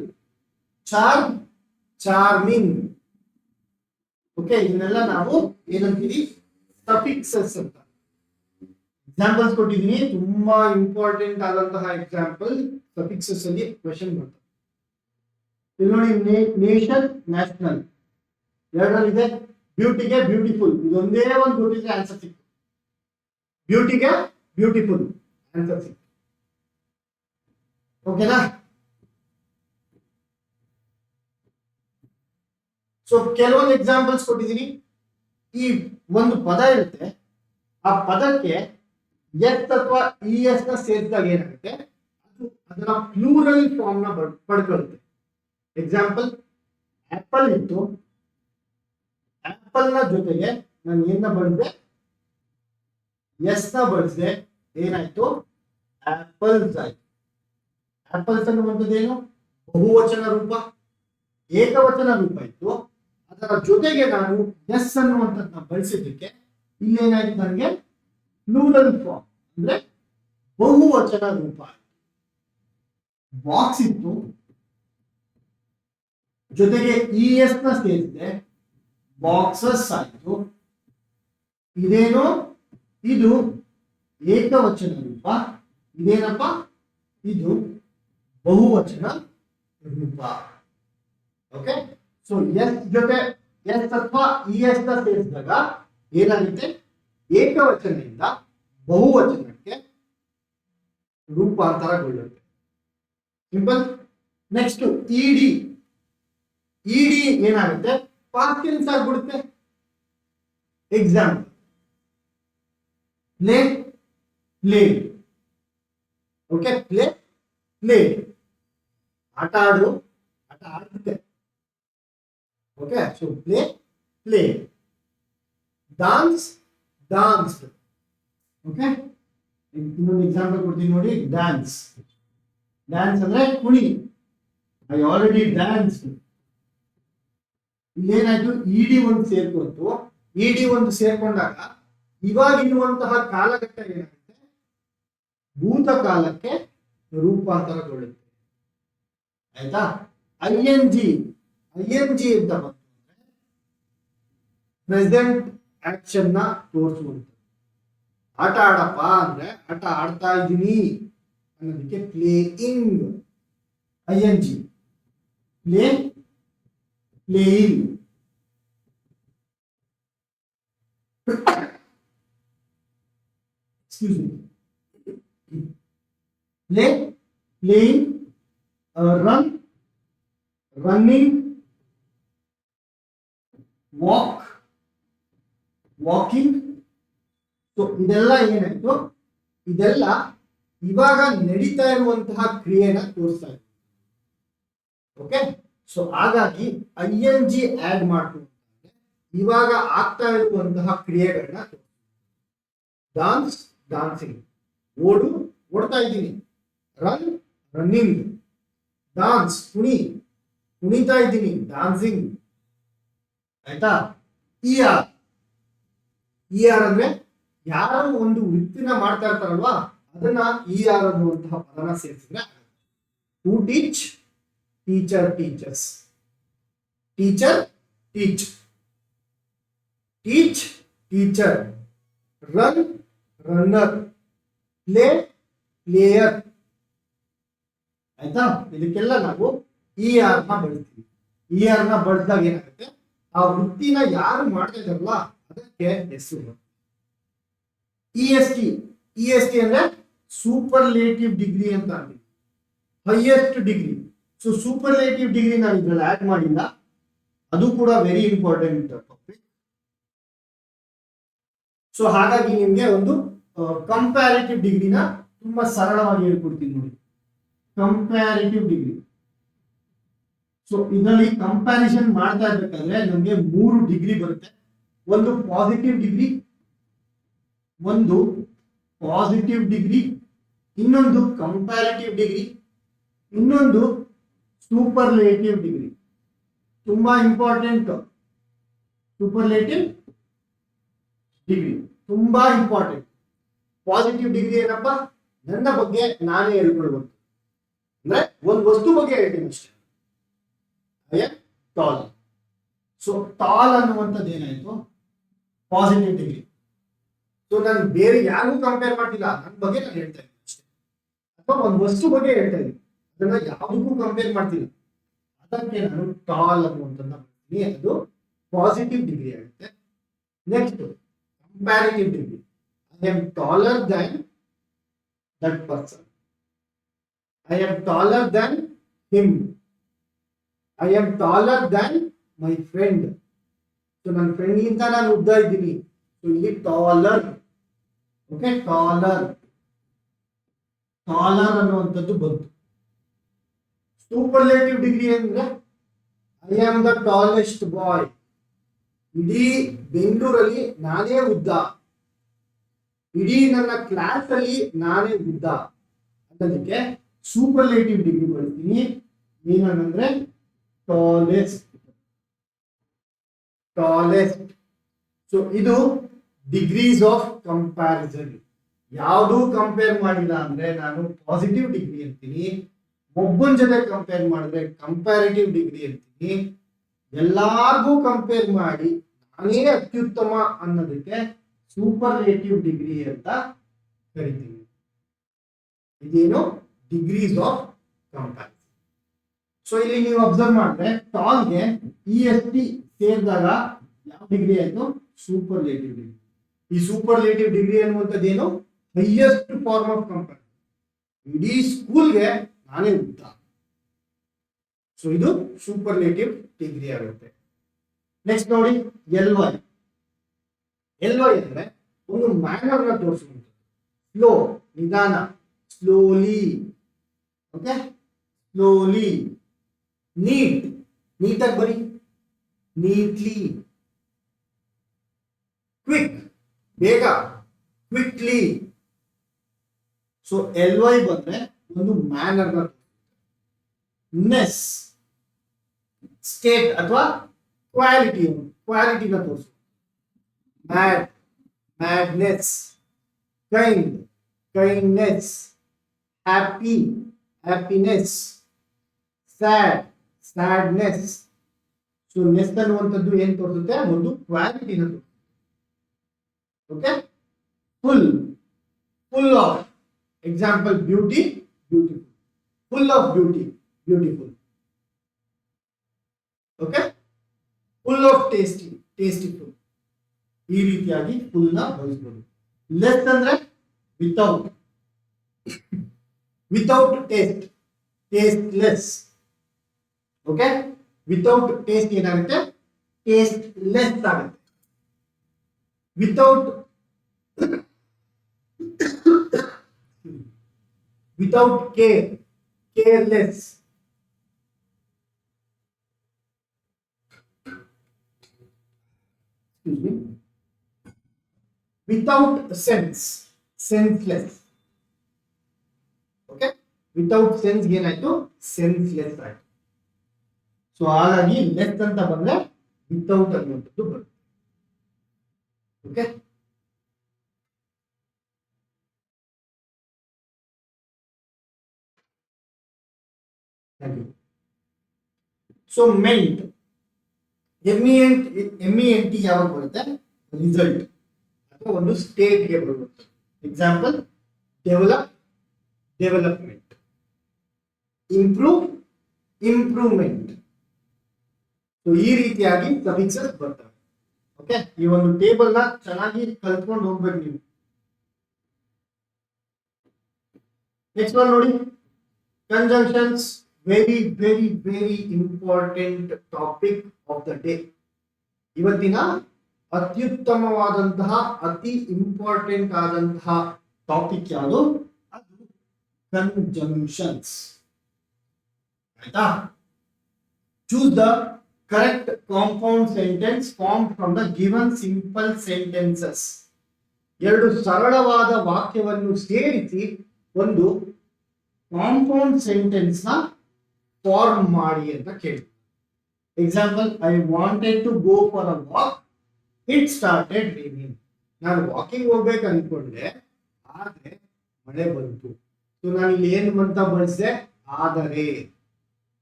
charm, charming. Okay, ಇದನ್ನೆಲ್ಲ ನಾವು ಏನಂತೀವಿ, ಸಫಿಕ್ಸಸ್ ಅಂತ. ಎಕ್ಸಾಂಪಲ್ಸ್ ಕೊಟ್ಟಿದ್ದೀನಿ, ತುಂಬಾ ಇಂಪಾರ್ಟೆಂಟ್ ಆದಂತಹ ಎಕ್ಸಾಂಪಲ್ ಸಫಿಕ್ಸಸ್ ಅಲ್ಲಿ ಕ್ವೆಶನ್ ಬರ್ತದೆ. ಇಲ್ಲಿ ನೋಡಿ, ನೇಷನ್, ನ್ಯಾಷನಲ್ ಎರಡರಲ್ಲಿದೆ. ಬ್ಯೂಟಿಗೆ ಬ್ಯೂಟಿಫುಲ್, ಇದೊಂದೇ ಒಂದು ಬ್ಯೂಟಿಗೆ ಆನ್ಸರ್ ಸಿಕ್ತು. ಬ್ಯೂಟಿಗೆ ಬ್ಯೂಟಿಫುಲ್ ಆನ್ಸರ್ ಸಿಕ್ತು. ಓಕೆನಾ. ಸೊ ಕೆಲವೊಂದು ಎಕ್ಸಾಂಪಲ್ಸ್ ಕೊಟ್ಟಿದ್ದೀನಿ. ಈ ಒಂದು ಪದ ಇರುತ್ತೆ, ಆ ಪದಕ್ಕೆ ಎಸ್ ಅಥವಾ ಇ ಎಸ್ ನ ಸೇರಿಸಿದಾಗ ಏನಾಗುತ್ತೆ, ಅದು ಅದರ ಪ್ಲೂರಲ್ ಫಾರ್ಮ್ ನ ಪಡ್ಕೊಳ್ಳುತ್ತೆ. ಎಕ್ಸಾಂಪಲ್, ಆಪಲ್ ಇತ್ತು, ಆಪಲ್ ನ ಜೊತೆಗೆ ನಾನು ಏನ ಬಳಸಿದೆ, ಎಸ್ ನ ಬಳಸಿದೆ, ಏನಾಯ್ತು, ಆಪಲ್ಸ್ ಆಯ್ತು. ಆಪಲ್ಸ್ ಅನ್ನುವಂಥದ್ದೇನು, ಬಹುವಚನ ರೂಪ, ಏಕವಚನ ರೂಪ ಇತ್ತು. ಅದರ ಜೊತೆಗೆ ನಾನು ಎಸ್ ಅನ್ನುವಂಥದ್ದನ್ನ ಬಳಸಿದ್ದಕ್ಕೆ ಇಲ್ಲೇನಾಯ್ತು, ನನಗೆ ಪ್ಲೂರಲ್ ಫಾರ್ಮ್ ಅಂದ್ರೆ ಬಹುವಚನ ರೂಪ. ಬಾಕ್ಸ್ ಇತ್ತು, ಜೊತೆಗೆ ಇ ಎಸ್ ನ ಸೇರಿಸಿದೆ, ಬಾಕ್ಸಸ್ ಆಯ್ತು. ಇದೇನು, ಇದು ಏಕವಚನ ರೂಪ, ಇದೇನಪ್ಪ, ಇದು ಬಹುವಚನ ರೂಪ. ಓಕೆ, ಸೊ ಎಸ್ ಜೊತೆ ಎಸ್ ಅಥವಾ ಇ ಎಸ್ ನ ಸೇರಿಸಿದಾಗ ಏನಾಗುತ್ತೆ, ಏಕವಚನದಿಂದ ಬಹುವಚನಕ್ಕೆ ರೂಪಾಂತರಗೊಳ್ಳುತ್ತೆ. ಸಿಂಪಲ್. ನೆಕ್ಸ್ಟ್ ಇಡಿ, ಇಡಿ ಏನಾಗುತ್ತೆ, ಪಾಸ್ಟ್ ಟೆನ್ಸ್ ಆಗ್ಬಿಡುತ್ತೆ. Example, play, played. Okay, play, played, ಆಟ ಆಡು, ಆಟ ಆಡುತ್ತೆ. Okay, so play, played. Dance, danced. Okay, ಇನ್ನೊಂದು ಎಕ್ಸಾಂಪಲ್ ಕೊಡ್ತೀನಿ ನೋಡಿ, ಡ್ಯಾನ್ಸ್. ಡ್ಯಾನ್ಸ್ ಅಂದ್ರೆ ಕುಣಿ, ಐ ಆಲ್ರೆಡಿ ಡ್ಯಾನ್ಸ್. ಇಲ್ಲೇನಾಯ್ತು, ಇಡಿ ಒಂದು ಸೇರ್ಕೊಂತು. ಇಡಿ ಒಂದು ಸೇರ್ಕೊಂಡಾಗ ಇವಾಗಿರುವಂತಹ ಕಾಲಘಟ್ಟ ಏನಾಗುತ್ತೆ, ಭೂತಕಾಲಕ್ಕೆ ರೂಪಾಂತರಗೊಳ್ಳುತ್ತೆ. ಆಯ್ತಾ, ING ಅಂತ ಬಂತು ಪ್ರೆಸೆಂಟ್ ಆಕ್ಷನ್ ನ ತೋರಿಸುವಂತ. ಆಟ ಆಡಪ್ಪ ಅಂದ್ರೆ ಆಟ ಆಡ್ತಾ ಇದ್ದೀನಿ ಅನ್ನೋದಕ್ಕೆ playing. ING playing. Excuse me. Playing, running, walking. So ಇದೆಲ್ಲ ಏನಾಯ್ತು, ಇದೆಲ್ಲ ಇವಾಗ ನಡೀತಾ ಇರುವಂತಹ ಕ್ರಿಯೆನ ತೋರಿಸ್ತಾ ಇದೆ. ಓಕೆ, ಸೊ ಹಾಗಾಗಿ ING ಆಡ್ ಮಾಡ್ಕೊಂಡು ಇವಾಗ ಆಗ್ತಾ ಇರುವಂತಹ ಕ್ರಿಯೆಗಳನ್ನ ಡಾನ್ಸ್, ಡಾನ್ಸಿಂಗ್. ಓಡ್ತಾ ಇದ್ದೀನಿ, ರನ್ನಿಂಗ್. ಡಾನ್ಸ್, ಕುಣಿತಾ ಇದ್ದೀನಿ, ಡಾನ್ಸಿಂಗ್. ಆಯ್ತಾ? ER ಅಂದ್ರೆ ಯಾರು ಒಂದು ವೃತ್ತಿನ ಮಾಡ್ತಾ ಇರ್ತಾರಲ್ವಾ ಅದನ್ನ ER ಅನ್ನುವಂತಹ ಪದನ ಸೇರಿಸಿದ್ರೆ to teach, teacher, teachers. Teacher, teach, teacher. Run, runner. Player. ಆಯ್ತಾ? ಇದಕ್ಕೆಲ್ಲ ನಾವು ER ನ ಬಳಸ್ತೀವಿ. ER ನ ಬಳಸಿದಾಗ ಏನಾಗುತ್ತೆ, ಆ ವೃತ್ತಿನ ಯಾರು ಮಾಡ್ತಾ ಇದಾರಲ್ಲ ಅದಕ್ಕೆ ಹೆಸರು. EST ಅಂದ್ರೆ ಸೂಪರ್ಲೇಟಿವ್ ಡಿಗ್ರಿ ಅಂತ ಅಂತೀವಿ, highest degree. So superlative degree ನಾನು ಇದ್ರಲ್ಲಿ ಆಡ್ ಮಾಡಿಲ್ಲ, ಅದು ಕೂಡ ವೆರಿ ಇಂಪಾರ್ಟೆಂಟ್ ಟಾಪಿಕ್. ಸೊ ಹಾಗಾಗಿ ನಿಮ್ಗೆ ಒಂದು ಕಂಪ್ಯಾರಿಟಿವ್ ಡಿಗ್ರಿನ ತುಂಬಾ ಸರಳವಾಗಿ ಹೇಳ್ಕೊಡ್ತೀನಿ ನೋಡಿ. Comparative degree. ಸೊ ಇದರಲ್ಲಿ ಕಂಪ್ಯಾರಿಸನ್ ಮಾಡ್ತಾ ಇರ್ಬೇಕಾದ್ರೆ ನಮಗೆ 3 ಡಿಗ್ರಿ ಬರುತ್ತೆ. ಒಂದು ಪಾಸಿಟಿವ್ ಡಿಗ್ರಿ, ಇನ್ನೊಂದು ಕಂಪ್ಯಾರಿಟಿವ್ ಡಿಗ್ರಿ, ಇನ್ನೊಂದು ಸೂಪರ್ಲೇಟಿವ್ ಡಿಗ್ರಿ. ತುಂಬಾ ಇಂಪಾರ್ಟೆಂಟ್. ಸೂಪರ್ಲೇಟಿವ್ ಡಿಗ್ರಿ ತುಂಬಾ ಇಂಪಾರ್ಟೆಂಟ್. ಪಾಸಿಟಿವ್ ಡಿಗ್ರಿ ಏನಪ್ಪಾ, ನನ್ನ ಬಗ್ಗೆ ನಾನೇ ಹೇಳ್ಕೊಳ್ಬೇಕು, ಅಂದ್ರೆ ಒಂದು ವಸ್ತು ಬಗ್ಗೆ ಹೇಳ್ತೀನಿ ಅಷ್ಟೇ. I am tall. So tall ಅನ್ನುವಂಥದ್ದು ಏನಾಯ್ತು, ಪಾಸಿಟಿವ್ ಡಿಗ್ರಿ. ಸೊ ನಾನು ಬೇರೆ ಯಾರಿಗೂ ಕಂಪೇರ್ ಮಾಡ್ತಿಲ್ಲ, ನನ್ನ ಬಗ್ಗೆ ನಾನು ಹೇಳ್ತಾ ಇದ್ದೀನಿ ಅಷ್ಟೇ. ಅಥವಾ ಒಂದು ವಸ್ತು ಬಗ್ಗೆ ಹೇಳ್ತಾ ಇದ್ದೀನಿ, ಅದನ್ನ ಯಾವುದಕ್ಕೂ ಕಂಪೇರ್ ಮಾಡ್ತಿಲ್ಲ, ಅದಕ್ಕೆ ನಾನು ಟಾಲ್ ಅನ್ನುವಂಥದ್ದನ್ನ ಮಾಡ್ತೀನಿ. ಅದು ಪಾಸಿಟಿವ್ ಡಿಗ್ರಿ ಆಗುತ್ತೆ. Next comparative degree. I am taller than that person. I am taller than him. I am taller than my friend. So ನನ್ನ ಫ್ರೆಂಡ್ಗಿಂತ ನಾನು ಉದ್ದ ಇದ್ದೀನಿ. ಸೊ ಇಲ್ಲಿ ಟಾಲರ್. ಓಕೆ, ಟಾಲರ್ ಅನ್ನುವಂಥದ್ದು ಬಂತು. ಸೂಪರ್ಲೇಟಿವ್ ಡಿಗ್ರಿ ಅಂದ್ರೆ I am the tallest boy. ಇಡೀ ಬೆಂಗಳೂರಲ್ಲಿ ನಾನೇ ಉದ್ದ, ಇಡೀ ನನ್ನ ಕ್ಲಾಸ್ ಅಲ್ಲಿ ನಾನೇ ಉದ್ದ ಅನ್ನೋದಕ್ಕೆ ಸೂಪರ್ಲೇಟಿವ್ ಡಿಗ್ರಿ ಬಳಸ್ತೀನಿ. ಏನಂದ್ರೆ ಟಾಲೆಸ್ಟ್. ಸೊ ಇದು ಡಿಗ್ರೀಸ್ ಆಫ್ ಕಂಪ್ಯಾರಿಸನ್. ಯಾವುದು ಕಂಪೇರ್ ಮಾಡಿಲ್ಲ ಅಂದ್ರೆ ನಾನು ಪಾಸಿಟಿವ್ ಡಿಗ್ರಿ ಅಂತೀನಿ, ಒಬ್ಬನ ಜೊತೆ ಕಂಪೇರ್ ಮಾಡಿದ್ರೆ ಕಂಪ್ಯಾರಿಟಿವ್ ಡಿಗ್ರಿ ಅಂತೀನಿ, ಎಲ್ಲಾರ್ಗೂ ಕಂಪೇರ್ ಮಾಡಿ ನಾನೇ ಅತ್ಯುತ್ತಮ ಅನ್ನೋದಕ್ಕೆ ಸೂಪರ್ಲೇಟಿವ್ ಡಿಗ್ರಿ ಅಂತ ಕರಿತೀವಿ. ಇದೇನು ಡಿಗ್ರೀಸ್ ಆಫ್ ಕಂಪ್ಯಾರಿಸನ್. ಸೊ ಇಲ್ಲಿ ನೀವು ಅಬ್ಸರ್ವ್ ಮಾಡಿದ್ರೆ ಟಾಲ್ಗೆ EST ಸೇರಿದಾಗ ಯಾವ ಡಿಗ್ರಿ ಆಯ್ತು, ಸೂಪರ್ಲೇಟಿವ್ ಡಿಗ್ರಿ. ಈ ಸೂಪರ್ಲೇಟಿವ್ ಡಿಗ್ರಿ ಅನ್ನುವಂಥದ್ದು ಏನು, ಹೈಯೆಸ್ಟ್ ಫಾರ್ಮ್ ಆಫ್ ಕಂಪೇರ್. ಇಡೀ ಸ್ಕೂಲ್ಗೆ ನಾನೇ ಉದ್ದ. ಸೊ ಇದು ಸೂಪರ್ಲೇಟಿವ್ ಡಿಗ್ರಿ ಆಗುತ್ತೆ. ನೆಕ್ಸ್ಟ್ ನೋಡಿ LY. LY ಅಂದ್ರೆ ಒಂದು ಮ್ಯಾನರ್ ನ ತೋರಿಸುವಂಥದ್ದು. ಸ್ಲೋ, ನಿಧಾನ, ಸ್ಲೋಲಿ. Okay, slowly. ನೀಟಾಗಿ ಬರಿ, ನೀಟ್ಲಿ. ಕ್ವಿಕ್, ಬೇಗ, ಕ್ವಿಕ್ಲಿ. ಸೊ LY ಬಂದ್ರೆ ಒಂದು ಮ್ಯಾನರ್ ನ, ನೆಸ್ ಸ್ಟೇಟ್ ಅಥವಾ ಕ್ವಾಲಿಟಿನ ತೋರಿಸು. madness, kindness, happiness, sad, sadness. So ness ಅನ್ನುವಂಥದ್ದು ಏನ್ ತೋರಿಸುತ್ತೆ, ಒಂದು ಕ್ವಾಲಿಟಿನ. Okay, full, full of. Example beauty, beautiful. Full of beauty, beautiful. Okay, full of tasty, tastiful. ಈ ರೀತಿಯಾಗಿ ಫುಲ್ ನ ಬಳಸಬಹುದು. ಲೆಸ್ ಅಂದ್ರೆ without, without taste, tasteless. Okay, without taste ಏನಾಗುತ್ತೆ, ಟೇಸ್ಟ್ ಲೆಸ್ ಆಗುತ್ತೆ. Without without care, careless. Without sense, senseless. Okay, without sense ಏನಾಯ್ತು, senseless ಆಯ್ತು. So ಹಾಗಾಗಿ ಲೆಸ್ ಅಂತ ಬಂದ್ರೆ ವಿತೌಟ್ ಅನ್ನುವಂಥದ್ದು ಬರುತ್ತೆ. ಓಕೆ, ಸೊ ಮೆಂಟ್, MENT ಯಾವಾಗ ಬರುತ್ತೆ, ರಿಸಲ್ಟ್ ಅಥವಾ ಒಂದು ಸ್ಟೇಟ್ಗೆ ಬರುತ್ತೆ. Example develop, development. Improve, improvement. So ಈ ರೀತಿಯಾಗಿ ಸಫಿಕ್ಸಸ್ ಬರ್ತವೆ. ಓಕೆ, ಈ ಒಂದು ಟೇಬಲ್ ನ ಚೆನ್ನಾಗಿ ಕಲ್ತ್ಕೊಂಡು ಹೋಗ್ಬೇಕು ನೀವು. ನೆಕ್ಸ್ಟ್ ಒನ್ ನೋಡಿ, conjunctions. Very very very important topic of the day. ಇವತ್ತಿನ ಅತ್ಯುತ್ತಮವಾದಂತಹ, ಅತಿ ಇಂಪಾರ್ಟೆಂಟ್ ಆದಂತಹ ಟಾಪಿಕ್ ಯಾವುದು, ಅದು ಕಂಜಂಕ್ಷನ್ಸ್. ಆಯ್ತಾ? Choose the correct compound sentence form from the given simple sentences. ಎರಡು ಸರಳವಾದ ವಾಕ್ಯವನ್ನು ಸೇರಿಸಿ ಒಂದು ಕಾಂಪೌಂಡ್ ಸೆಂಟೆನ್ಸ್ ನ ಫಾರ್ಮ್ ಮಾಡಿ ಅಂತ ಕೇಳಿ. Example, I wanted to go for a walk, it started raining. ನಾನು ವಾಕಿಂಗ್ ಹೋಗ್ಬೇಕು ಅನ್ಕೊಂಡೆ, ಆದ್ರೆ ಮಳೆ ಬಂತು. ಸೊ ನಾನು ಇಲ್ಲಿ ಏನು ಅಂತ ಬಳಸಿದೆ, ಆದರೆ,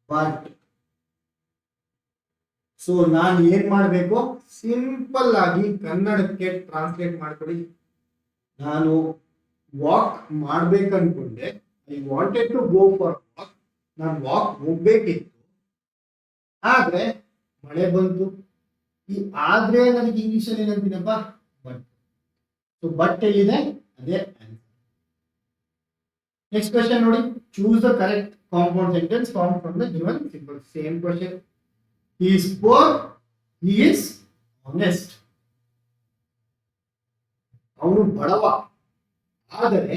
ಬಟ್. ಸೊ ನಾನು ಏನ್ ಮಾಡಬೇಕು, ಸಿಂಪಲ್ ಆಗಿ ಕನ್ನಡಕ್ಕೆ ಟ್ರಾನ್ಸ್ಲೇಟ್ ಮಾಡ್ಕೊಡಿ. ನಾನು ವಾಕ್ ಮಾಡ್ಬೇಕನ್ಕೊಂಡೆ, I wanted to go for walk. ನಾನು ವಾಕ್ ಹೋಗ್ಬೇಕಿತ್ತು, ಆದ್ರೆ ಮಳೆ ಬಂತು. ಈ ಆದ್ರೆ ನನಗೆ ಇಂಗ್ಲಿಷ್ ಅಲ್ಲಿ ಏನಂತೀನಪ್ಪ, ಬಟ್. ಸೊ ಬಟ್ ಎಲ್ಲಿದೆ, ಅದೇ ಆನ್ಸರ್. ನೆಕ್ಸ್ಟ್ ಕ್ವೆಶ್ಚನ್ ನೋಡಿ, choose the correct compound sentence form from the given simple. Same question. He is poor, he is honest. ಅವನು ಬಡವ, ಆದರೆ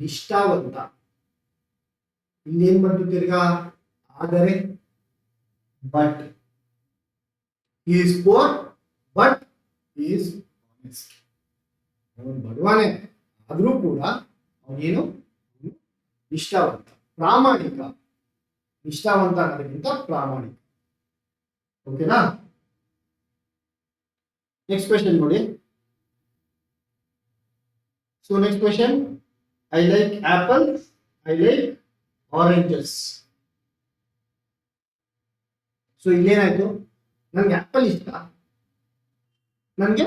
ನಿಷ್ಠಾವಂತ. ಇಲ್ಲೇನ್ ಬಂತು ತಿರ್ಗಾ, ಆದರೆ, but. He is poor, but he is honest. ಅವನು ಬಡವನೇ, ಆದ್ರೂ ಕೂಡ ಅವನೇನು, ನಿಷ್ಠಾವಂತ, ಪ್ರಾಮಾಣಿಕ. ನಿಷ್ಠಾವಂತ ಅನ್ನೋದಕ್ಕಿಂತ ಪ್ರಾಮಾಣಿಕ. ಓಕೆನಾ? ನೆಕ್ಸ್ಟ್ ಕ್ವೆಶ್ಚನ್ ನೋಡಿ. So next question, I like apples, I like oranges. So ಇಲ್ಲೇನಾಯ್ತು, ನನ್ಗೆ ಆಪಲ್ ಇಷ್ಟ, ನನ್ಗೆ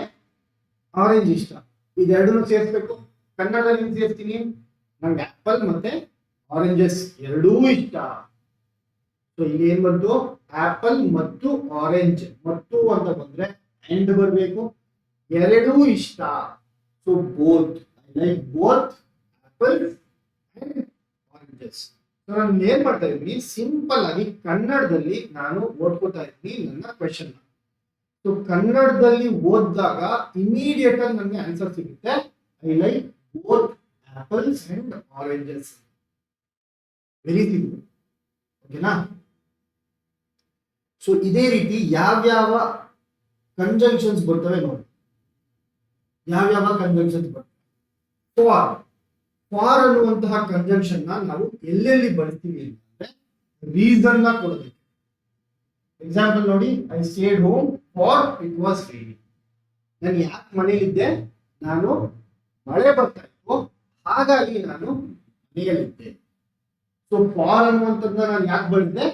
ಆರೆಂಜ್ ಇಷ್ಟ. ಇದೆರಡನ್ನು ಸೇರಿಸ್ಬೇಕು. ಕನ್ನಡದಲ್ಲಿ ಸೇರಿಸ್ತೀನಿ, ನನ್ಗೆ ಆಪಲ್ ಮತ್ತೆ ಆರೆಂಜಸ್ ಎರಡೂ ಇಷ್ಟ. ಸೊ ಇಲ್ಲಿ ಏನ್ ಬಂತು, ಆಪಲ್ ಮತ್ತು ಆರೆಂಜ್. ಮತ್ತು ಅಂತ ಬಂದ್ರೆ ಅಂಡ್ ಬರಬೇಕು, ಎರಡೂ ಇಷ್ಟ. So both, I like both apples and oranges. So ನಾನು ಏನ್ ಮಾಡ್ತಾ ಇದ್ದೀನಿ, ಸಿಂಪಲ್ ಆಗಿ ಕನ್ನಡದಲ್ಲಿ ನಾನು ಓದ್ಕೋತಾ ಇದ್ದೀನಿ ನನ್ನ ಕ್ವೆಶನ್. ಸೊ ಕನ್ನಡದಲ್ಲಿ ಓದಿದಾಗ ಇಮಿಡಿಯೇಟ್ ಆಗಿ ನನಗೆ ಆನ್ಸರ್ ಸಿಗುತ್ತೆ, I like both apples and oranges. Very simple. ಓಕೆನಾ? ಸೊ ಇದೇ ರೀತಿ ಯಾವ್ಯಾವ ಕಂಜಂಕ್ಷನ್ಸ್ ಬರ್ತವೆ ನೋಡಿ. ಯಾವ್ಯಾವ ಕಂಜಂಕ್ಷನ್ಸ್ ಬರ್ತವೆ. ಫಾರ್ ಅನ್ನುವಂತಹ ಕಂಜಂಕ್ಷನ್ ನಾವು ಎಲ್ಲೆಲ್ಲಿ ಬಳಸ್ತೀವಿ ಅಂತಂದ್ರೆ, ರೀಸನ್ ನ ಕೊಡೋದಕ್ಕೆ. ಎಕ್ಸಾಂಪಲ್ ನೋಡಿ, I stayed home for it was raining. ನಾನು ಯಾಕೆ ಮನೆಯಲ್ಲಿದ್ದೆ, ನಾನು ಮಳೆ ಬರ್ತಾ ಇತ್ತು, ಹಾಗಾಗಿ ನಾನು ಮನೆಯಲ್ಲಿದ್ದೆ. ಸೊ ಫಾರ್ ಅನ್ನುವಂಥದ್ದನ್ನ ನಾನು ಯಾಕೆ ಬಳಸಿದೆ,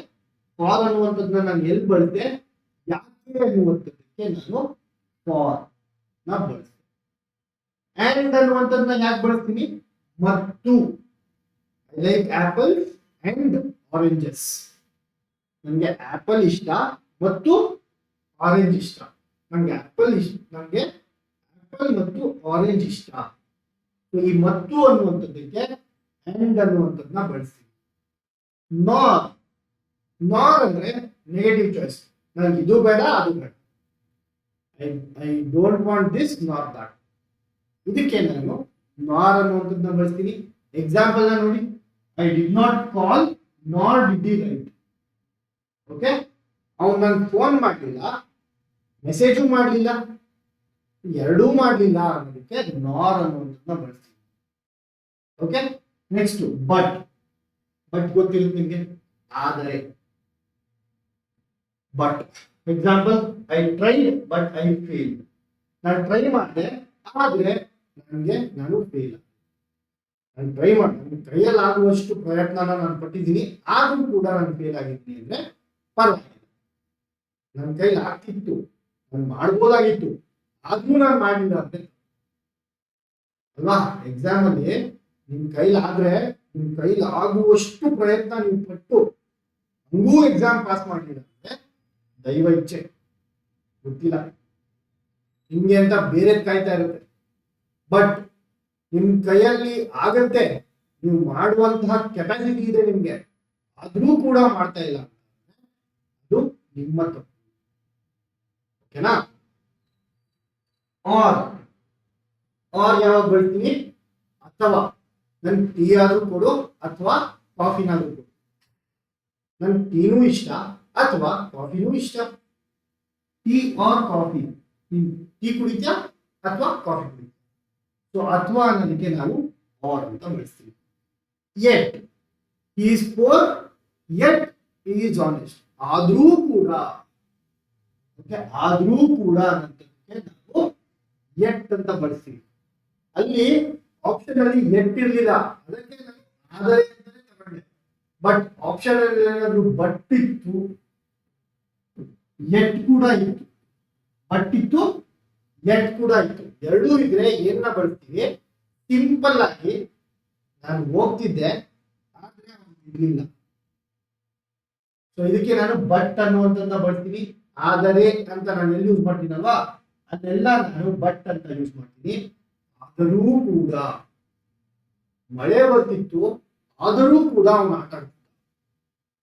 ಫಾರ್ ಅನ್ನುವಂಥದ್ದನ್ನ ನಾನು ಎಲ್ಲಿ ಬಳಸಿದೆ, ಯಾಕೆ ಅನ್ನುವಂಥದ್ದಕ್ಕೆ ನಾನು ಫಾರ್ ನ ಬಳಸಿದೆ. ಅಂಡ್ ಅನ್ನುವಂಥದ್ದನ್ನ ಯಾಕೆ ಬಳಸ್ತೀನಿ, ಮತ್ತು I like apples and oranges. ನನಗೆ ಆಪಲ್ ಇಷ್ಟ ಮತ್ತು ಆರೆಂಜ್ ಇಷ್ಟ. ನನಗೆ ಆಪಲ್ ಮತ್ತು ಆರೆಂಜ್ ಇಷ್ಟ. ಈ ಮತ್ತು ಅನ್ನುವಂಥದ್ದಕ್ಕೆ ಅಂಡ್ ಅನ್ನುವಂಥದ್ದನ್ನ ಬಳಸ್ತೀನಿ. ನಾರ್ ಅಂದ್ರೆ ನೆಗೆಟಿವ್ ಚಾಯ್ಸ್. ನನಗೆ ಇದು ಬೇಡ ಅದು ಬೇಡ, I don't want this not that. ಇದಕ್ಕೆ ನಾನು ನಾರ್ ಅನ್ನುವಂಥದ್ದನ್ನ ಬಳಸ್ತೀನಿ. ಎಕ್ಸಾಂಪಲ್ ನೋಡಿ, ಐ ಡಿಡ್ ನಾಟ್ ಕಾಲ್ ನಾರ್ ಡಿಡ್ ಹಿ ರೈಟ್. ಓಕೆ, ಅವ್ನು ನಂಗೆ ಫೋನ್ ಮಾಡಲಿಲ್ಲ, ಮೆಸೇಜು ಮಾಡಲಿಲ್ಲ, ಎರಡೂ ಮಾಡಲಿಲ್ಲ ಅನ್ನೋದಕ್ಕೆ ನಾರ್ ಅನ್ನುವಂಥದ್ದನ್ನ ಬಳಸ್ತೀನಿ. ಓಕೆ, ನೆಕ್ಸ್ಟ್ ಬಟ್ ಗೊತ್ತಿರುತ್ತೆ ನಿಮಗೆ, ಆದರೆ. But example, I tried but I fail. ನಾನು ಟ್ರೈ ಮಾಡಿದೆ ಆದ್ರೆ ನಾನು ಫೇಲ್. ನಾನು ಟ್ರೈ ಮಾಡಿದೆ, ನನ್ನ ಕೈಯಲ್ಲಿ ಆಗುವಷ್ಟು ಪ್ರಯತ್ನನ ನಾನು ಪಟ್ಟಿದ್ದೀನಿ, ಆದ್ರೂ ಕೂಡ ನಾನು ಫೇಲ್ ಆಗಿದ್ದೀನಿ ಅಂದ್ರೆ ಪರವಾಗಿಲ್ಲ. ನನ್ನ ಕೈಲಿ ಆಗ್ತಿತ್ತು, ನಾನು ಮಾಡ್ಬೋದಾಗಿತ್ತು, ಆದ್ರೂ ನಾನು ಮಾಡಲಿಲ್ಲ ಅಂದ್ರೆ ಅಲ್ವಾ. ಎಕ್ಸಾಮ್ ಅಲ್ಲಿ ನಿಮ್ ಕೈಲಾದ್ರೆ, ನಿಮ್ ಕೈಲಿ ಆಗುವಷ್ಟು ಪ್ರಯತ್ನ ನೀವು ಪಟ್ಟು ಹಂಗೂ ಎಕ್ಸಾಮ್ ಪಾಸ್ ಮಾಡಲಿಲ್ಲ ಅಂದ್ರೆ ದೈವ ಇಚ್ಛೆ, ಗೊತ್ತಿಲ್ಲ ನಿಮ್ಗೆ ಅಂತ ಬೇರೆ ಕಾಯ್ತಾ ಇರುತ್ತೆ. ಬಟ್ ನಿಮ್ ಕೈಯಲ್ಲಿ ಆಗತ್ತೆ, ನೀವು ಮಾಡುವಂತಹ ಕೆಪಾಸಿಟಿ ಇದೆ ನಿಮ್ಗೆ, ಆದ್ರೂ ಕೂಡ ಮಾಡ್ತಾ ಇಲ್ಲ, ಅದು ನಿಮ್ಮ ತಪ್ಪು. ಓಕೆನಾ. ಆರ್ ಯಾವಾಗ ಬಳಸ್ತೀನಿ, ಅಥವಾ ನನ್ ಟೀ ಆದ್ರೂ ಕೊಡು ಅಥವಾ ಕಾಫಿನಾದ್ರೂ ಕೊಡು. ನನ್ ಟೀನೂ ಇಷ್ಟ ಅಥವಾ ಕಾಫಿನೂ ಇಷ್ಟ. ಟೀ ಆರ್ ಕಾಫಿ, ಟೀ ಕುಡಿತ್ಯಾ ಅಥವಾ ಕಾಫಿ ಕುಡಿತ್ಯಾ. ಸೊ ಅಥವಾ ಅನ್ನೋದಕ್ಕೆ ನಾವು ಆರ್ ಅಂತ ಬಳಸ್ತೀವಿ. Yet he is poor yet he is honest. ಆದ್ರೂ ಕೂಡ, ಓಕೆ, ಆದ್ರೂ ಕೂಡ ಅನ್ನೋದಕ್ಕೆ ನಾವು ಯೆಟ್ ಅಂತ ಬಳಸ್ತೀವಿ. ಅಲ್ಲಿ ಆಪ್ಷನ್ ಅಲ್ಲಿ ಎಟ್ ಇರ್ಲಿಲ್ಲ, ಅದಕ್ಕೆ ನಾನು ಆದರೆ ಅಂತಾನೆ ತಗೊಂಡೆ. ಬಟ್ ಆಪ್ಷನ್ ಅಲ್ಲಿ ಏನಾದ್ರು ಬಟ್ ಇತ್ತು, ಎಟ್ ಕೂಡ ಇತ್ತು, ಬಟ್ ಇತ್ತು, ಎಟ್ ಕೂಡ ಇತ್ತು, ಎರಡೂ ಇದ್ರೆ ಏನನ್ನ ಬಳಸ್ತೀವಿ, ಸಿಂಪಲ್ ಆಗಿ ನಾನು ಹೋಗ್ತಿದ್ದೆ ಆದ್ರೆ ಇರ್ಲಿಲ್ಲ. ಸೊ ಇದಕ್ಕೆ ನಾನು ಬಟ್ ಅನ್ನುವಂಥದ್ದನ್ನ ಬಳಸ್ತೀನಿ. ಆದರೆ ಅಂತ ನಾನು ಎಲ್ಲಿ ಯೂಸ್ ಮಾಡ್ತೀನಲ್ವಾ, ಅದೆಲ್ಲ ನಾನು ಬಟ್ ಅಂತ ಯೂಸ್ ಮಾಡ್ತೀನಿ. ಆದರೂ ಕೂಡ ಮಳೆ ಬರ್ತಿತ್ತು, ಆದರೂ ಕೂಡ ಅವನು ಆಟ ಆಡ್ತಿದ್ದ,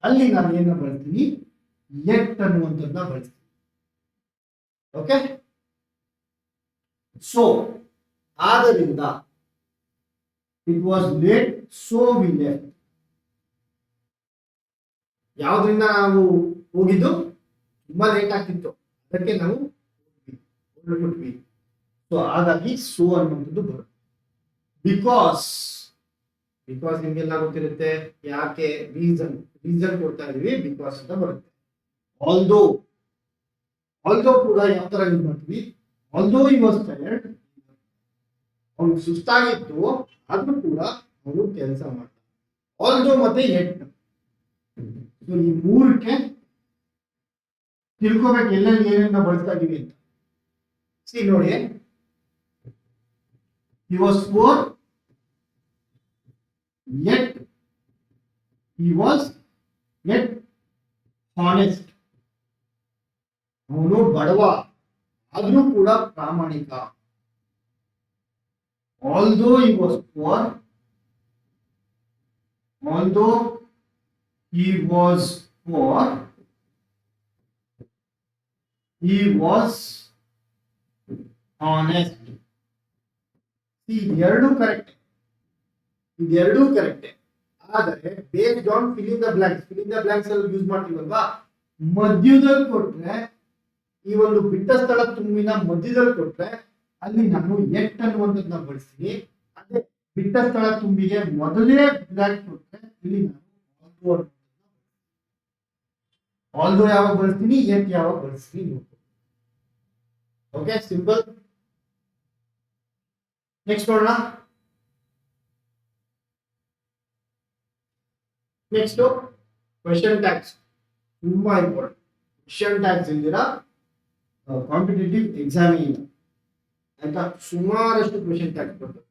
ಅಲ್ಲಿ ನಾನು ಏನ ಬಳಸ್ತೀನಿ, ಎಟ್ ಅನ್ನುವಂಥದ್ದನ್ನ ಬಳಸ್ತೀನಿ. ಓಕೆ, ಸೊ ಆದ್ದರಿಂದ it was late so we left. ಯಾವ್ದ್ರಿಂದ ನಾವು ಹೋಗಿದ್ದು, ತುಂಬಾ ಲೇಟ್ ಆಗ್ತಿತ್ತು, ಅದಕ್ಕೆ ನಾವು ಹೊರಟ್ಬಿಟ್ವಿ. ಸೊ ಹಾಗಾಗಿ ಸೋ ಅನ್ನುವಂಥದ್ದು ಬರುತ್ತೆ. ಬಿಕಾಸ್ ನಿಮ್ಗೆಲ್ಲ ಗೊತ್ತಿರುತ್ತೆ ಯಾಕೆ, ರೀಸನ್ ಕೊಡ್ತಾ ಇದೀವಿ, ಬಿಕಾಸ್ ಅಂತ ಬರುತ್ತೆ. ಆಲ್ದೋ ಕೂಡ ಯಾವ ತರ ಯೂಸ್ ಮಾಡ್ತೀವಿ, ಆಲ್ದೋ ಹಿ ವಾಸ್ ಟಯರ್ಡ್, ಅವ್ನು ಸುಸ್ತಾಗಿತ್ತು ಆದ್ರೂ ಕೂಡ ಅವನು ಕೆಲಸ ಮಾಡ್ತಾನೆ. ಆಲ್ದೋ ಮತ್ತೆ ಎಟ್, ಈ ಮೂರಕ್ಕೆ ತಿಳ್ಕೊಬೇಕು ಎಲ್ಲೆಲ್ಲಿ ಏನೇನ ಬಳಸ್ತಾ ಇದೀವಿ ಅಂತ. ಸಿ ನೋಡಿ, he was poor yet he was yet honest. ಅವನು ಬಡವ ಆದ್ರೂ ಕೂಡ ಪ್ರಾಮಾಣಿಕ. although he was poor he was honest. ಇದೆರಡೂ ಕರೆಕ್ಟ್, ಆದರೆ based on fill in the blanks ಅಲ್ಲಿ ಯೂಸ್ ಮಾಡ್ತೀವಲ್ವಾ, ಮಧ್ಯದಲ್ಲಿ ಕೊಟ್ರೆ, ಈ ಒಂದು ಬಿಟ್ಟ ಸ್ಥಳ ತುಂಬಿನ ಮಧ್ಯದಲ್ಲಿ ಕೊಟ್ರೆ ಅಲ್ಲಿ ನಾನು ಎಟ್ ಅನ್ನುವಂಥದ್ದನ್ನ ಬಳಸ್ತೀನಿ. ಅದೇ ಬಿಟ್ಟ ಸ್ಥಳ ತುಂಬಿಗೆ ಮೊದಲೇ ಬ್ಲಾಂಕ್ ಕೊಟ್ರೆ ಇಲ್ಲಿ ನಾನು ಆಲ್ದೋ ಯಾವಾಗ ಬಳಸ್ತೀನಿ, ಎಟ್ ಯಾವಾಗ ಬಳಸ್ತೀನಿ ನೋಡಿ. Okay, simple. ನೆಕ್ಸ್ಟ್ ನೋಡೋಣ. Next question tags. ತುಂಬಾ ಇಂಪಾರ್ಟೆಂಟ್. ಕ್ವೆಶ್ಚನ್ ಟ್ಯಾಗ್ಸ್ ಇಲ್ದಿರ ಕಾಂಪಿಟೇಟಿವ್ ಎಕ್ಸಾಮ್ ಇಲ್ಲ ಆಯ್ತಾ. ಸುಮಾರಷ್ಟು ಕ್ವೆಶ್ಚನ್ ಟ್ಯಾಗ್ಸ್ ಬರ್ತವೆ.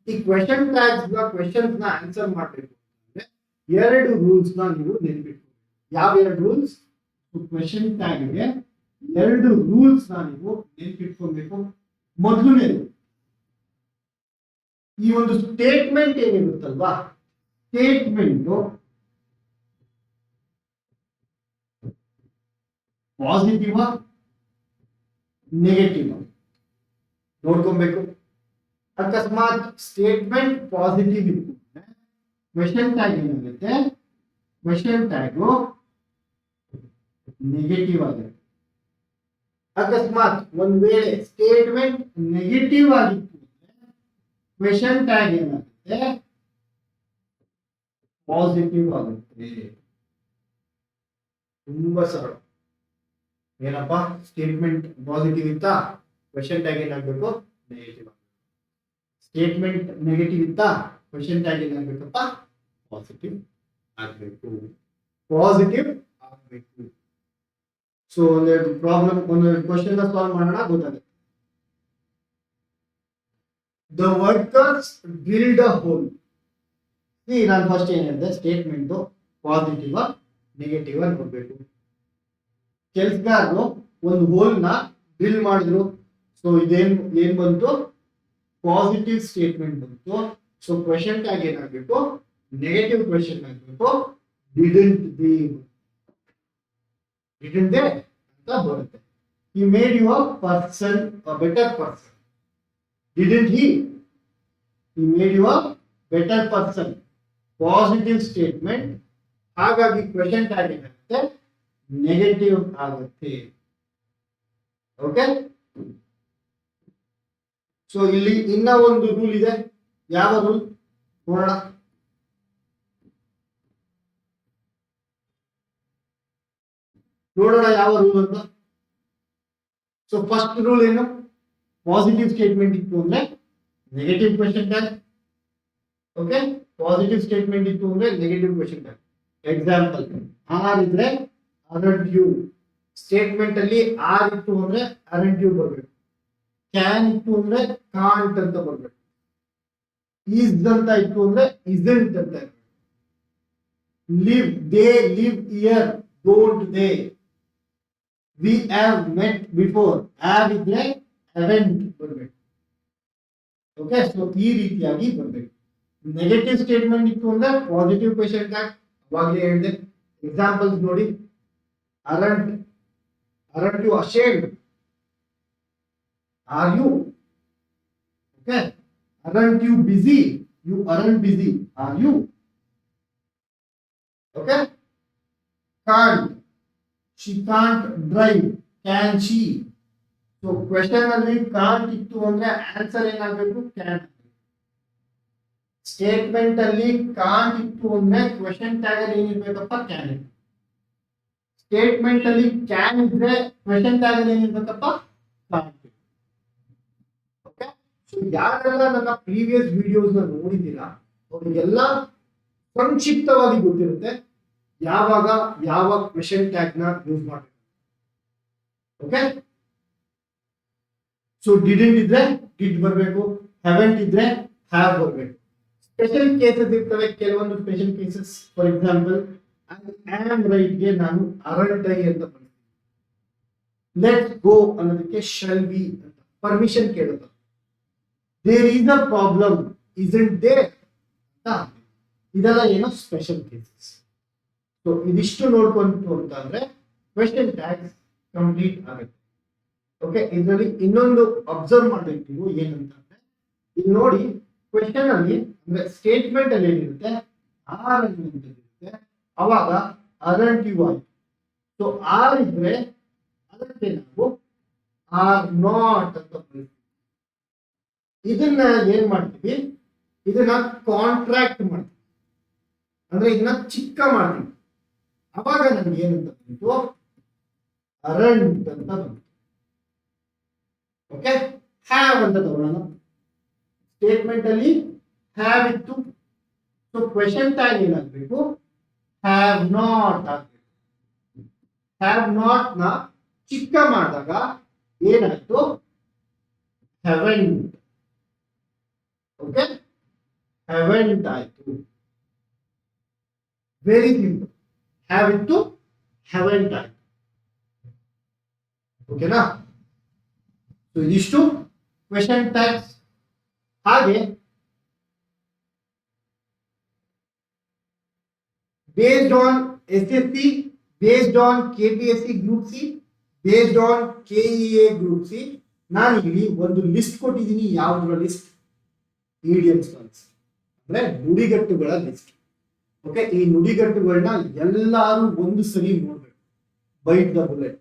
ಈ ಕ್ವೆಶ್ಚನ್ ಟ್ಯಾಗ್ಸ್ ಕ್ವೆಶ್ಚನ್ಸ್ ನ ಆನ್ಸರ್ ಮಾಡಬೇಕು ಅಂದ್ರೆ ಎರಡು ರೂಲ್ಸ್ ನ ನೀವು ನೆನಪಿಟ್ಕೊಳ್ಳಿ. ಯಾವ ಎರಡು ರೂಲ್ಸ್? ಕ್ವೆಶ್ಚನ್ ಟ್ಯಾಗ್ ಗೆ ಎರಡು ರೂಲ್ಸ್ ನ ನೀವು ನೆನಪಿಟ್ಕೊಳ್ಬೇಕು. ಮೊದಲನೇದು, ಈ ಒಂದು ಸ್ಟೇಟ್ಮೆಂಟ್ ಏನಿರುತ್ತಲ್ವಾ, ಸ್ಟೇಟ್ಮೆಂಟ್ ಪಾಸಿಟಿವ್ ನೆಗೆಟಿವ್ ನೋಡ್ಕೊಬೇಕು. ಅಕಸ್ಮಾತ್ ಸ್ಟೇಟ್ಮೆಂಟ್ ಪಾಸಿಟಿವ್ ಇತ್ತು ಕ್ವೆಶ್ಚನ್ ಟ್ಯಾಗ್ ಏನಾಗುತ್ತೆ, ಕ್ವೆಶ್ಚನ್ ಟ್ಯಾಗ್ ನೆಗೆಟಿವ್ ಆಗುತ್ತೆ. ಅಕಸ್ಮಾತ್ ಒಂದ್ ವೇಳೆ ಸ್ಟೇಟ್ಮೆಂಟ್ ನೆಗೆಟಿವ್ ಆಗಿತ್ತು ಕ್ವೆಶ್ಚನ್ ಟ್ಯಾಗ್ ಏನಾಗುತ್ತೆ, ಪಾಸಿಟಿವ್ ಆಗುತ್ತೆ. ತುಂಬಾ ಸರಳ. ಏನಪ್ಪಾ, ಸ್ಟೇಟ್ಮೆಂಟ್ ಪಾಸಿಟಿವ್ ಇತ್ತಾ, ಕ್ವೆಶ್ಚನ್ ಟ್ಯಾಗ್ ಏನಾಗಬೇಕು, ನೆಗೆಟಿವ್. ಸ್ಟೇಟ್ಮೆಂಟ್ ನೆಗೆಟಿವ್ ಇತ್ತಾ, ಕ್ವೆಶ್ಚನ್ ಟ್ಯಾಗ್ ಏನಾಗಬೇಕಪ್ಪ, ಪಾಸಿಟಿವ್ ಆಗಬೇಕು. ಪಾಸಿಟಿವ್ ಆಗಬೇಕು. ಸೊ ಒಂದೆರಡು ಪ್ರಾಬ್ಲಮ್, ಒಂದೆರಡು ಕ್ವೆಶ್ಚನ್ ಸಾಲ್ವ್ ಮಾಡೋಣ, ಗೊತ್ತಾಗುತ್ತೆ. The workers drilled a hole. ನಾನು ಫಸ್ಟ್ ಏನ್ ಹೇಳಿದೆ, ಸ್ಟೇಟ್ಮೆಂಟ್ ಪಾಸಿಟಿವ್ ನೆಗೆಟಿವ್ ಅಂತ ನೋಡ್ಬೇಕು. ಕೆಲಸಗಾರರು ಒಂದು ಹೋಲ್ ನ ಡ್ರಿಲ್ ಮಾಡಿದ್ರು. ಸೊ ಏನ್ ಬಂತು, ಪಾಸಿಟಿವ್ ಸ್ಟೇಟ್ಮೆಂಟ್ ಬಂತು. ಸೊ ಕ್ವೆಶ್ಚನ್ ಟ್ಯಾಗ್ ಏನಾಗಬೇಕು, ನೆಗೆಟಿವ್ ಕ್ವೆಶ್ಚನ್ ಆಗಬೇಕು. ಡಿಡಂಟ್ ದೇ ಅಂತ ಬರುತ್ತೆ. He made you a person, a better person. Didn't he? He made you a better person. Positive statement. ಹಾಗಾಗಿ ಕ್ವೆಶ್ಚನ್ ಟ್ಯಾಗ್ ಏನಾಗುತ್ತೆ, ನೆಗೆಟಿವ್ ಆಗುತ್ತೆ. ಓಕೆ. ಸೊ ಇಲ್ಲಿ ಇನ್ನ ಒಂದು ರೂಲ್ ಇದೆ. ಯಾವ ರೂಲ್ ನೋಡೋಣ. ಯಾವ ರೂಲ್ ಅಂತ. ಸೊ ಫಸ್ಟ್ ರೂಲ್ ಏನು, ಪಾಸಿಟಿವ್ ಸ್ಟೇಟ್ಮೆಂಟ್ ಇತ್ತು ಅಂದ್ರೆ negative question tag. Okay, positive statement ಇತ್ತು ಅಂದ್ರೆ negative question tag. Example, are ಇದ್ರೆ ಅರಂಟ್ ಯು. ಸ್ಟೇಟ್ಮೆಂಟ್ ಅಲ್ಲಿ ಆರ್ ಇತ್ತು ಅಂದ್ರೆ ಅರಂಟ್ ಯು ಬರ್ಬೇಕು. ಕ್ಯಾನ್ ಇತ್ತು ಅಂದ್ರೆ ಕಾಂಟ್ ಅಂತ ಬರ್ಬೇಕು. ಈಸ್ ಅಂತ ಇತ್ತು ಅಂದ್ರೆ ಇಸಂಟ್ ಅಂತ ಇರ್ಬೇಕು. Live, they live here, don't they. We have met before, have ಇದ್ರೆ haven't ಬರ್ಬೇಕು. ಓಕೆ, ಸೊ ಈ ರೀತಿಯಾಗಿ ಬರ್ಬೇಕು. ನೆಗೆಟಿವ್ ಸ್ಟೇಟ್ಮೆಂಟ್ ಇತ್ತು ಅಂದ್ರೆ ಪಾಸಿಟಿವ್ ಕ್ವೆಶ್ಚನ್ ಟ್ಯಾಗ್. ಅವಾಗಲೇ ಹೇಳಿದೆ, ಎಕ್ಸಾಂಪಲ್ಸ್ ನೋಡಿ. Aren't you ashamed, are you? Okay. Aren't you busy, you aren't busy, are you? Okay. Can't, she can't drive, can she? So question ಅಲ್ಲಿ can't ಇತ್ತು ಅಂದ್ರೆ ಆನ್ಸರ್ ಏನಾಗಬೇಕು, can. Statement ಅಲ್ಲಿ can't ಇತ್ತು ಅಂದ್ರೆ ಕ್ವೆಶ್ಚನ್ ಟ್ಯಾಗ್ ಅಲ್ಲಿ ಏನಿರ್ಬೇಕಪ್ಪ, can. Statement ಅಲ್ಲಿ can ಇದ್ರೆ ಕ್ವೆಶ್ಚನ್ ಟ್ಯಾಗ್ ಅಲ್ಲಿ ಏನಿರ್ಬೇಕಪ್ಪ, ಕಾಂಟ್. ಓಕೆ. ಸೊ ಯಾರೆಲ್ಲ ನನ್ನ ಪ್ರೀವಿಯಸ್ ವಿಡಿಯೋಸ್ ನ ನೋಡಿದ್ದೀರಾ ಅವರಿಗೆಲ್ಲ ಸಂಕ್ಷಿಪ್ತವಾಗಿ ಗೊತ್ತಿರುತ್ತೆ ಯಾವಾಗ ಯಾವ ಕ್ವೆಶ್ಚನ್ ಟ್ಯಾಗ್ ನ ಯೂಸ್ ಮಾಡಬೇಕು. ಓಕೆ. ಸೊ ಡಿಡಂಟ್ ಇದ್ರೆ ಡಿಡ್ ಬರಬೇಕು, ಹ್ಯಾವೆಂಟ್ ಇದ್ರೆ ಹ್ಯಾವ್ ಬರಬೇಕು. ಸ್ಪೆಷಲ್ ಕೇಸಸ್ ಇರ್ತವೆ, ಕೆಲವೊಂದು special cases. For example, I am right ಗೆ ನಾನು ಅರಂಟ್ ಐ ಅಂತ ಬರ್ತೀನಿ. ಲೆಟ್ಸ್ ಗೋ ಅನ್ನೋದಕ್ಕೆ ಶಲ್ ಬಿ ಅಂತ ಪರ್ಮಿಷನ್ ಕೇಳುತ್ತೆ. There is a problem, isn't there ಅಂತ. ಇದೆಲ್ಲ ಏನೋ ಸ್ಪೆಷಲ್ ಕೇಸಸ್. ಸೊ ಇದಿಷ್ಟು ನೋಡ್ಕೊಂತು ಅಂತಂದ್ರೆ ಕ್ವೆಶ್ಚನ್ ಟ್ಯಾಗ್ಸ್ ಕಂಪ್ಲೀಟ್ ಆಗುತ್ತೆ. ಓಕೆ. ಇದರಲ್ಲಿ ಇನ್ನೊಂದು ಅಬ್ಸರ್ವ್ ಮಾಡ್ಬೇಕು ನೀವು, ಏನಂತಂದ್ರೆ ಇಲ್ಲಿ ನೋಡಿ, ಕ್ವೆಶ್ಚನ್ ಅಲ್ಲಿ ಅಂದ್ರೆ ಸ್ಟೇಟ್ಮೆಂಟ್ ಅಲ್ಲಿ ಏನಿರುತ್ತೆ, ಆರ್ ಇರುತ್ತೆ, ಅವಾಗ ಅರಂಟ್ ಯು ಆಯ್ತು. ಸೊ ಆರ್ ಇದ್ರೆ ಅದಕ್ಕೆ ನಾವು ಆರ್ ನಾಟ್ ಅಂತ ಬರೀತೀವಿ. ಇದನ್ನ ಏನ್ ಮಾಡ್ತೀವಿ, ಇದನ್ನ ಕಾಂಟ್ರಾಕ್ಟ್ ಮಾಡ್ತೀವಿ, ಅಂದ್ರೆ ಇದನ್ನ ಚಿಕ್ಕ ಮಾಡ್ತೀವಿ. ಅವಾಗ ನಮ್ಗೆ ಏನಂತ ಬಂತು, ಅರಂಟ್ ಅಂತ ಬಂತು. ಓಕೆ. ಹ್ಯಾವ್ ಅಂತ ತಗೊಳ್ಳೋಣ. ಸ್ಟೇಟ್ಮೆಂಟ್ ಅಲ್ಲಿ ಹ್ಯಾವ್ ಇತ್ತು. ಸೊ ಕ್ವೆಶ್ಚನ್ ಟ್ಯಾಗ್ ಏನಾಗಬೇಕು, ಹ್ಯಾವ್ ನಾಟ್ ಆಗಬೇಕು. ಹ್ಯಾವ್ ನಾಟ್ ನ ಚಿಕ್ಕ ಮಾಡಿದಾಗ ಏನಾಯ್ತು? ಹೆವೆಂಟ್. ಓಕೆ, ಹೆವೆಂಟ್ ಆಯ್ತು. Very simple. ಹ್ಯಾವ್ ಇತ್ತು, ಹೆವೆಂಟ್ ಆಯ್ತು. ಓಕೆನಾ? ಸೊ ಇದಿಷ್ಟು ಕ್ವೆಶನ್ ಟೈಪ್ಸ್. ಹಾಗೆ based on SSC, based on KPSC Group C, based on KEA Group C, ನಾನು ಇಲ್ಲಿ ಒಂದು ಲಿಸ್ಟ್ ಕೊಟ್ಟಿದ್ದೀನಿ. ಯಾವುದರ ಲಿಸ್ಟ್? ಇಡಿಯಮ್ಸ್ ಅಂದ್ರೆ ನುಡಿಗಟ್ಟುಗಳ ಲಿಸ್ಟ್. ಓಕೆ, ಈ ನುಡಿಗಟ್ಟುಗಳನ್ನ ಎಲ್ಲರೂ ಒಂದು ಸರಿ ನೋಡ್ಬೇಕು. Bite the bullet,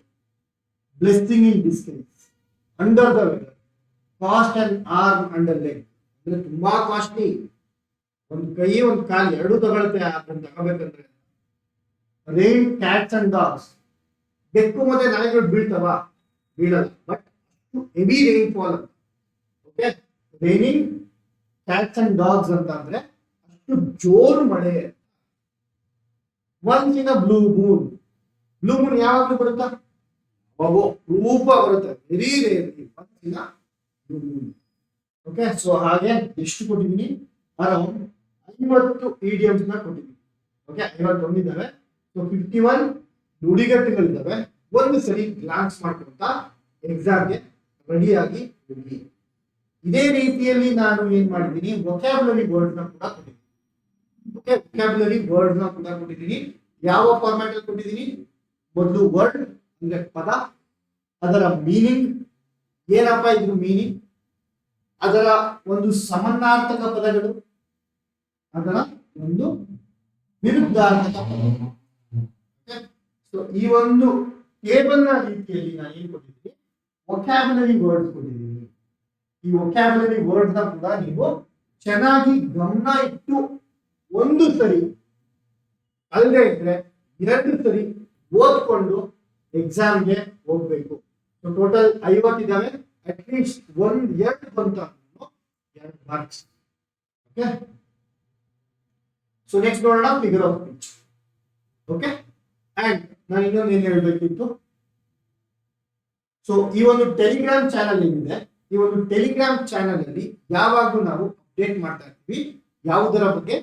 blessing in distance, under the weather, cost and arm under leg. ಅಂದ್ರೆ ತುಂಬಾ ಕಾಸ್ಟ್ಲಿ, ಒಂದು ಕೈ ಒಂದು ಕಾಲು ಎರಡು ತಗೊಳುತ್ತೆ ಅದನ್ನ ತಗೋಬೇಕಂದ್ರೆ. ರೈನ್, ಕ್ಯಾಟ್ಸ್ ಅಂಡ್ ಡಾಗ್ಸ್, ಬೆಕ್ಕು ಮತ್ತೆ ನಾಯಿಗಳು ಬೀಳ್ತಾವ? ಬೀಳಲ್ಲ, ಬಟ್ ಹೆವಿ ರೈನ್ ಫಾಲ್ ಅಂತ. Okay, raining cats and dogs ಅಂತ ಅಂದ್ರೆ ಅಷ್ಟು ಜೋರು ಮಳೆ. Once in a blue Moon. Blue Moon ಯಾವಾಗಲೂ ಬರುತ್ತಾ? ರೂಪ ಬರುತ್ತೆ, very rarely once in a blue Moon. Okay, so ಹಾಗೆ ಎಷ್ಟು ಕೊಟ್ಟಿದ್ದೀನಿ? ಅರೌಂಡ್ 50 ಇಡಿಯಮ್ಸ್ ನ ಕೊಟ್ಟಿದ್ದೀನಿ. ಓಕೆ, 51 ಇದಾವೆ. ಸೊ 51 ನುಡಿಗಟ್ಟುಗಳಿದ್ದಾವೆ. ಒಂದು ಸರಿ ಗ್ಲಾನ್ಸ್ ಮಾಡ್ಕೊಂತ ಎಕ್ಸಾಮ್ಗೆ ರೆಡಿಯಾಗಿ ಹೋಗಿ. ಇದೇ ರೀತಿಯಲ್ಲಿ ನಾನು ಏನ್ ಮಾಡಿದ್ದೀನಿ, ವೊಕ್ಯಾಬುಲರಿ ವರ್ಡ್ ನ ಕೂಡ ಕೊಟ್ಟಿದ್ದೀನಿ. ಓಕೆ, ವೊಕ್ಯಾಬುಲರಿ ವರ್ಡ್ ನ ಕೂಡ ಕೊಟ್ಟಿದ್ದೀನಿ. ಯಾವ ಫಾರ್ಮ್ಯಾಟ್ ಅಲ್ಲಿ ಕೊಟ್ಟಿದ್ದೀನಿ? ಮೊದಲು ವರ್ಡ್ ಅಂದ್ರೆ ಪದ, ಅದರ ಮೀನಿಂಗ್ ಏನಪ್ಪ ಇದ್ರ ಮೀನಿಂಗ್, ಅದರ ಒಂದು ಸಮನಾರ್ಥಕ ಪದಗಳು, ಅದರ ಒಂದು ವಿರುದ್ಧಾರ್ಥಕ ಪದಗಳು. ಸೊ ಈ ಒಂದು ಟೇಬಲ್ ನ ರೀತಿಯಲ್ಲಿ ನಾನು ಏನ್ ಕೊಟ್ಟಿದ್ದೀನಿ? ವೊಕ್ಯಾಬುಲರಿ ವರ್ಡ್ ಕೊಟ್ಟಿದ್ದೀನಿ. ಈ ವೊಕ್ಯಾಬುಲರಿ ವರ್ಡ್ ನ ಕೂಡ ನೀವು ಚೆನ್ನಾಗಿ ಗಮನ ಇಟ್ಟು ಒಂದು ಸರಿ ಅಲ್ಲದೆ ಇದ್ರೆ 2 ಸರಿ ಓದ್ಕೊಂಡು ಎಕ್ಸಾಮ್ಗೆ ಹೋಗ್ಬೇಕು. ಸೊ ಟೋಟಲ್ 50 ಇದಾವೆ. ಅಟ್ಲೀಸ್ಟ್ 1-2 ಬಂತ 2 ಮಾರ್ಕ್ಸ್. ಓಕೆ, ಸೊ ನೆಕ್ಸ್ಟ್ ನೋಡೋಣ figure of speech. Okay, and ನಾನು ಇನ್ನೊಂದು ಏನ್ ಹೇಳ್ಬೇಕಿತ್ತು, ಸೊ ಈ ಒಂದು ಟೆಲಿಗ್ರಾಮ್ ಚಾನಲ್ ಏನಿದೆ, ಈ ಒಂದು ಟೆಲಿಗ್ರಾಮ್ ಚಾನಲ್ ಅಲ್ಲಿ ಯಾವಾಗಲೂ ನಾವು ಅಪ್ಡೇಟ್ ಮಾಡ್ತಾ ಇರ್ತೀವಿ. ಯಾವುದರ ಬಗ್ಗೆ?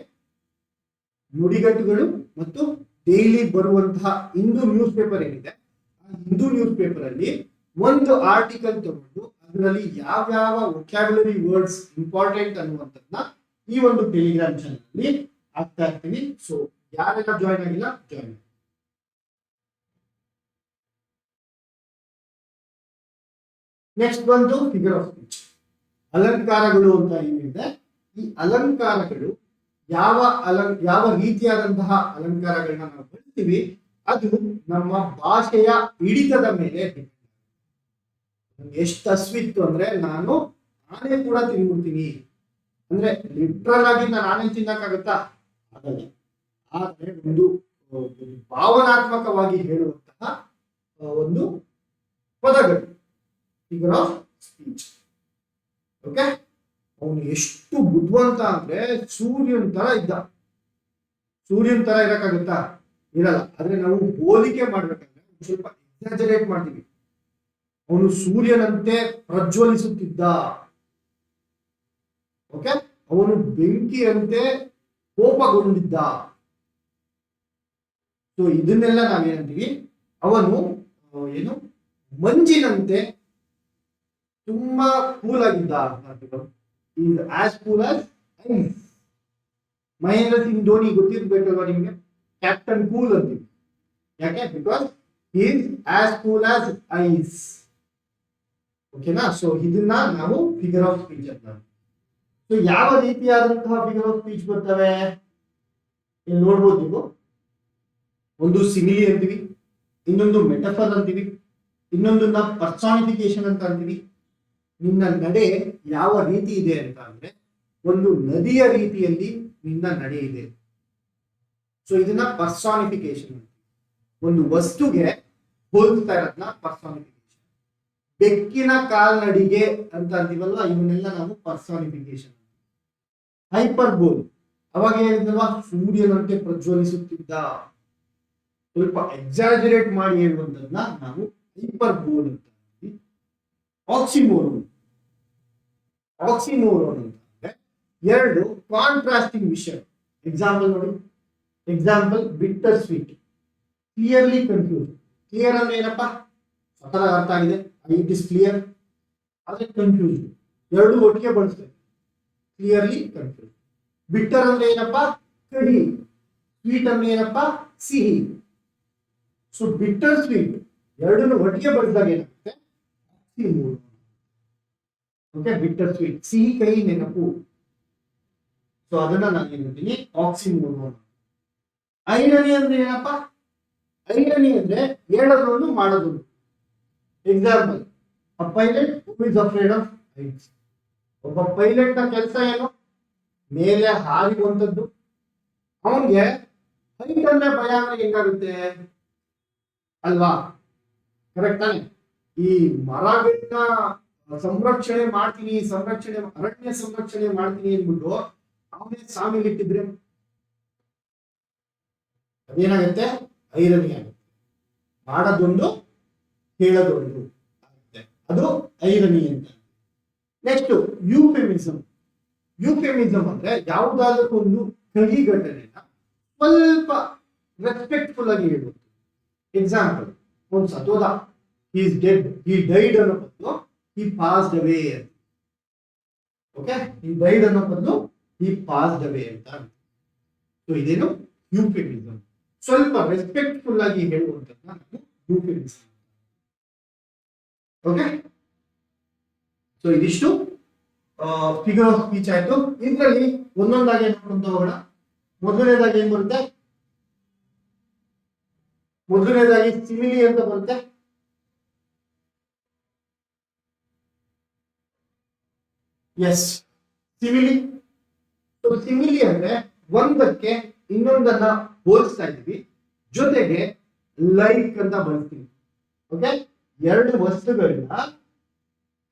ನುಡಿಗಟ್ಟುಗಳು ಮತ್ತು ಡೈಲಿ ಬರುವಂತಹ ಹಿಂದೂ ನ್ಯೂಸ್ ಪೇಪರ್ ಏನಿದೆ, ಆ ಹಿಂದೂ ನ್ಯೂಸ್ ಪೇಪರ್ ಅಲ್ಲಿ ಒಂದು ಆರ್ಟಿಕಲ್ ತಗೊಂಡು ಅದರಲ್ಲಿ ಯಾವ್ಯಾವ ವೊಕ್ಯಾಬುಲರಿ ವರ್ಡ್ಸ್ ಇಂಪಾರ್ಟೆಂಟ್ ಅನ್ನುವಂಥದ್ದನ್ನ ಈ ಒಂದು ಟೆಲಿಗ್ರಾಮ್ ಚಾನಲ್ ಅಲ್ಲಿ ಆಗ್ತಾ ಇರ್ತೀವಿ. ಸೊ ಯಾರೆಲ್ಲ ಜಾಯ್ನ್ ಆಗಿಲ್ಲ, ಜಾಯ್ನ್. ನೆಕ್ಸ್ಟ್ ಬಂದು ಫಿಗರ್ ಆಫ್ ಸ್ಪೀಚ್. ಅಲಂಕಾರಗಳು ಅಂತ ಏನಿದೆ, ಈ ಅಲಂಕಾರಗಳು ಯಾವ ರೀತಿಯಾದಂತಹ ಅಲಂಕಾರಗಳನ್ನ ನಾವು ಬಳಸ್ತೀವಿ ಅದು ನಮ್ಮ ಭಾಷೆಯ ಹಿಡಿತದ ಮೇಲೆ ಎಷ್ಟು ಹಸ್ವಿತ್ತು ಅಂದ್ರೆ ನಾನು ಆನೆ ಕೂಡ ತಿನ್ಬಿಡ್ತೀನಿ ಅಂದ್ರೆ ಲಿಟ್ರಲ್ ಆಗಿ ನಾನು ಆನೆ ತಿನ್ನಕ್ಕಾಗತ್ತಾ? ಆಗಲ್ಲ. ಆದ್ರೆ ಒಂದು ಭಾವನಾತ್ಮಕವಾಗಿ ಹೇಳುವಂತಹ ಒಂದು ಪದಗಳು, ಫಿಗರ್ ಆಫ್ ಸ್ಪೀಚ್. ಓಕೆ, ಅವನು ಎಷ್ಟು ಬುದ್ಧಿವಂತ ಅಂದ್ರೆ ಸೂರ್ಯನ ತರ ಇದ್ದ. ಸೂರ್ಯನ ತರ ಇರಕ್ಕಾಗುತ್ತಾ? ಇರಲ್ಲ. ಆದ್ರೆ ನಾವು ಹೋಲಿಕೆ ಮಾಡ್ಬೇಕಂದ್ರೆ ಸ್ವಲ್ಪ ಎಕ್ಸಾಜರೇಟ್ ಮಾಡ್ತೀವಿ. ಅವನು ಸೂರ್ಯನಂತೆ ಪ್ರಜ್ವಲಿಸುತ್ತಿದ್ದ. ಓಕೆ, ಅವನು ಬೆಂಕಿಯಂತೆ ಕೋಪಗೊಂಡಿದ್ದ. ಸೊ ಇದನ್ನೆಲ್ಲ ನಾವೇನಂತೀವಿ, ಅವನು ಏನು ಮಂಜಿನಂತೆ ತುಂಬಾ ಕೂಲ್ ಆಗಿದ್ದ. As cool as ice. Mahendra Singh Dhoni ಗೊತ್ತಿರ್ಬೇಕಲ್ವಾ ನಿಮ್ಗೆ? ಕ್ಯಾಪ್ಟನ್ ಕೂಲ್ ಅಂತೀವಿ. ಯಾಕೆ? Because is as cool as ice. ಓಕೆನಾ? ಸೊ ಇದನ್ನ ನಾವು ಫಿಗರ್ ಆಫ್ ಸ್ಪೀಚ್ ಅಂತ. ಸೊ ಯಾವ ರೀತಿಯಾದಂತಹ ಫಿಗರ್ ಆಫ್ ಸ್ಪೀಚ್ ಬರ್ತವೆ ಇಲ್ಲಿ ನೋಡ್ಬೋದು ನೀವು. ಒಂದು ಸಿಮಿಲಿ ಅಂತೀವಿ, ಇನ್ನೊಂದು ಮೆಟಫರ್ ಅಂತೀವಿ, ಇನ್ನೊಂದನ್ನ ಪರ್ಸಾನಿಫಿಕೇಶನ್ ಅಂತ ಅಂತೀವಿ. ನಿನ್ನ ನಡೆ ಯಾವ ರೀತಿ ಇದೆ ಅಂತ ಅಂದ್ರೆ ಒಂದು ನದಿಯ ರೀತಿಯಲ್ಲಿ ನಿನ್ನ ನಡೆ ಇದೆ. ಸೊ ಇದನ್ನ ಪರ್ಸಾನಿಫಿಕೇಶನ್. ಒಂದು ವಸ್ತುಗೆ ಹೋಲಿಸ್ತಾ ಇರೋದನ್ನ ಪರ್ಸಾನಿಫಿಕೇಶನ್. ಬೆಕ್ಕಿನ ಕಾಲ್ನಡಿಗೆ ಅಂತ ಅಂತೀವಲ್ವಾ, ಇವನ್ನೆಲ್ಲ ನಾವು ಪರ್ಸಾನಿಫಿಕೇಶನ್. ಹೈಪರ್ ಬೋಲ್, ಅವಾಗ ಹೇಳಿದ್ನಲ್ವಾ ಸೂರ್ಯನಂತೆ ಪ್ರಜ್ವಲಿಸುತ್ತಿದ್ದ. ಸ್ವಲ್ಪ ಎಕ್ಸಾಜರೇಟ್ ಮಾಡಿ ಹೇಳುವಂಥದ್ದನ್ನ ನಾವು ಹೈಪರ್ ಬೋಲ್ ಅಂತ ಅಂತೀವಿ. ಆಕ್ಸಿಮೋರೋನ್ ಅಂತಂದ್ರೆ ಎರಡು ಕಾಂಟ್ರಾಸ್ಟಿಂಗ್ ವಿಷಯ. ಎಕ್ಸಾಂಪಲ್ ನೋಡಿ, ಎಕ್ಸಾಂಪಲ್ ಬಿಟ್ಟರ್ ಸ್ವೀಟ್, ಕ್ಲಿಯರ್ಲಿ ಕನ್ಫ್ಯೂಸ್. ಕ್ಲಿಯರ್ ಅಂದ್ರೆ ಏನಪ್ಪಾ, ಸ್ವತಃ ಅರ್ಥ ಆಗಿದೆ, ಇಟ್ ಇಸ್ ಕ್ಲಿಯರ್. ಆದ್ರೆ ಕನ್ಫ್ಯೂಸ್, ಎರಡು ಒಟ್ಟಿಗೆ ಬಳಸ್ತೇವೆ, ಕ್ಲಿಯರ್ಲಿ ಕನ್ಫ್ಯೂಸ್. ಬಿಟ್ಟರ್ ಅಂದ್ರೆ ಏನಪ್ಪಾ, ಕಹಿ. ಸ್ವೀಟ್ ಅಂದ್ರೆ ಏನಪ್ಪಾ, ಸಿಹಿ. ಸೊ ಬಿಟ್ಟರ್ ಸ್ವೀಟ್ ಎರಡನ್ನು ಒಟ್ಟಿಗೆ ಬಳಸಿದಾಗ ಏನಾಗುತ್ತೆ, ಓಕೆ. ಬಿಟ್ಟರ್ ಸ್ವೀಟ್, ಸಿಹಿ ಕಹಿ ನೆನಪು. ಸೊ ಅದನ್ನ ನಾನು ಏನ್ ಹೇಳ್ತೀನಿ, ಆಕ್ಸಿಮೋರೋನ್. ಐರನಿ ಅಂದ್ರೆ ಏನಪ್ಪಾ, ಐರನಿ ಅಂದ್ರೆ ಹೇಳೋದನ್ನು ಮಾಡೋದು. Example, a pilot who is afraid of heights. ಒಬ್ಬ ಪೈಲಟ್ ನ ಕೆಲಸ ಏನು, ಮೇಲೆ ಹಾರಿರುವಂತದ್ದು. ಅವನ್ಗೆ ಹೈಟ್ ಅಂದ್ರೆ ಭಯ ಅಂದ್ರೆ ಹೆಂಗಾಗುತ್ತೆ ಅಲ್ವಾ, ಕರೆಕ್ಟ್ ತಾನೆ? ಈ ಮರಗಳನ್ನ ಸಂರಕ್ಷಣೆ ಮಾಡ್ತೀನಿ, ಅರಣ್ಯ ಸಂರಕ್ಷಣೆ ಮಾಡ್ತೀನಿ ಅಂದ್ಬಿಟ್ಟು ಅವನೇ ಸಾಮಿಲಿಟ್ಟಿದ್ರೆ ಅದೇನಾಗುತ್ತೆ, ಐರನಿ ಆಗುತ್ತೆ. ಮಾಡೋದೊಂದು ಹೇಳೋದೊಂದು ಆಗುತ್ತೆ, ಅದು ಐರನಿ ಅಂತ. ನೆಕ್ಸ್ಟ್ ಯೂಫೆಮಿಸಮ್ ಅಂದ್ರೆ ಯಾವುದಾದ್ರೂ ಒಂದು ಕಹಿ ಘಟನೆನ ಸ್ವಲ್ಪ ರೆಸ್ಪೆಕ್ಟ್ಫುಲ್ ಆಗಿ ಹೇಳುವುದು. ಎಕ್ಸಾಂಪಲ್, ಒಂದು ಸತೋದ, he is dead, he died ಅನ್ನೋ ಬದಲು he passed away ಅಂತ. ಓಕೆ, he died ಅನ್ನೋ ಬದಲು he passed away ಅಂತ. ಸೊ ಇದೇನು ಯೂಫೆಮಿಸಮ್, ಸ್ವಲ್ಪ ರೆಸ್ಪೆಕ್ಟ್ಫುಲ್ ಆಗಿ ಹೇಳುವಂತದ್ದನ್ನ ನಾವು ಯೂಫೆಮಿಸಮ್. ಓಕೆ, ಸೊ ಇದಿಷ್ಟು ಫಿಗರ್ ಆಫ್ ಸ್ಪೀಚ್ ಆಯ್ತು. ಇದರಲ್ಲಿ ಒಂದೊಂದಾಗಿ ನೋಡ್ಕೊಂತ ಹೋಗೋಣ. ಮೊದಲನೇದಾಗಿ ಏನ್ ಬರುತ್ತೆ, ಮೊದಲನೇದಾಗಿ ಸಿಮಿಲಿ ಅಂತ ಬರುತ್ತೆ. S, simile. ಸಿಮಿಲಿ ಅಂದ್ರೆ ಒಂದಕ್ಕೆ ಇನ್ನೊಂದನ್ನ ಹೋಲಿಸ್ತಾ ಇದೀವಿ, ಜೊತೆಗೆ ಲೈಕ್ ಅಂತ ಬಳಸ್ತೀವಿ. ಓಕೆ, ಎರಡು ವಸ್ತುಗಳನ್ನ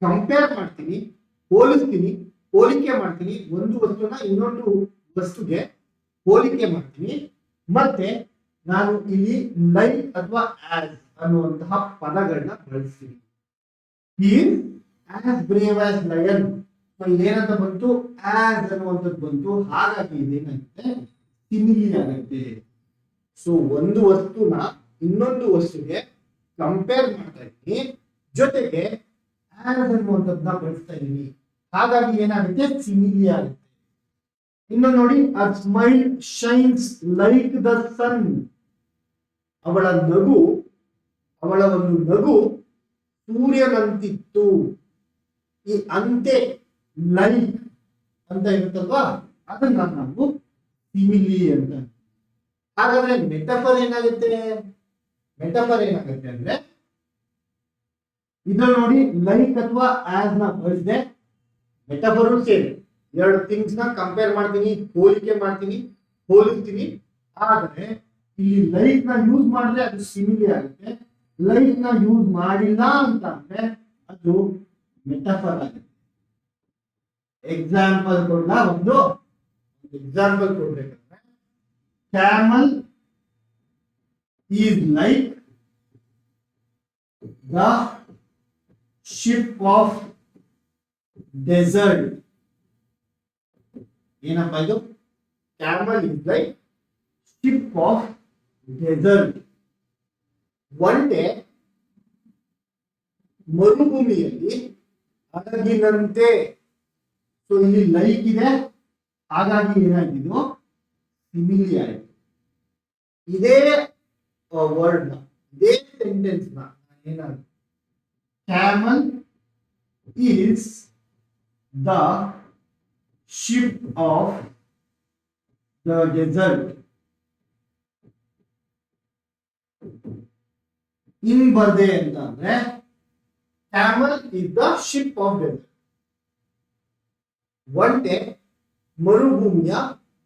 ಕಂಪೇರ್ ಮಾಡ್ತೀನಿ, ಹೋಲಿಸ್ತೀನಿ, ಹೋಲಿಕೆ ಮಾಡ್ತೀನಿ. ಒಂದು ವಸ್ತುನ ಇನ್ನೊಂದು ವಸ್ತುಗೆ ಹೋಲಿಕೆ ಮಾಡ್ತೀನಿ. ಮತ್ತೆ ನಾನು ಇಲ್ಲಿ ಲೈಕ್ ಅಥವಾ ಆಸ್ ಅನ್ನುವಂತಹ ಪದಗಳನ್ನ ಬಳಸ್ತೀನಿ. ಆಸ್ ಬ್ರೇವ್ ಆಸ್ ಲಯನ್, ಏನಂತ ಬಂತು, ಆಸ್ ಅನ್ನುವಂಥದ್ದು ಬಂತು. ಹಾಗಾಗಿ ಇದೇನಾಗುತ್ತೆ, ಸಿಮಿಲಿ ಆಗುತ್ತೆ. ಸೊ ಒಂದು ವಸ್ತುನ ಇನ್ನೊಂದು ವಸ್ತುಗೆ ಕಂಪೇರ್ ಮಾಡ್ತಾ ಇದ್ದೀನಿ, ಜೊತೆಗೆ ಆಸ್ ಅನ್ನುವಂಥದ್ದನ್ನ ಬಳಸ್ತಾ ಇದ್ದೀನಿ. ಹಾಗಾಗಿ ಏನಾಗುತ್ತೆ, ಸಿಮಿಲಿ ಆಗುತ್ತೆ. ಇನ್ನು ನೋಡಿ, ಆ ಸ್ಮೈಲ್ ಶೈನ್ಸ್ ಲೈಕ್ ದ ಸನ್. ಅವಳ ಒಂದು ನಗು ಸೂರ್ಯನಂತಿತ್ತು. ಈ ಅಂತೆ ಲೈಕ್ ಅಂತ ಇರುತ್ತಲ್ವಾ, ಅದನ್ನ ನಾವು ಸಿಮಿಲಿ ಅಂತ. ಹಾಗಾದ್ರೆ ಮೆಟಫರ್ ಏನಾಗುತ್ತೆ ಅಂದ್ರೆ, ಇದು ನೋಡಿ, ಲೈಕ್ ಅಥವಾ ಆಸ್ ನ ಬಳಸಿದೆ, ಮೆಟಫರ್ ಸೇರಿ ಎರಡು ಥಿಂಗ್ಸ್ ನ ಕಂಪೇರ್ ಮಾಡ್ತೀನಿ, ಹೋಲಿಕೆ ಮಾಡ್ತೀನಿ, ಹೋಲಿಸ್ತೀನಿ. ಆದ್ರೆ ಇಲ್ಲಿ ಲೈಕ್ ನ ಯೂಸ್ ಮಾಡಿದ್ರೆ ಅದು ಸಿಮಿಲಿ ಆಗುತ್ತೆ. ಲೈಕ್ ನ ಯೂಸ್ ಮಾಡಿಲ್ಲ ಅಂತ ಅಂದ್ರೆ ಅದು ಮೆಟಫರ್ ಆಗುತ್ತೆ. ಎಕ್ಸಾಂಪಲ್ ಒಂದು ಎಕ್ಸಾಂಪಲ್ ಕೊಡ್ಬೇಕಂದ್ರೆ, camel is like the ship of desert. ಏನಪ್ಪಾ ಇದು, camel is like ship of desert. ಒಂಟೆ ಮರುಭೂಮಿಯಲ್ಲಿ ಹಡಗಿನಂತೆ. ಸೊ ಇಲ್ಲಿ ಲೈಕ್ ಇದೆ, ಹಾಗಾಗಿ ಏನಾಗಿದ್ದು, ಸಿಮಿಲಿ ಆಯಿತು. ಇದೇ ವರ್ಡ್ ನ, ಇದೇ ಸೆಂಟೆನ್ಸ್ ನ ಏನಾದ್ರು, camel is the ship of the desert. ಇನ್ ಬರ್ದೆ ಅಂತ ಅಂದ್ರೆ, camel is the ship of desert. ಒಂಟೆ ಮರುಭೂಮಿಯ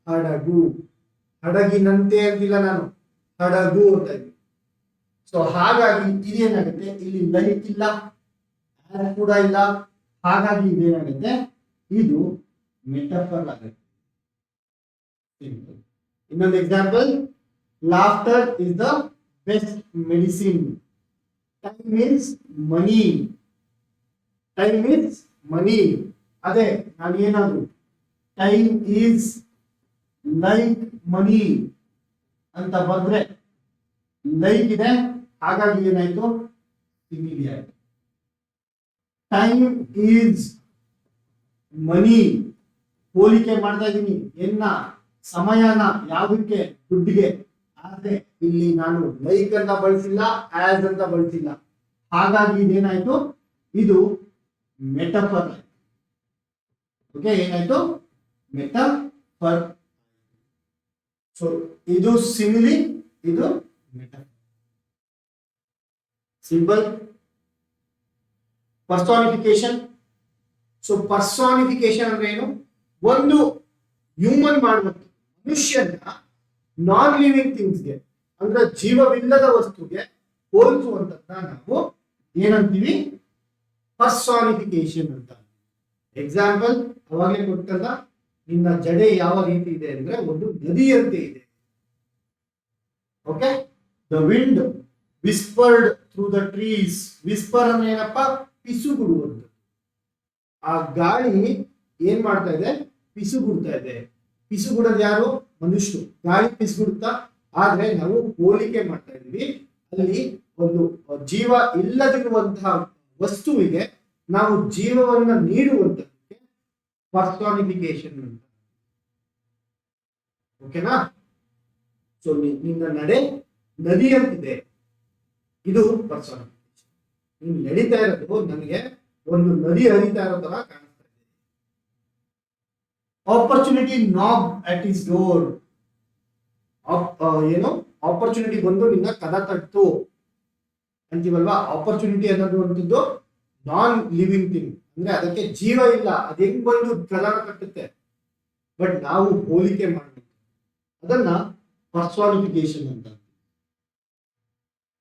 ಹಡಗು. ಹಡಗಿನಂತೆ ಅಂತಿಲ್ಲ ನಾನು, ಹಡಗು ಅಂತ ಇದ್ವಿ. ಸೊ ಹಾಗಾಗಿ ಇದೇನಾಗುತ್ತೆ, ಇಲ್ಲಿ ಲೈಕ್ ಇಲ್ಲ, ಕೂಡ ಇಲ್ಲ. ಹಾಗಾಗಿ ಇದೇನಾಗುತ್ತೆ, ಇದು ಮೆಟಫರ್ ಆಗುತ್ತೆ. ಇನ್ನೊಂದು example, laughter is the best medicine. Time is money. Time is money. ಅದೇ ನಾನು ಏನಾದ್ರು ಟೈಮ್ ಈಸ್ ಲೈಕ್ ಮನಿ ಅಂತ ಬಂದ್ರೆ ಲೈಕ್ ಇದೆ, ಹಾಗಾಗಿ ಏನಾಯ್ತು ಸಿಮಿಲಿ ಆಯ್ತು. ಟೈಮ್ ಈಸ್ ಮನಿ ಹೋಲಿಕೆ ಮಾಡ್ತಾ ಇದ್ದೀನಿ ಎನ್ನ ಸಮಯನ ಯಾವುದಕ್ಕೆ, ದುಡ್ಡಿಗೆ. ಆದ್ರೆ ಇಲ್ಲಿ ನಾನು ಲೈಕ್ ಅಂತ ಬಳಸಿಲ್ಲ, ಆಸ್ ಅಂತ ಬಳಸಿಲ್ಲ, ಹಾಗಾಗಿ ಇದೇನಾಯ್ತು, ಇದು ಮೆಟಫರ್. ಓಕೆ, ಏನಾಯ್ತು ಮೆಟಫರ್. ಸೊ ಇದು ಸಿಮಿಲಿ, ಇದು metaphor. Simple. Personification. So personification ಅಂದ್ರೆ ಏನು, ಒಂದು ಹ್ಯೂಮನ್ ಮಾಡುವಂತ ಮನುಷ್ಯನ ನಾನ್ ಲಿವಿಂಗ್ ಥಿಂಗ್ಸ್ಗೆ ಅಂದ್ರೆ ಜೀವವಿಲ್ಲದ ವಸ್ತುಗೆ ಹೋಲಿಸುವಂತದ್ನ ನಾವು ಏನಂತೀವಿ, ಪರ್ಸಾನಿಫಿಕೇಶನ್ ಅಂತ. ಎಕ್ಸಾಂಪಲ್ ಅವಾಗಲೇ ಕೊಟ್ಟಲ್ಲ, ನಿನ್ನ ಜಡೆ ಯಾವ ರೀತಿ ಇದೆ ಅಂದ್ರೆ ಒಂದು ನದಿಯಂತೆ ಇದೆ. Okay, the wind ವಿಸ್ಪರ್ಡ್ through the trees. Whisper ಅಂದ್ರೆ ಏನಪ್ಪ, ಪಿಸುಗುಡುವಂಥದ್ದು. ಆ ಗಾಳಿ ಏನ್ ಮಾಡ್ತಾ ಇದೆ, ಪಿಸುಗುಡ್ತಾ ಇದೆ. ಪಿಸುಗುಡೋದು ಯಾರು, ಮನುಷ್ಯರು. ಗಾಳಿ ಪಿಸುಗುಡುತ್ತಾ, ಆದ್ರೆ ನಾವು ಹೋಲಿಕೆ ಮಾಡ್ತಾ ಇದೀವಿ. ಅಲ್ಲಿ ಒಂದು ಜೀವ ಇಲ್ಲದಿರುವಂತಹ ವಸ್ತುವಿಗೆ ನಾವು ಜೀವವನ್ನ ನೀಡುವಂತದ್ದಕ್ಕೆ ಪರ್ಸಾನಿಫಿಕೇಶನ್ ಅಂತ. ಓಕೆನಾ. ಸೊ ನಿನ್ನ ನಡೆ ನದಿ ಅಂತಿದೆ, ಇದು ಪರ್ಸಾನಿಫಿಕೇಶನ್. ನೀನ್ ನಡೀತಾ ಇರೋದು ನನಗೆ ಒಂದು ನದಿ ಹರಿತಾ ಇರೋ ತರ ಕಾಣಿಸ್ತಾ ಇದೆ. ಆಪರ್ಚುನಿಟಿ ನಾಕ್ ಅಟ್ ಇಸ್ ಡೋರ್. ಏನು, ಆಪರ್ಚುನಿಟಿ ಬಂದು ನಿನ್ನ ಕದ ತಟ್ಟು ಅಂತೀವಲ್ವಾ. ಆಪರ್ಚುನಿಟಿ ಅನ್ನೋದು ನಾನ್ ಲಿವಿಂಗ್ ಥಿಂಗ್, ಅಂದ್ರೆ ಅದಕ್ಕೆ ಜೀವ ಇಲ್ಲ, ಅದ್ ಹೆಂಗ್ ಬಂದು ಕದ ಕಟ್ಟುತ್ತೆ. ಬಟ್ ನಾವು ಹೋಲಿಕೆ ಮಾಡಬೇಕು, ಅದನ್ನ ಪರ್ಸಾನಿಫಿಕೇಶನ್ ಅಂತ.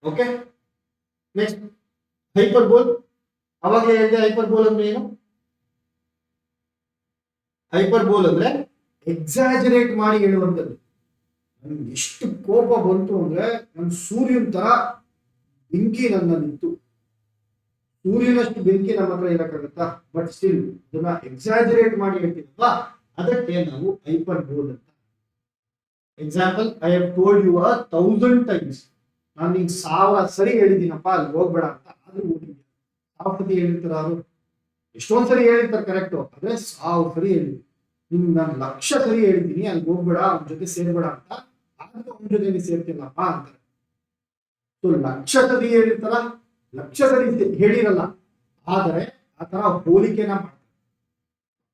Okay, next hyperbole. ಅವಾಗ ಹೇಳಿದೆ ಹೈಪರ್ಬೋಲ್ ಅಂದ್ರೆ ಏನು, ಹೈಪರ್ಬೋಲ್ ಅಂದ್ರೆ ಎಕ್ಸಾಜರೇಟ್ ಮಾಡಿ ಹೇಳುವಂಥದ್ದು. ನನ್ಗೆ ಎಷ್ಟು ಕೋಪ ಬಂತು ಅಂದ್ರೆ ನನ್ ಸೂರ್ಯನ ತರ ಬೆಂಕಿ ನನ್ನಲ್ಲಿತ್ತು. ಸೂರ್ಯನಷ್ಟು ಬೆಂಕಿ ನಮ್ಮ ಹತ್ರ ಇರಕ್ಕಾಗತ್ತಾ, ಬಟ್ ಸ್ಟಿಲ್ ಅದನ್ನ ಎಕ್ಸಾಜರೇಟ್ ಮಾಡಿ ಹೇಳ್ತೀವಲ್ವಾ, ಅದಕ್ಕೆ ನಾವು ಹೈಪರ್ಬೋಲ್ ಅಂತ. Example, I have told you 1000 times. ನಾನು ನಿಂಗೆ 1000 ಸರಿ ಹೇಳಿದ್ದೀನಪ್ಪ ಅಲ್ಲಿ ಹೋಗ್ಬೇಡ ಅಂತ, ಆದ್ರೂ ಹೋಗಿದ್ದೆ. 1000 ಸತಿ ಹೇಳಿರ್ತಾರ, ಅವರು ಎಷ್ಟೊಂದ್ ಸರಿ ಹೇಳಿರ್ತಾರೆ ಕರೆಕ್ಟ್, ಆದ್ರೆ 1000 ಸರಿ ಹೇಳಿದ್ವಿ. ನಿಮ್ಗೆ ನಾನು 1,00,000 ಸರಿ ಹೇಳಿದ್ದೀನಿ ಅಲ್ಲಿ ಹೋಗ್ಬೇಡ, ಅವ್ನ ಜೊತೆ ಸೇರ್ಬೇಡ ಅಂತ, ಆದ್ರೆ ಅವ್ನ ಜೊತೆ ನೀ ಸೇರ್ತೀನಪ್ಪ ಅಂತಾರೆ. ಸೊ 1,00,000 ಸರಿ ಹೇಳಿರ್ತಾರ, 1,00,000 ಸರಿ ಹೇಳಿರಲ್ಲ, ಆದರೆ ಆ ತರ ಹೋಲಿಕೆನ ಮಾಡ್ತಾರೆ.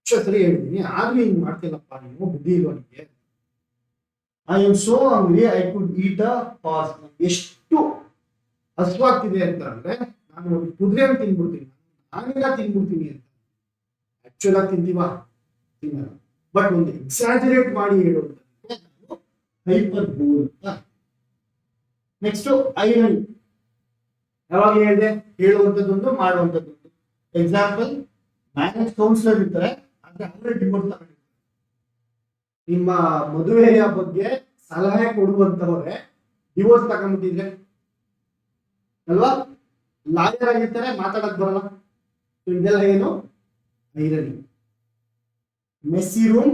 1,00,000 ಸರಿ ಹೇಳಿದ್ದೀನಿ ಆದ್ರೂ ಹಿಂಗ್ ಮಾಡ್ತೀನಪ್ಪ, ನೀವು ಬುದ್ಧಿ ಇಲ್ವ ನಿಮಗೆ. I am so hungry I could eat a pass. ಎಷ್ಟು ಹಸುವಾಗ್ತಿದೆ ಅಂತ ಅಂದ್ರೆ ನಾನು ಒಂದು ಕುದುರೆಯನ್ನು ತಿನ್ಬಿಡ್ತೀನಿ, ನಾನೆಲ್ಲ ತಿನ್ಬಿಡ್ತೀನಿ ಅಂತ. ಆಕ್ಚುಲ್ ಆಗಿ ತಿಂತೀವ, ತಿನ್ನಲ್ಲ. ಬಟ್ ಒಂದು ಎಕ್ಸಾಜರೇಟ್ ಮಾಡಿ ಹೇಳುವಂಥದ್ದು ಹೈಪರ್ ಬೋಲ್ ಅಂತ. Next iron. ಯಾವಾಗ ಹೇಳಿದೆ, ಹೇಳುವಂಥದ್ದೊಂದು ಮಾಡುವಂಥದ್ದೊಂದು. ಎಕ್ಸಾಂಪಲ್, ಮ್ಯಾರೇಜ್ ಕೌನ್ಸಿಲರ್ ಇರ್ತಾರೆ, ಆದ್ರೆ ಅವರೇ ಡಿವೋರ್ಸ್ ತಗೊಂಡಿರ್ತಾರೆ. ನಿಮ್ಮ ಮದುವೆಯ ಬಗ್ಗೆ ಸಲಹೆ ಕೊಡುವಂತವರೇ ಡಿವೋರ್ಸ್ ತಗೊಂಡ್ಬಿಟ್ಟಿದ್ರೆ ಅಲ್ವಾ. ಲಾಯರ್ ಆಗಿರ್ತಾರೆ, ಮಾತಾಡಕ್ ಬರಲ್ಲ. ಇದೆಲ್ಲ ಏನು, irony. Messy room,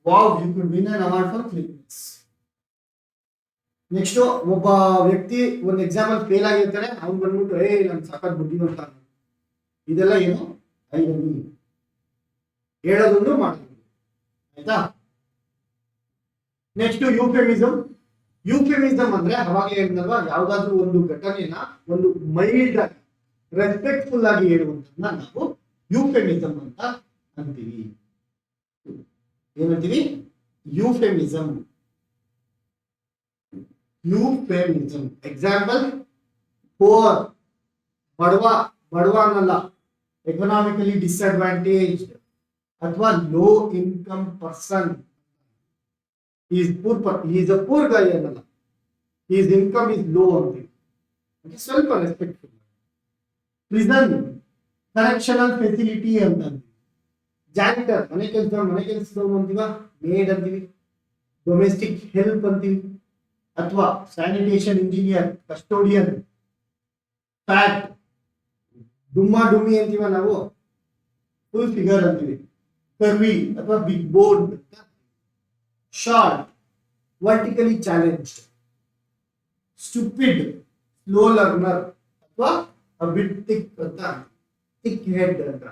wow, you could win an award for cleanness. Next, ಒಬ್ಬ ವ್ಯಕ್ತಿ ಒಂದು ಎಕ್ಸಾಮ್ ಅಲ್ಲಿ ಫೇಲ್ ಆಗಿರ್ತಾರೆ, ಅವ್ನು ಬಂದ್ಬಿಟ್ಟು ನನ್ ಸಖತ್ ಬುದ್ಧಿವಂತ. ಇದೆಲ್ಲ ಏನು, ಐರನಿ. ಹೇಳೋದೊಂದು ಮಾಡೋದು. ಆಯ್ತಾ. ನೆಕ್ಸ್ಟ್ ಯೂಫೆಮಿಸಮ್. ಯೂಫೆಮಿಸಮ್ ಅಂದ್ರೆ ಅವಾಗ ಹೇಳಿದ್ನಲ್ವಾ, ಯಾವ್ದಾದ್ರು ಒಂದು ಘಟನೆನ ಒಂದು ಮೈಲ್ಡ್ ಆಗಿ ರೆಸ್ಪೆಕ್ಟ್ಫುಲ್ ಆಗಿ ಹೇಳುವಂತನ್ನ ನಾವು ಯೂಫೆಮಿಸಮ್ ಅಂತ ಅಂತೀವಿ. ಏನಂತೀವಿ, ಯೂಫೆಮಿಸಮ್. ಯೂಫೆಮಿಸಮ್. ಎಕ್ಸಾಂಪಲ್, ಪೋರ್, ಬಡವ. ಬಡವ ಅನ್ನಲ್ಲ, ಎಕನಾಮಿಕಲಿ ಡಿಸ್ಅಡ್ವಾಂಟೇಜ್ ಅಥವಾ low income person. He is a poor guy ಅನ್ನಲ್ಲ, his income is low ಅಂತೀವಿ. ಸ್ವಲ್ಪ ರೆಸ್ಪೆಕ್ಟ್ಫುಲ್. ಪ್ರಿಸನ್, ಕರೆಕ್ಷನಲ್ ಫೆಸಿಲಿಟಿ ಅಂತ ಅಂತೀವಿ. ಜಾನಿಟರ್, ಮನೆ ಕೆಲಸದವ್ರು ಅಂತೀವ, ಮೇಡ್ ಅಂತೀವಿ. ಡೊಮೆಸ್ಟಿಕ್ ಹೆಲ್ಪ್ ಅಂತೀವಿ. ಅಥವಾ ಸ್ಯಾನಿಟೇಷನ್ ಇಂಜಿನಿಯರ್, ಕಸ್ಟೋಡಿಯನ್, ಫ್ಯಾಟ್, ಡುಮ್ಮಾ ಡುಮ್ಮಿ ಅಂತೀವ ನಾವು, ಫುಲ್ ಫಿಗರ್ ಅಂತೀವಿ, ಕರ್ವಿ ಅಥವಾ big bone, short, vertically challenged, stupid, slow learner ಅಥವಾ ಬಿಟ್ ಥಿಕ್ ಅಂತ, ಥಿಕ್ ಹೆಡ್ ಅಂತ,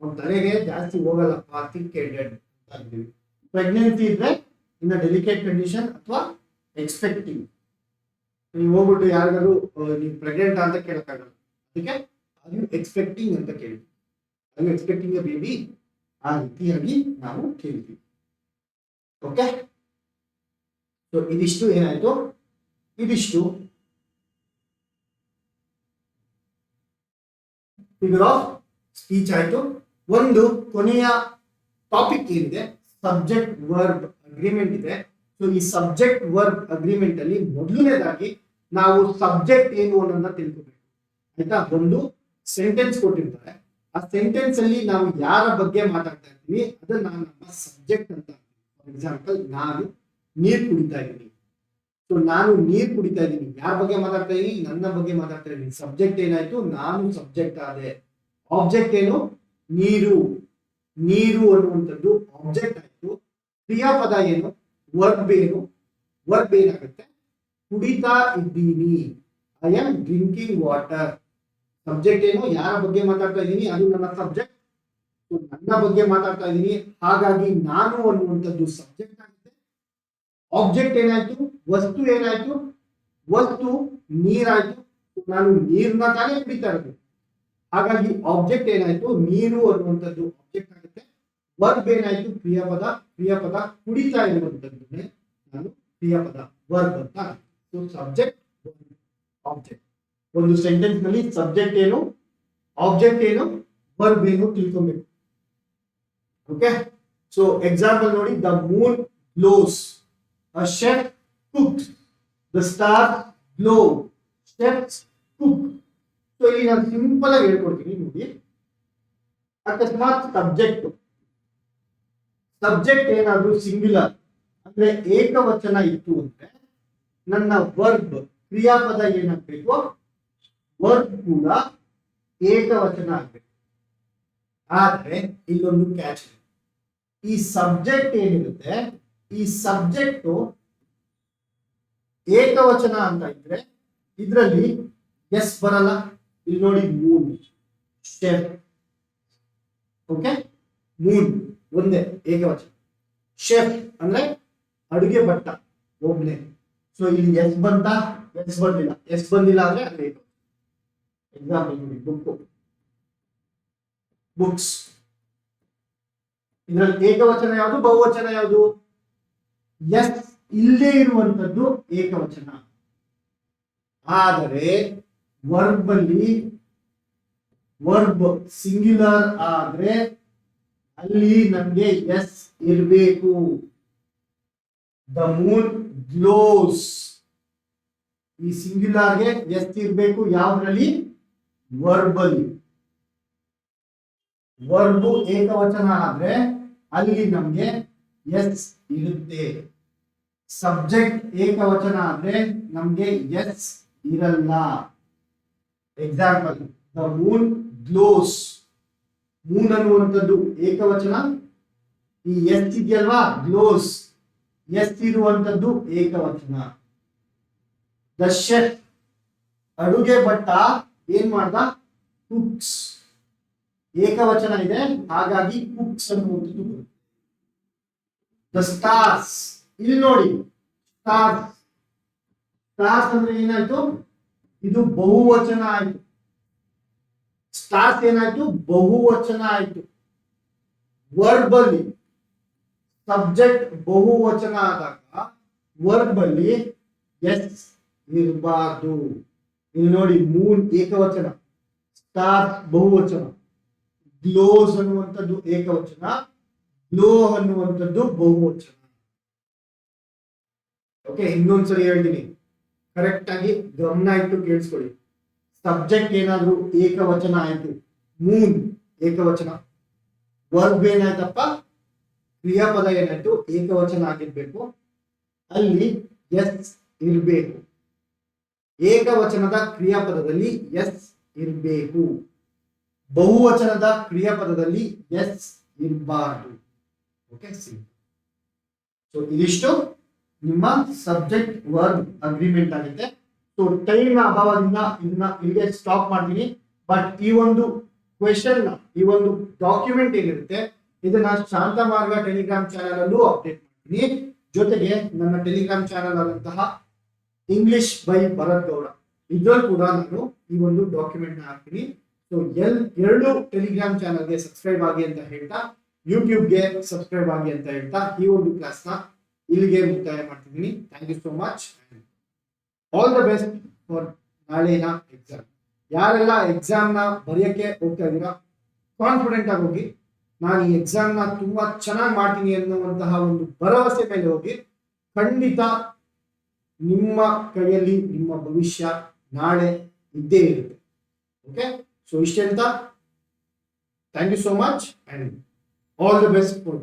ಅವ್ನ ತಲೆಗೆ ಜಾಸ್ತಿ ಹೋಗಲ್ಲಪ್ಪ, ಥಿಕ್ ಹೆಡೆಡ್ ಅಂತ ಅಂತೀವಿ. ಪ್ರೆಗ್ನೆನ್ಸಿ ಇದ್ರೆ ಇನ್ ಡೆಲಿಕೇಟ್ ಕಂಡೀಷನ್ ಅಥವಾ ಎಕ್ಸ್ಪೆಕ್ಟಿಂಗ್. ನೀವು ಹೋಗ್ಬಿಟ್ಟು ಯಾರಿಗಾದ್ರು ನೀವು ಪ್ರೆಗ್ನೆಂಟ್ ಅಂತ ಕೇಳಕ್ಕಾಗಲ್ಲ, ಅದಕ್ಕೆ ಅದು ಎಕ್ಸ್ಪೆಕ್ಟಿಂಗ್ ಅಂತ ಕೇಳ್ತೀವಿ. ಅದು ಎಕ್ಸ್ಪೆಕ್ಟಿಂಗ್ ಎ ಬೇಬಿ, ಆ ರೀತಿಯಾಗಿ ನಾವು ಕೇಳ್ತೀವಿ. ಓಕೆ, ಸೊ ಇದಿಷ್ಟು ಏನಾಯ್ತು, ಇದಿಷ್ಟು ಫಿಗರ್ ಆಫ್ ಸ್ಪೀಚ್ ಆಯ್ತು. ಒಂದು ಕೊನೆಯ ಟಾಪಿಕ್ ಏನಿದೆ, ಸಬ್ಜೆಕ್ಟ್ ವರ್ಬ್ ಅಗ್ರಿಮೆಂಟ್ ಇದೆ. ಸೊ ಈ ಸಬ್ಜೆಕ್ಟ್ ವರ್ಬ್ ಅಗ್ರಿಮೆಂಟ್ ಅಲ್ಲಿ ಮೊದಲನೇದಾಗಿ ನಾವು ಸಬ್ಜೆಕ್ಟ್ ಏನು ಅನ್ನೋದನ್ನ ತಿಳ್ಕೊಬೇಕು. ಆಯ್ತಾ, ಒಂದು ಸೆಂಟೆನ್ಸ್ ಕೊಟ್ಟಿರ್ತಾರೆ, ಆ ಸೆಂಟೆನ್ಸ್ ಅಲ್ಲಿ ನಾವು ಯಾರ ಬಗ್ಗೆ ಮಾತಾಡ್ತಾ ಇರ್ತೀವಿ ಅದನ್ನ ನಮ್ಮ ಸಬ್ಜೆಕ್ಟ್ ಅಂತ. ಫಾರ್ ಎಕ್ಸಾಂಪಲ್, ನಾನು ನೀರು ಕುಡಿತಾ ಇದ್ದೀನಿ. ಸೊ ನಾನು ನೀರು ಕುಡಿತಾ ಇದ್ದೀನಿ, ಯಾರ ಬಗ್ಗೆ ಮಾತಾಡ್ತಾ ಇದ್ದೀನಿ, ನನ್ನ ಬಗ್ಗೆ ಮಾತಾಡ್ತಾ ಇದ್ದೀನಿ. ಸಬ್ಜೆಕ್ಟ್ ಏನಾಯ್ತು, ನಾನು ಸಬ್ಜೆಕ್ಟ್ ಆದೆ. ಆಬ್ಜೆಕ್ಟ್ ಏನು, ನೀರು, ನೀರು ಅನ್ನುವಂಥದ್ದು ಆಬ್ಜೆಕ್ಟ್ ಆಯ್ತು. ಕ್ರಿಯಾಪದ ಏನು, ವರ್ಬ್ ಏನು, ವರ್ಬ್ ಏನಾಗುತ್ತೆ, ಕುಡಿತಾ ಇದ್ದೀನಿ, I am drinking water. Subject ಏನು, ಯಾರ ಬಗ್ಗೆ ಮಾತಾಡ್ತಾ ಇದ್ದೀನಿ, ಅದು ನನ್ನ ಸಬ್ಜೆಕ್ಟ್. ನನ್ನ ಬಗ್ಗೆ ಮಾತಾಡ್ತಾ ಇದ್ದೀನಿ, ಹಾಗಾಗಿ ನಾನು ಅನ್ನುವಂಥದ್ದು ಸಬ್ಜೆಕ್ಟ್ ಆಗುತ್ತೆ. ಆಬ್ಜೆಕ್ಟ್ ಏನಾಯ್ತು, ವಸ್ತು ಏನಾಯ್ತು, ವಸ್ತು ನೀರಾಯ್ತು. ನಾನು ನೀರ್ನ ತಾನೇ ಕುಡಿತಾ ಇರೋದು, ಹಾಗಾಗಿ ಆಬ್ಜೆಕ್ಟ್ ಏನಾಯ್ತು, ನೀರು ಅನ್ನುವಂಥದ್ದು ಆಬ್ಜೆಕ್ಟ್ ಆಗುತ್ತೆ. ವರ್ಬ್ ಏನಾಯ್ತು, ಕ್ರಿಯಾಪದ, ಕ್ರಿಯಾಪದ ಕುಡಿತಾ ಇರುವಂತದ್ದನ್ನೇ ನಾನು ಕ್ರಿಯಾಪದ ವರ್ಬ್ ಅಂತ. So subject, object. ಒಂದು ಸೆಂಟೆನ್ಸ್ ನಲ್ಲಿ ಸಬ್ಜೆಕ್ಟ್ ಏನು, ಆಬ್ಜೆಕ್ಟ್ ಏನು, ವರ್ಬ್ ಏನು ತಿಳ್ಕೊಬೇಕು. ಓಕೆ, ಸೊ ಎಕ್ಸಾಂಪಲ್ ನೋಡಿ, the Moon glows, a chef cooks, the star glow, chefs cook. So ಇಲ್ಲಿ ನಾನು ಸಿಂಪಲ್ ಆಗಿ ಹೇಳ್ಕೊಡ್ತೀನಿ ನೋಡಿ. ಅಕಸ್ಮಾತ್ ಸಬ್ಜೆಕ್ಟ್ ಏನಾದ್ರೂ ಸಿಂಗ್ಯುಲರ್ ಅಂದ್ರೆ ಏಕವಚನ ಇತ್ತು ಅಂದ್ರೆ ನನ್ನ ವರ್ಬ್ ಕ್ರಿಯಾಪದ ಏನಾಗಬೇಕು, ವರ್ಬ್ ಕೂಡ ಏಕವಚನ ಆಗ್ಬೇಕು. ಆದ್ರೆ ಇಲ್ಲೊಂದು ಕ್ಯಾಚ್ ಇದೆ. ಈ ಸಬ್ಜೆಕ್ಟ್ ಏನಿರುತ್ತೆ, ಈ ಸಬ್ಜೆಕ್ಟ್ ಏಕವಚನ ಅಂತ ಇದ್ರೆ ಇದರಲ್ಲಿ ಎಸ್ ಬರಲ್ಲ. ಇಲ್ಲಿ ನೋಡಿ, ಮೂನ್, ಶೆಫ್. ಓಕೆ, ಮೂನ್ ಒಂದೇ ಏಕವಚನ, ಶೆಫ್ ಅಂದ್ರೆ ಅಡುಗೆ ಭಟ್ಟ ಒಬ್ನೇ. ಸೊ ಇಲ್ಲಿ ಎಸ್ ಬಂತ, ಎಸ್ ಬಂದಿಲ್ಲ, ಎಸ್ ಬಂದಿಲ್ಲ ಅಂದ್ರೆ ಅದು ಏಕವಚನ. ಎಕ್ಸಾಂಪಲ್ ನೋಡಿ, ಬುಕ್ಸ್. ಇದರಲ್ಲಿ ಏಕವಚನ ಯಾವುದು, ಬಹುವಚನ ಯಾವುದು? ಎಸ್ ಇಲ್ಲೇ ಇರುವಂತದ್ದು ಏಕವಚನ. ಆದರೆ ವರ್ಬ್ ಅಲ್ಲಿ ವರ್ಬ್ ಸಿಂಗ್ಯುಲರ್ ಆದ್ರೆ ಅಲ್ಲಿ ನಮ್ಗೆ ಎಸ್ ಇರಬೇಕು. ದ ಮೂನ್ ಗ್ಲೋಸ್, ಈ ಸಿಂಗ್ಯುಲರ್ಗೆ ಎಸ್ ಇರಬೇಕು. ಯಾವ್ದ್ರಲ್ಲಿ? ವರ್ಬ್ ಅಲ್ಲಿ. ವರ್ಬ್ ಏಕವಚನ ಆದ್ರೆ ಅಲ್ಲಿ ನಮ್ಗೆ ಎಸ್ ಇರುತ್ತೆ. ಸಬ್ಜೆಕ್ಟ್ ಏಕವಚನ ಆದ್ರೆ ನಮ್ಗೆ ಎಸ್ ಇರಲ್ಲ. Example, the Moon glows. Moon ಅನ್ನುವಂಥದ್ದು ಏಕವಚನ, ಈ ಎಸ್ ಇದೆಯಲ್ವಾ, ಗ್ಲೋಸ್, ಎಸ್ ಇರುವಂತದ್ದು ಏಕವಚನ. ದ ಶೆಫ್, ಅಡುಗೆ ಭಟ್ಟ ಏನ್ ಮಾಡ್ದ, ಕುಕ್ಸ್, ಏಕವಚನ ಇದೆ, ಹಾಗಾಗಿ ಕುಕ್ಸ್ ಅನ್ನುವಂಥದ್ದು. ದ ಸ್ಟಾರ್ಸ್, ಇಲ್ಲಿ ನೋಡಿ, ಸ್ಟಾರ್ಸ್, ಸ್ಟಾರ್ಸ್ ಅಂದ್ರೆ ಏನಾಯ್ತು, ಇದು ಬಹುವಚನ ಆಯ್ತು. ಸ್ಟಾರ್ಸ್ ಏನಾಯ್ತು, ಬಹುವಚನ ಆಯ್ತು. ವರ್ಬ್ ಅಲ್ಲಿ ಸಬ್ಜೆಕ್ಟ್ ಬಹುವಚನ ಆದಾಗ ವರ್ಬ್ ಅಲ್ಲಿ ಎಸ್ ಇರಬಾರ್ದು. ಇಲ್ಲಿ ನೋಡಿ, ಮೂನ್ ಏಕವಚನ, ಸ್ಟಾರ್ಸ್ ಬಹುವಚನ, ಗ್ಲೋಸ್ ಅನ್ನುವಂಥದ್ದು ಏಕವಚನ, ಗ್ಲೋ ಅನ್ನುವಂಥದ್ದು ಬಹುವಚನ. ಓಕೆ, ಇನ್ನೊಂದ್ಸರಿ ಹೇಳ್ತೀನಿ, ಕರೆಕ್ಟ್ ಆಗಿ ಗಮನ ಇಟ್ಟು ಕೇಳಿಸ್ಕೊಳ್ಳಿ. ಸಬ್ಜೆಕ್ಟ್ ಏನಾದ್ರೂ ಏಕವಚನ ಆಯ್ತು, ಮೂನ್ ಏಕವಚನ, ವರ್ಬ್ ಏನಾಯ್ತಪ್ಪ, ಕ್ರಿಯಾಪದ ಏನಾಯ್ತು, ಏಕವಚನ ಆಗಿರ್ಬೇಕು. ಅಲ್ಲಿ ಎಸ್ ಇರಬೇಕು. ಏಕವಚನದ ಕ್ರಿಯಾಪದದಲ್ಲಿ ಎಸ್ ಇರಬೇಕು. ಬಹುವಚನದ ಕ್ರಿಯಾಪದದಲ್ಲಿ ಎಸ್ ಇರಬಾರ್ದು. ಓಕೆ, ಸೊ ಇದಿಷ್ಟು ನಿಮ್ಮ ಸಬ್ಜೆಕ್ಟ್ ವರ್ಬ್ ಅಗ್ರಿಮೆಂಟ್ ಆಗಿದೆ. ಸೊ ಟೈಮ್ ನ ಅಭಾವದಿಂದ ಇದನ್ನ ಇಲ್ಲಿಗೆ ಸ್ಟಾಪ್ ಮಾಡ್ತೀನಿ. ಬಟ್ ಈ ಒಂದು ಕ್ವೆಶನ್, ಈ ಒಂದು ಡಾಕ್ಯುಮೆಂಟ್ ಏನಿರುತ್ತೆ ಇದನ್ನ ಶಾಂತ ಮಾರ್ಗ ಟೆಲಿಗ್ರಾಮ್ ಚಾನೆಲ್ ಅಲ್ಲೂ ಅಪ್ಡೇಟ್ ಮಾಡ್ತೀನಿ. ಜೊತೆಗೆ ನನ್ನ ಟೆಲಿಗ್ರಾಮ್ ಚಾನೆಲ್ ಆದಂತಹ ಇಂಗ್ಲಿಷ್ ಬೈ ಭರತ್ ಗೌಡ ಇದ್ರಲ್ಲಿ ಕೂಡ ನಾನು ಈ ಒಂದು ಡಾಕ್ಯುಮೆಂಟ್ ನ ಹಾಕ್ತೀನಿ. ಸೊ ಎರಡು ಟೆಲಿಗ್ರಾಮ್ ಚಾನೆಲ್ಗೆ ಸಬ್ಸ್ಕ್ರೈಬ್ ಆಗಿ ಅಂತ ಹೇಳ್ತಾ, ಯೂಟ್ಯೂಬ್ಗೆ ಸಬ್ಸ್ಕ್ರೈಬ್ ಆಗಿ ಅಂತ ಹೇಳ್ತಾ ಈ ಒಂದು ಕ್ಲಾಸ್ ನ ಇಲ್ಲಿಗೆ ಮುಕ್ತಾಯ ಮಾಡ್ತಿದ್ದೀನಿ. Thank you so much. All the best for ನಾಳೆನ ಎಕ್ಸಾಮ್. ಯಾರೆಲ್ಲ ಎಕ್ಸಾಮ್ ನ ಬರೆಯಕ್ಕೆ ಹೋಗ್ತಾ ಇದ್ದೀರಾ, ಕಾನ್ಫಿಡೆಂಟ್ ಆಗಿ ಹೋಗಿ. ನಾನು ಈ ಎಕ್ಸಾಮ್ ನ ತುಂಬಾ ಚೆನ್ನಾಗಿ ಮಾಡ್ತೀನಿ ಅನ್ನುವಂತಹ ಒಂದು ಭರವಸೆ ಮೇಲೆ ಹೋಗಿ. ಖಂಡಿತ ನಿಮ್ಮ ಕೈಯಲ್ಲಿ ನಿಮ್ಮ ಭವಿಷ್ಯ ನಾಳೆ ಇದ್ದೇ ಇರುತ್ತೆ. ಓಕೆ, ಸೊ ಇಷ್ಟೇ ಅಂತ. Thank you so much and all the best for